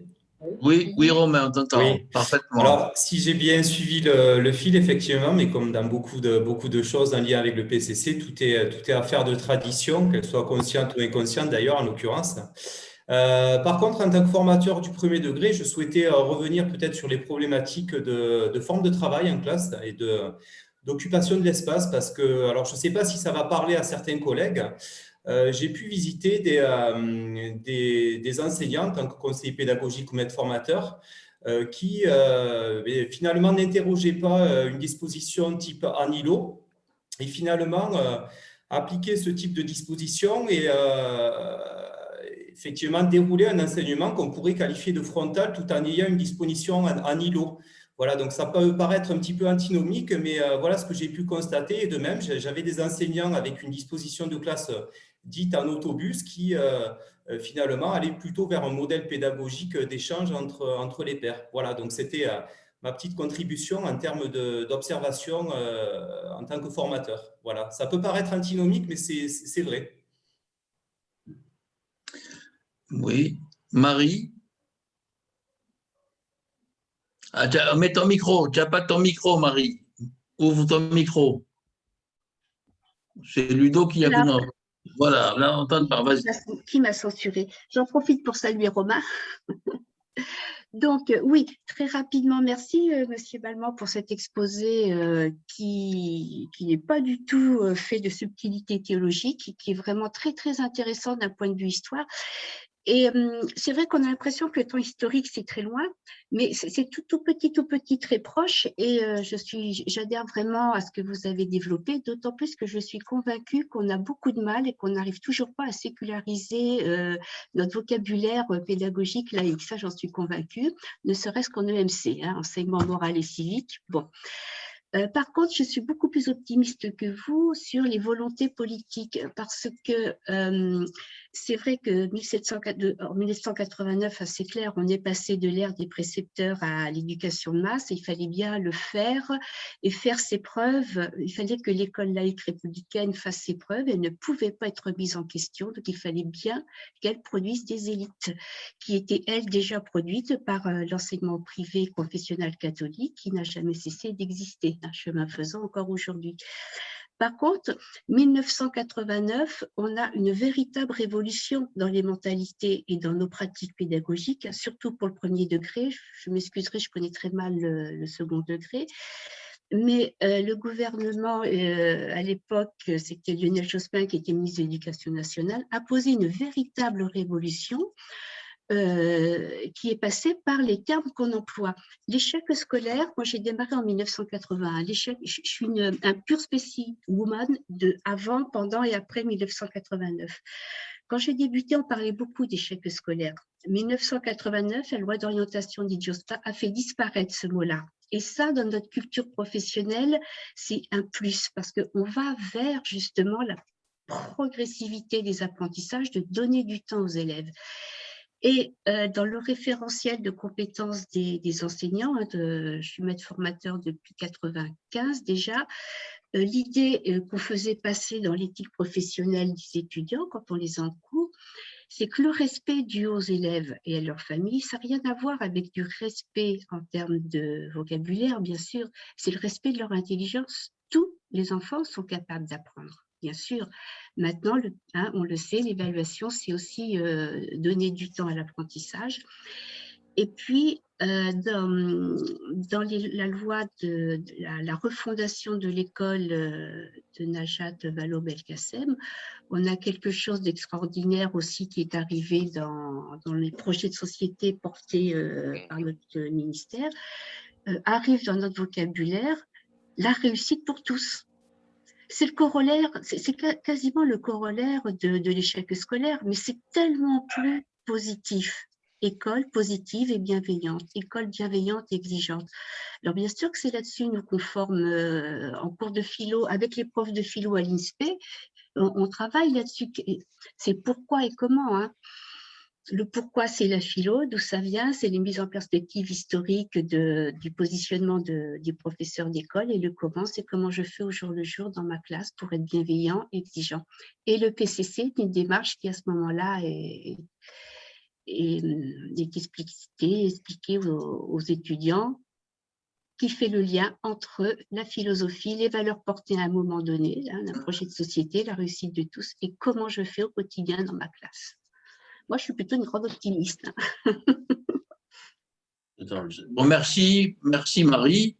Oui, oui, Romain, on t'entend Oui. parfaitement. Alors, si j'ai bien suivi le fil, effectivement, mais comme dans beaucoup de choses en lien avec le PCC, tout est affaire de tradition, qu'elle soit consciente ou inconsciente d'ailleurs, en l'occurrence. Par contre, en tant que formateur du premier degré, je souhaitais revenir peut-être sur les problématiques de forme de travail en classe et d'occupation de l'espace, parce que, alors je ne sais pas si ça va parler à certains collègues, j'ai pu visiter des enseignants en tant que conseiller pédagogique ou maître formateur qui finalement n'interrogeaient pas une disposition type ANILO et finalement appliquaient ce type de disposition et effectivement dérouler un enseignement qu'on pourrait qualifier de frontal tout en ayant une disposition en îlot. Voilà, donc ça peut paraître un petit peu antinomique, mais voilà ce que j'ai pu constater. Et de même, j'avais des enseignants avec une disposition de classe dite en autobus qui finalement allaient plutôt vers un modèle pédagogique d'échange entre les pairs. Voilà, donc c'était ma petite contribution en termes d'observation en tant que formateur. Voilà, ça peut paraître antinomique, mais c'est vrai. Oui. Marie? Mets ton micro. Tu n'as pas ton micro, Marie. Ouvre ton micro. C'est Ludo qui a... Non. Voilà, là, on t'entend pas. Vas-y. Qui m'a censuré. J'en profite pour saluer Romain. Donc, oui, très rapidement, merci, Monsieur Balmont, pour cet exposé qui n'est pas du tout fait de subtilité théologique, qui est vraiment très, très intéressant d'un point de vue histoire. Et c'est vrai qu'on a l'impression que le temps historique, c'est très loin, mais c'est tout petit, très proche. Et j'adhère vraiment à ce que vous avez développé, d'autant plus que je suis convaincue qu'on a beaucoup de mal et qu'on n'arrive toujours pas à séculariser notre vocabulaire pédagogique laïque. Ça, j'en suis convaincue, ne serait-ce qu'en EMC, hein, enseignement moral et civique. Bon. Par contre, je suis beaucoup plus optimiste que vous sur les volontés politiques parce que c'est vrai que en 1989, c'est clair, on est passé de l'ère des précepteurs à l'éducation de masse. Il fallait bien le faire et faire ses preuves. Il fallait que l'école laïque républicaine fasse ses preuves. Elle ne pouvait pas être mise en question, donc il fallait bien qu'elle produise des élites qui étaient, elles, déjà produites par l'enseignement privé confessionnel catholique qui n'a jamais cessé d'exister. Un chemin faisant encore aujourd'hui. Par contre, 1989, on a une véritable révolution dans les mentalités et dans nos pratiques pédagogiques, surtout pour le premier degré. Je m'excuserai, je connais très mal le second degré. Mais le gouvernement, à l'époque, c'était Lionel Jospin qui était ministre de l'Éducation nationale, a posé une véritable révolution qui est passé par les termes qu'on emploie. L'échec scolaire, moi j'ai démarré en 1981. L'échec, je suis un pur spécimen de avant, pendant et après 1989. Quand j'ai débuté, on parlait beaucoup d'échec scolaire. 1989, la loi d'orientation d'Idjosta a fait disparaître ce mot-là. Et ça, dans notre culture professionnelle, c'est un plus parce qu'on va vers justement la progressivité des apprentissages, de donner du temps aux élèves. Et dans le référentiel de compétences des enseignants, je suis maître formateur depuis 1995 déjà, l'idée qu'on faisait passer dans l'éthique professionnelle des étudiants quand on les a en cours, c'est que le respect dû aux élèves et à leurs familles, ça n'a rien à voir avec du respect en termes de vocabulaire, bien sûr, c'est le respect de leur intelligence. Tous les enfants sont capables d'apprendre, bien sûr. Maintenant, on le sait, l'évaluation, c'est aussi donner du temps à l'apprentissage. Et puis, dans la loi de la refondation de l'école de Najat Vallaud-Belkacem, on a quelque chose d'extraordinaire aussi qui est arrivé dans les projets de société portés par notre ministère, arrive dans notre vocabulaire la réussite pour tous. C'est le corollaire, c'est quasiment le corollaire de l'échec scolaire, mais c'est tellement plus positif. École positive et bienveillante, école bienveillante et exigeante. Alors bien sûr que c'est là-dessus, nous conforme en cours de philo, avec les profs de philo à l'INSPE, on travaille là-dessus. C'est pourquoi et comment. Hein. Le pourquoi, c'est la philo, d'où ça vient, c'est les mises en perspective historique du positionnement du professeur d'école, et le comment, c'est comment je fais au jour le jour dans ma classe pour être bienveillant, exigeant. Et le PCC, c'est une démarche qui à ce moment-là est expliqué aux étudiants, qui fait le lien entre la philosophie, les valeurs portées à un moment donné, un projet de société, la réussite de tous, et comment je fais au quotidien dans ma classe. Moi, je suis plutôt une grande optimiste. Bon, merci Marie.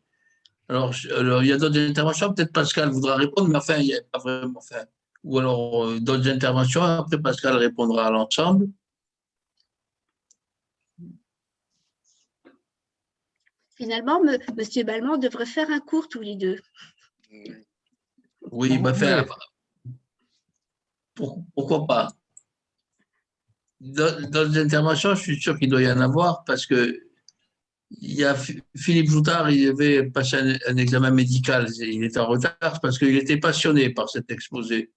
Alors, il y a d'autres interventions, peut-être Pascal voudra répondre, mais enfin, il n'y a pas vraiment. Enfin, ou alors d'autres interventions, après Pascal répondra à l'ensemble. Finalement, M. Balmont devrait faire un cours tous les deux. Oui, bah, pourquoi pas. Dans les interventions, je suis sûr qu'il doit y en avoir parce que il y a Philippe Joutard, il avait passé un examen médical. Il était en retard parce qu'il était passionné par cet exposé.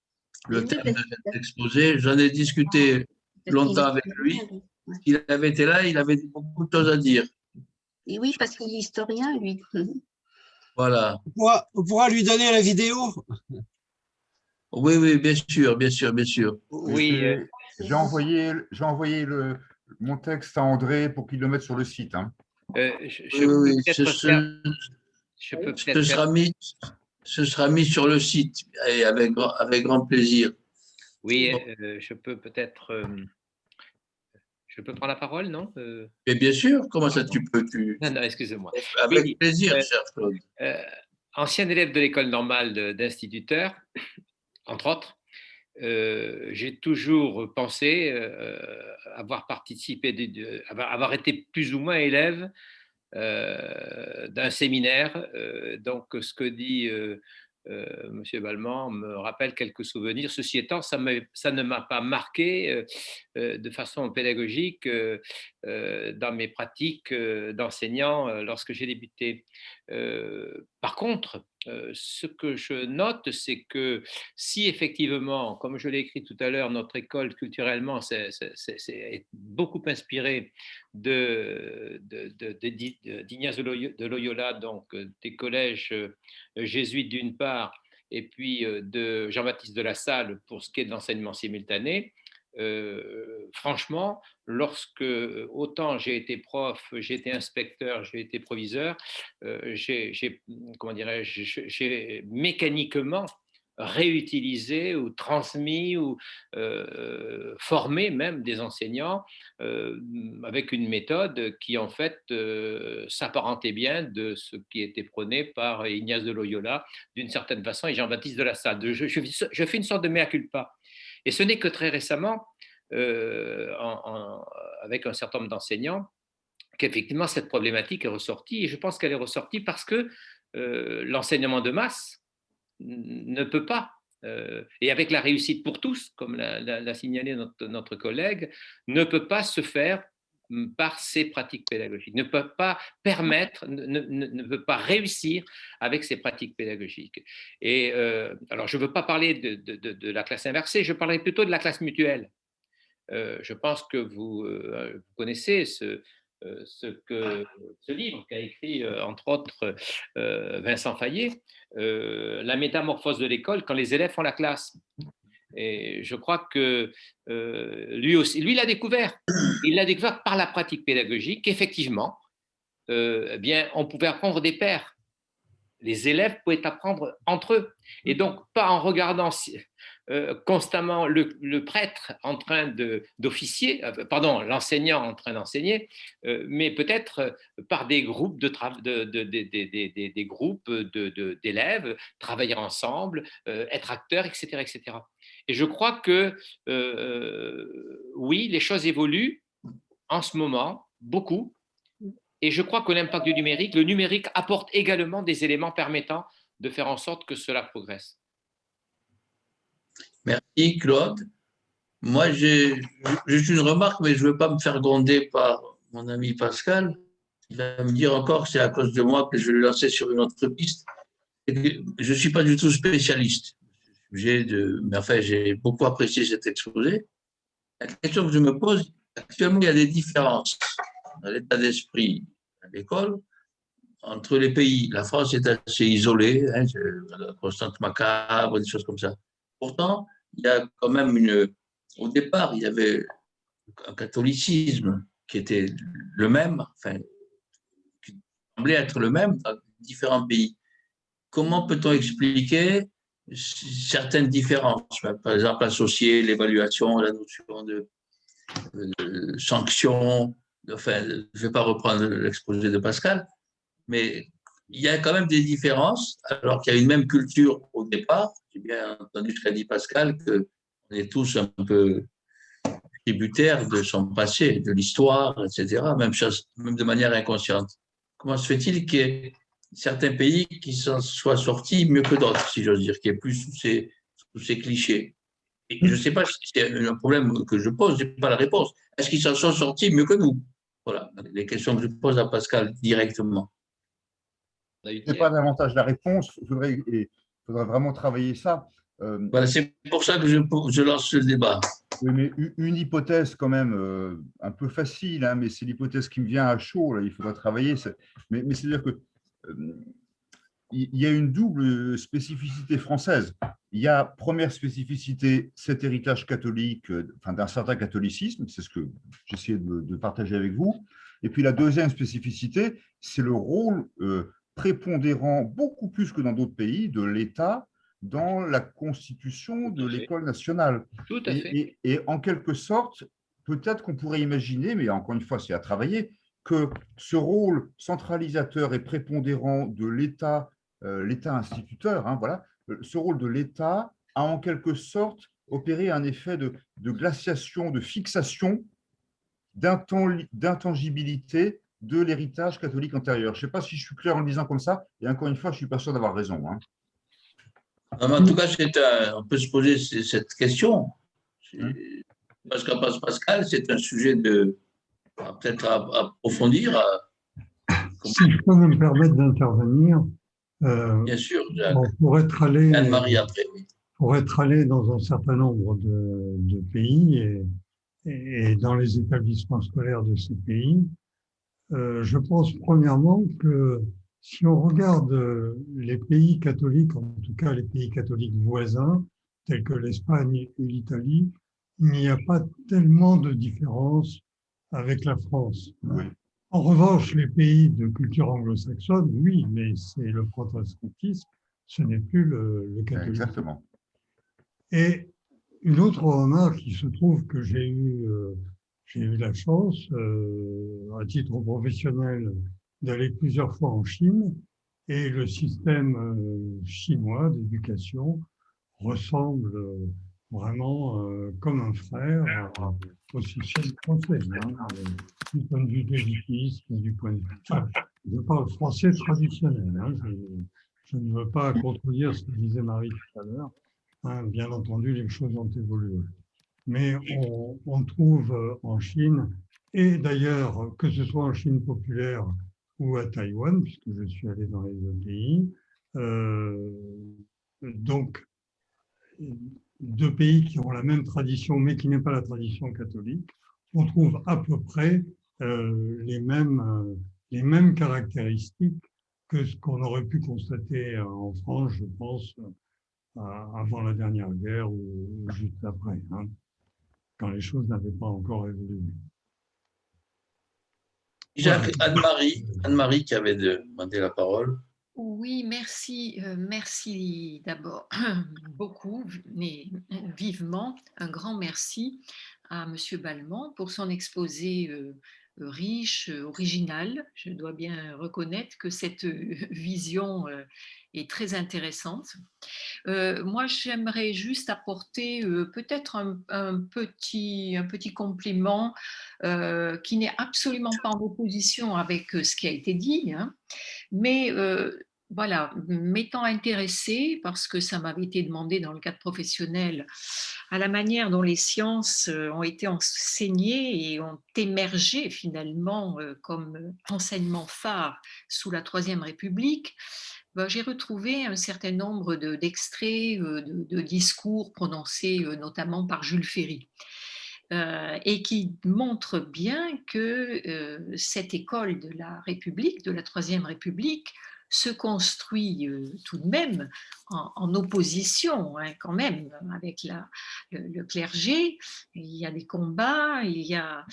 Le thème de cet exposé, j'en ai discuté longtemps avec lui. S'il avait été là, il avait beaucoup de choses à dire. Et oui, parce qu'il est historien, lui. Voilà. On pourra lui donner la vidéo. Oui, bien sûr, bien sûr, bien sûr. Oui. J'ai envoyé mon texte à André pour qu'il le mette sur le site. Hein. Ce sera mis sur le site et avec grand plaisir. Oui, je peux peut-être... Je peux prendre la parole, non Et bien sûr, comment ça tu peux Non, excusez-moi. Avec plaisir, cher Claude. Ancien élève de l'école normale d'instituteur, entre autres, j'ai toujours pensé avoir participé, avoir été plus ou moins élève d'un séminaire. Donc, ce que dit Monsieur Balmont me rappelle quelques souvenirs. Ceci étant, ça ne m'a pas marqué de façon pédagogique dans mes pratiques d'enseignant lorsque j'ai débuté. Par contre, ce que je note, c'est que si effectivement, comme je l'ai écrit tout à l'heure, notre école culturellement est beaucoup inspirée d'Ignace de Loyola, donc des collèges jésuites d'une part, et puis de Jean-Baptiste de La Salle pour ce qui est de l'enseignement simultané. Franchement, lorsque autant j'ai été prof, j'ai été inspecteur, j'ai été proviseur, j'ai mécaniquement réutilisé ou transmis ou formé même des enseignants avec une méthode qui en fait s'apparentait bien de ce qui était prôné par Ignace de Loyola d'une certaine façon et Jean-Baptiste de La Salle. Je fais une sorte de mea culpa. Et ce n'est que très récemment, avec un certain nombre d'enseignants, qu'effectivement cette problématique est ressortie. Et je pense qu'elle est ressortie parce que l'enseignement de masse ne peut pas, et avec la réussite pour tous, comme l'a signalé notre collègue, ne peut pas se faire par ces pratiques pédagogiques, ne peut pas permettre, ne peut pas réussir avec ces pratiques pédagogiques. Et alors, je ne veux pas parler de la classe inversée, je parlerai plutôt de la classe mutuelle. Je pense que vous connaissez ce livre qu'a écrit, entre autres, Vincent Fayet, La métamorphose de l'école quand les élèves font la classe. Et je crois que lui aussi, lui l'a découvert. Il l'a découvert par la pratique pédagogique, qu'effectivement, eh bien, on pouvait apprendre des pairs. Les élèves pouvaient apprendre entre eux. Et donc, pas en regardant constamment le prêtre en train d'officier, pardon, l'enseignant en train d'enseigner, mais peut-être par des groupes des groupes d'élèves, travailler ensemble, être acteurs, etc., etc. Et je crois que oui, les choses évoluent en ce moment, beaucoup. Et je crois que l'impact du numérique, le numérique apporte également des éléments permettant de faire en sorte que cela progresse. Merci Claude. Moi, j'ai juste une remarque, mais je ne veux pas me faire gronder par mon ami Pascal. Il va me dire encore que c'est à cause de moi que je vais le lancer sur une autre piste. Je ne suis pas du tout spécialiste. Mais enfin, j'ai beaucoup apprécié cet exposé. La question que je me pose, actuellement, il y a des différences dans l'état d'esprit à l'école entre les pays. La France est assez isolée, hein, la constante macabre, des choses comme ça. Pourtant, il y a quand même au départ, il y avait un catholicisme qui était le même, enfin, qui semblait être le même dans différents pays. Comment peut-on expliquer certaines différences? Par exemple, associer l'évaluation à la notion de sanction. Enfin, je ne vais pas reprendre l'exposé de Pascal, mais il y a quand même des différences, alors qu'il y a une même culture au départ. J'ai bien entendu ce qu'a dit Pascal, qu'on est tous un peu tributaires de son passé, de l'histoire, etc., même de manière inconsciente. Comment se fait-il qu'il y ait certains pays qui soient sortis mieux que d'autres, si j'ose dire, qui est plus sous ces clichés? Et je ne sais pas si c'est un problème que je pose, je n'ai pas la réponse. Est-ce qu'ils s'en sont sortis mieux que nous? Voilà, les questions que je pose à Pascal directement. Je n'ai pas davantage la réponse, il faudrait vraiment travailler ça. Voilà, c'est pour ça que je lance ce débat. Oui, mais une hypothèse quand même un peu facile, hein, mais c'est l'hypothèse qui me vient à chaud, là, il faudra travailler. Mais c'est-à-dire que il y a une double spécificité française. Il y a, première spécificité, cet héritage catholique, enfin, d'un certain catholicisme, c'est ce que j'essayais de partager avec vous. Et puis la deuxième spécificité, c'est le rôle prépondérant, beaucoup plus que dans d'autres pays, de l'État dans la constitution de l'école nationale. Tout à fait. Et en quelque sorte, peut-être qu'on pourrait imaginer, mais encore une fois, c'est à travailler, que ce rôle centralisateur et prépondérant de l'État, l'État instituteur, hein, voilà, ce rôle de l'État a en quelque sorte opéré un effet de glaciation, de fixation, d'intangibilité de l'héritage catholique antérieur. Je ne sais pas si je suis clair en le disant comme ça, et encore une fois, je ne suis pas sûr d'avoir raison. Hein. En tout cas, on peut se poser cette question. Parce qu'en Pascal, c'est un sujet peut-être à approfondir. Si je peux me permettre d'intervenir, bien sûr, Jacques. Pour être allé, Anne-Marie après, oui. Pour être allé dans un certain nombre de pays et dans les établissements scolaires de ces pays, je pense premièrement que si on regarde les pays catholiques, en tout cas les pays catholiques voisins, tels que l'Espagne et l'Italie, il n'y a pas tellement de différence avec la France. Oui. En revanche, les pays de culture anglo-saxonne, oui, mais c'est le protestantisme, ce n'est plus le catholicisme. Exactement. Et une autre remarque, il se trouve que j'ai eu la chance, à titre professionnel, d'aller plusieurs fois en Chine, et le système chinois d'éducation ressemble vraiment comme un frère au système français, hein, du point de vue de l'éducation, du point de vue... Enfin, je parle français traditionnel, hein, je ne veux pas contredire ce que disait Marie tout à l'heure, hein, bien entendu les choses ont évolué. Mais on trouve en Chine, et d'ailleurs que ce soit en Chine populaire ou à Taïwan, puisque je suis allé dans les deux pays, donc deux pays qui ont la même tradition, mais qui n'est pas la tradition catholique, on trouve à peu près les mêmes caractéristiques que ce qu'on aurait pu constater en France, je pense, avant la dernière guerre ou juste après, hein, quand les choses n'avaient pas encore évolué. Jacques, Anne-Marie qui avait demandé la parole. Oui, merci. Merci d'abord beaucoup, mais vivement, un grand merci à M. Balmont pour son exposé riche, original. Je dois bien reconnaître que cette vision est très intéressante. Moi, j'aimerais juste apporter peut-être un petit compliment qui n'est absolument pas en opposition avec ce qui a été dit, hein, mais voilà, m'étant intéressée, parce que ça m'avait été demandé dans le cadre professionnel, à la manière dont les sciences ont été enseignées et ont émergé finalement comme enseignement phare sous la Troisième République, ben, j'ai retrouvé un certain nombre d'extraits de discours prononcés notamment par Jules Ferry. Et qui montrent bien que cette école de la République, de la Troisième République, se construit tout de même en opposition, hein, quand même, avec le clergé. Il y a des combats, il y a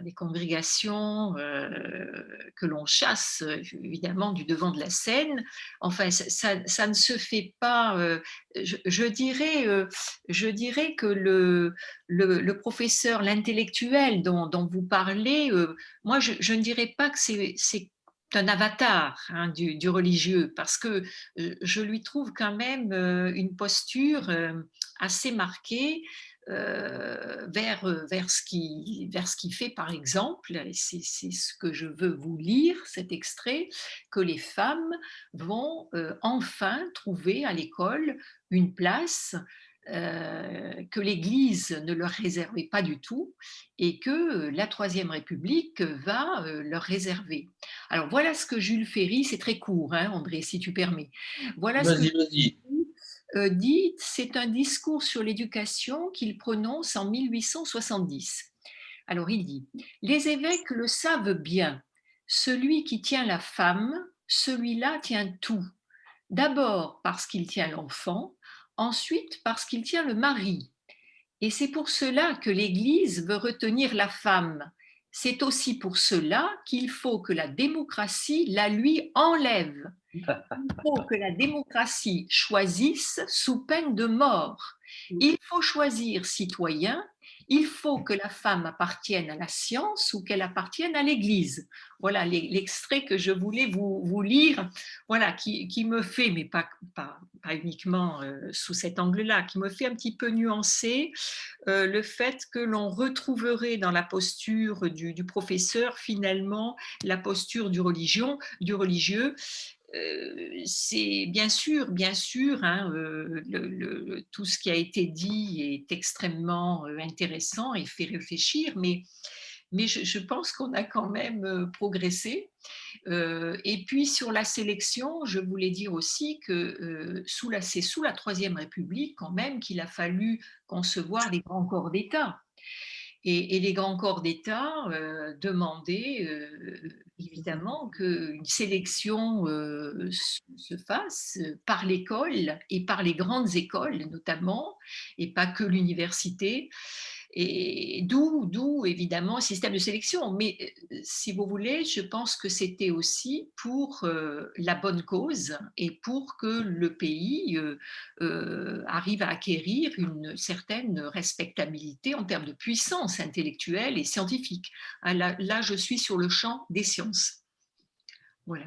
des congrégations que l'on chasse évidemment du devant de la scène. Enfin, ça ne se fait pas. Je dirais que le professeur, l'intellectuel dont vous parlez, moi je ne dirais pas que c'est un avatar, hein, du religieux, parce que je lui trouve quand même une posture assez marquée vers ce qu'il fait, par exemple, et c'est ce que je veux vous lire, cet extrait, que les femmes vont enfin trouver à l'école une place que l'Église ne leur réservait pas du tout et que la Troisième République va leur réserver. Alors voilà ce que Jules Ferry, c'est très court, hein, André, si tu permets. Voilà ce que Vas-y. Dit, c'est un discours sur l'éducation qu'il prononce en 1870. Alors il dit, les évêques le savent bien, celui qui tient la femme, celui-là tient tout. D'abord parce qu'il tient l'enfant, ensuite parce qu'il tient le mari. Et c'est pour cela que l'Église veut retenir la femme. C'est aussi pour cela qu'il faut que la démocratie la lui enlève. Il faut que la démocratie choisisse sous peine de mort. Il faut choisir citoyen. Il faut que la femme appartienne à la science ou qu'elle appartienne à l'Église. Voilà l'extrait que je voulais vous lire, voilà, qui me fait, mais pas uniquement sous cet angle-là, qui me fait un petit peu nuancer le fait que l'on retrouverait dans la posture du professeur finalement la posture du religieux. C'est bien sûr, hein, tout ce qui a été dit est extrêmement intéressant et fait réfléchir, mais je pense qu'on a quand même progressé. Et puis sur la sélection, je voulais dire aussi que c'est sous la Troisième République quand même qu'il a fallu concevoir les grands corps d'État. Et les grands corps d'État demandaient évidemment qu'une sélection se fasse par l'école et par les grandes écoles notamment, et pas que l'université. Et d'où évidemment un système de sélection. Mais si vous voulez, je pense que c'était aussi pour la bonne cause et pour que le pays arrive à acquérir une certaine respectabilité en termes de puissance intellectuelle et scientifique. Là, je suis sur le champ des sciences. Voilà.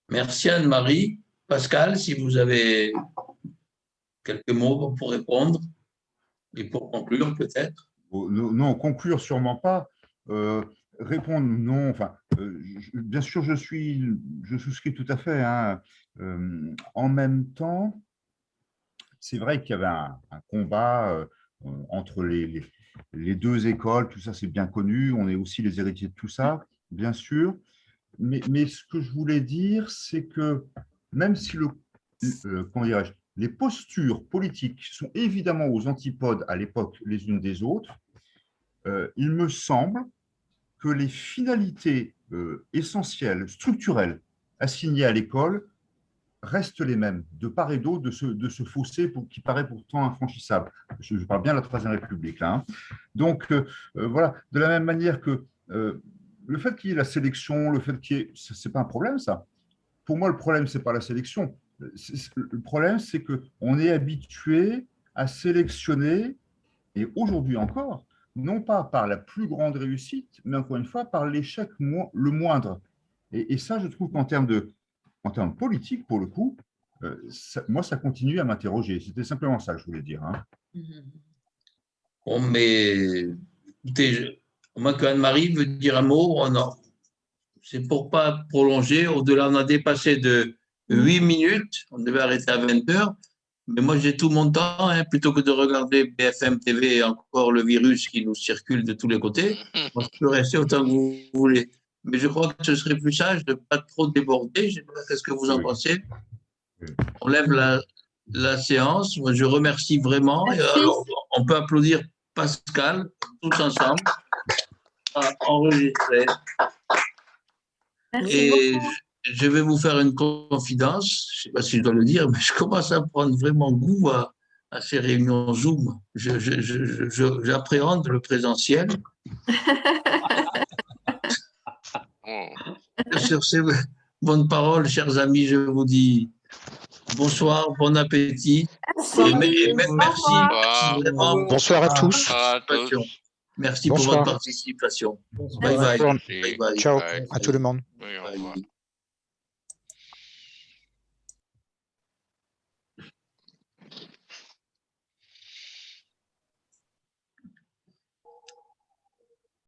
Merci Anne-Marie. Pascal, si vous avez quelques mots pour répondre et pour conclure peut-être. Non, conclure sûrement pas. Répondre non. Enfin, bien sûr, je souscris tout à fait. Hein. En même temps, c'est vrai qu'il y avait un combat entre les deux écoles. Tout ça, c'est bien connu. On est aussi les héritiers de tout ça, bien sûr. Mais ce que je voulais dire, c'est que même si comment dirais-je, les postures politiques sont évidemment aux antipodes à l'époque les unes des autres, il me semble que les finalités essentielles, structurelles, assignées à l'école restent les mêmes, de part et d'autre de ce fossé qui paraît pourtant infranchissable. Je parle bien de la Troisième République, là. Hein. Donc, voilà, de la même manière que le fait qu'il y ait la sélection, le fait qu'il y ait… Ce n'est pas un problème, ça. Pour moi, le problème, ce n'est pas la sélection. Le problème, c'est qu'on est habitué à sélectionner, et aujourd'hui encore, non pas par la plus grande réussite, mais encore une fois, par l'échec le moindre. Et ça, je trouve qu'en termes politiques, pour le coup, moi, ça continue à m'interroger. C'était simplement ça que je voulais dire. Hein. Bon, mais écoutez, moi, quand Anne-Marie veut dire un mot, c'est pour ne pas prolonger. Au-delà, on a dépassé de 8 minutes. On devait arrêter à 20 heures. Mais moi, j'ai tout mon temps, hein, plutôt que de regarder BFM TV et encore le virus qui nous circule de tous les côtés. Moi, je peux rester autant que vous voulez. Mais je crois que ce serait plus sage de ne pas trop déborder. Je sais pas qu'est-ce que vous en pensez. On lève la séance. Moi, je remercie vraiment. Et alors, on peut applaudir Pascal, tous ensemble, enregistré. Et je vais vous faire une confidence. Je ne sais pas si je dois le dire, mais je commence à prendre vraiment goût à ces réunions Zoom. J'appréhende le présentiel. Sur ces bonnes paroles, chers amis, je vous dis bonsoir, bon appétit. Merci vraiment. Bonsoir à tous. Merci pour votre participation. Bye bye. Ciao à tout le monde. Oui, au revoir.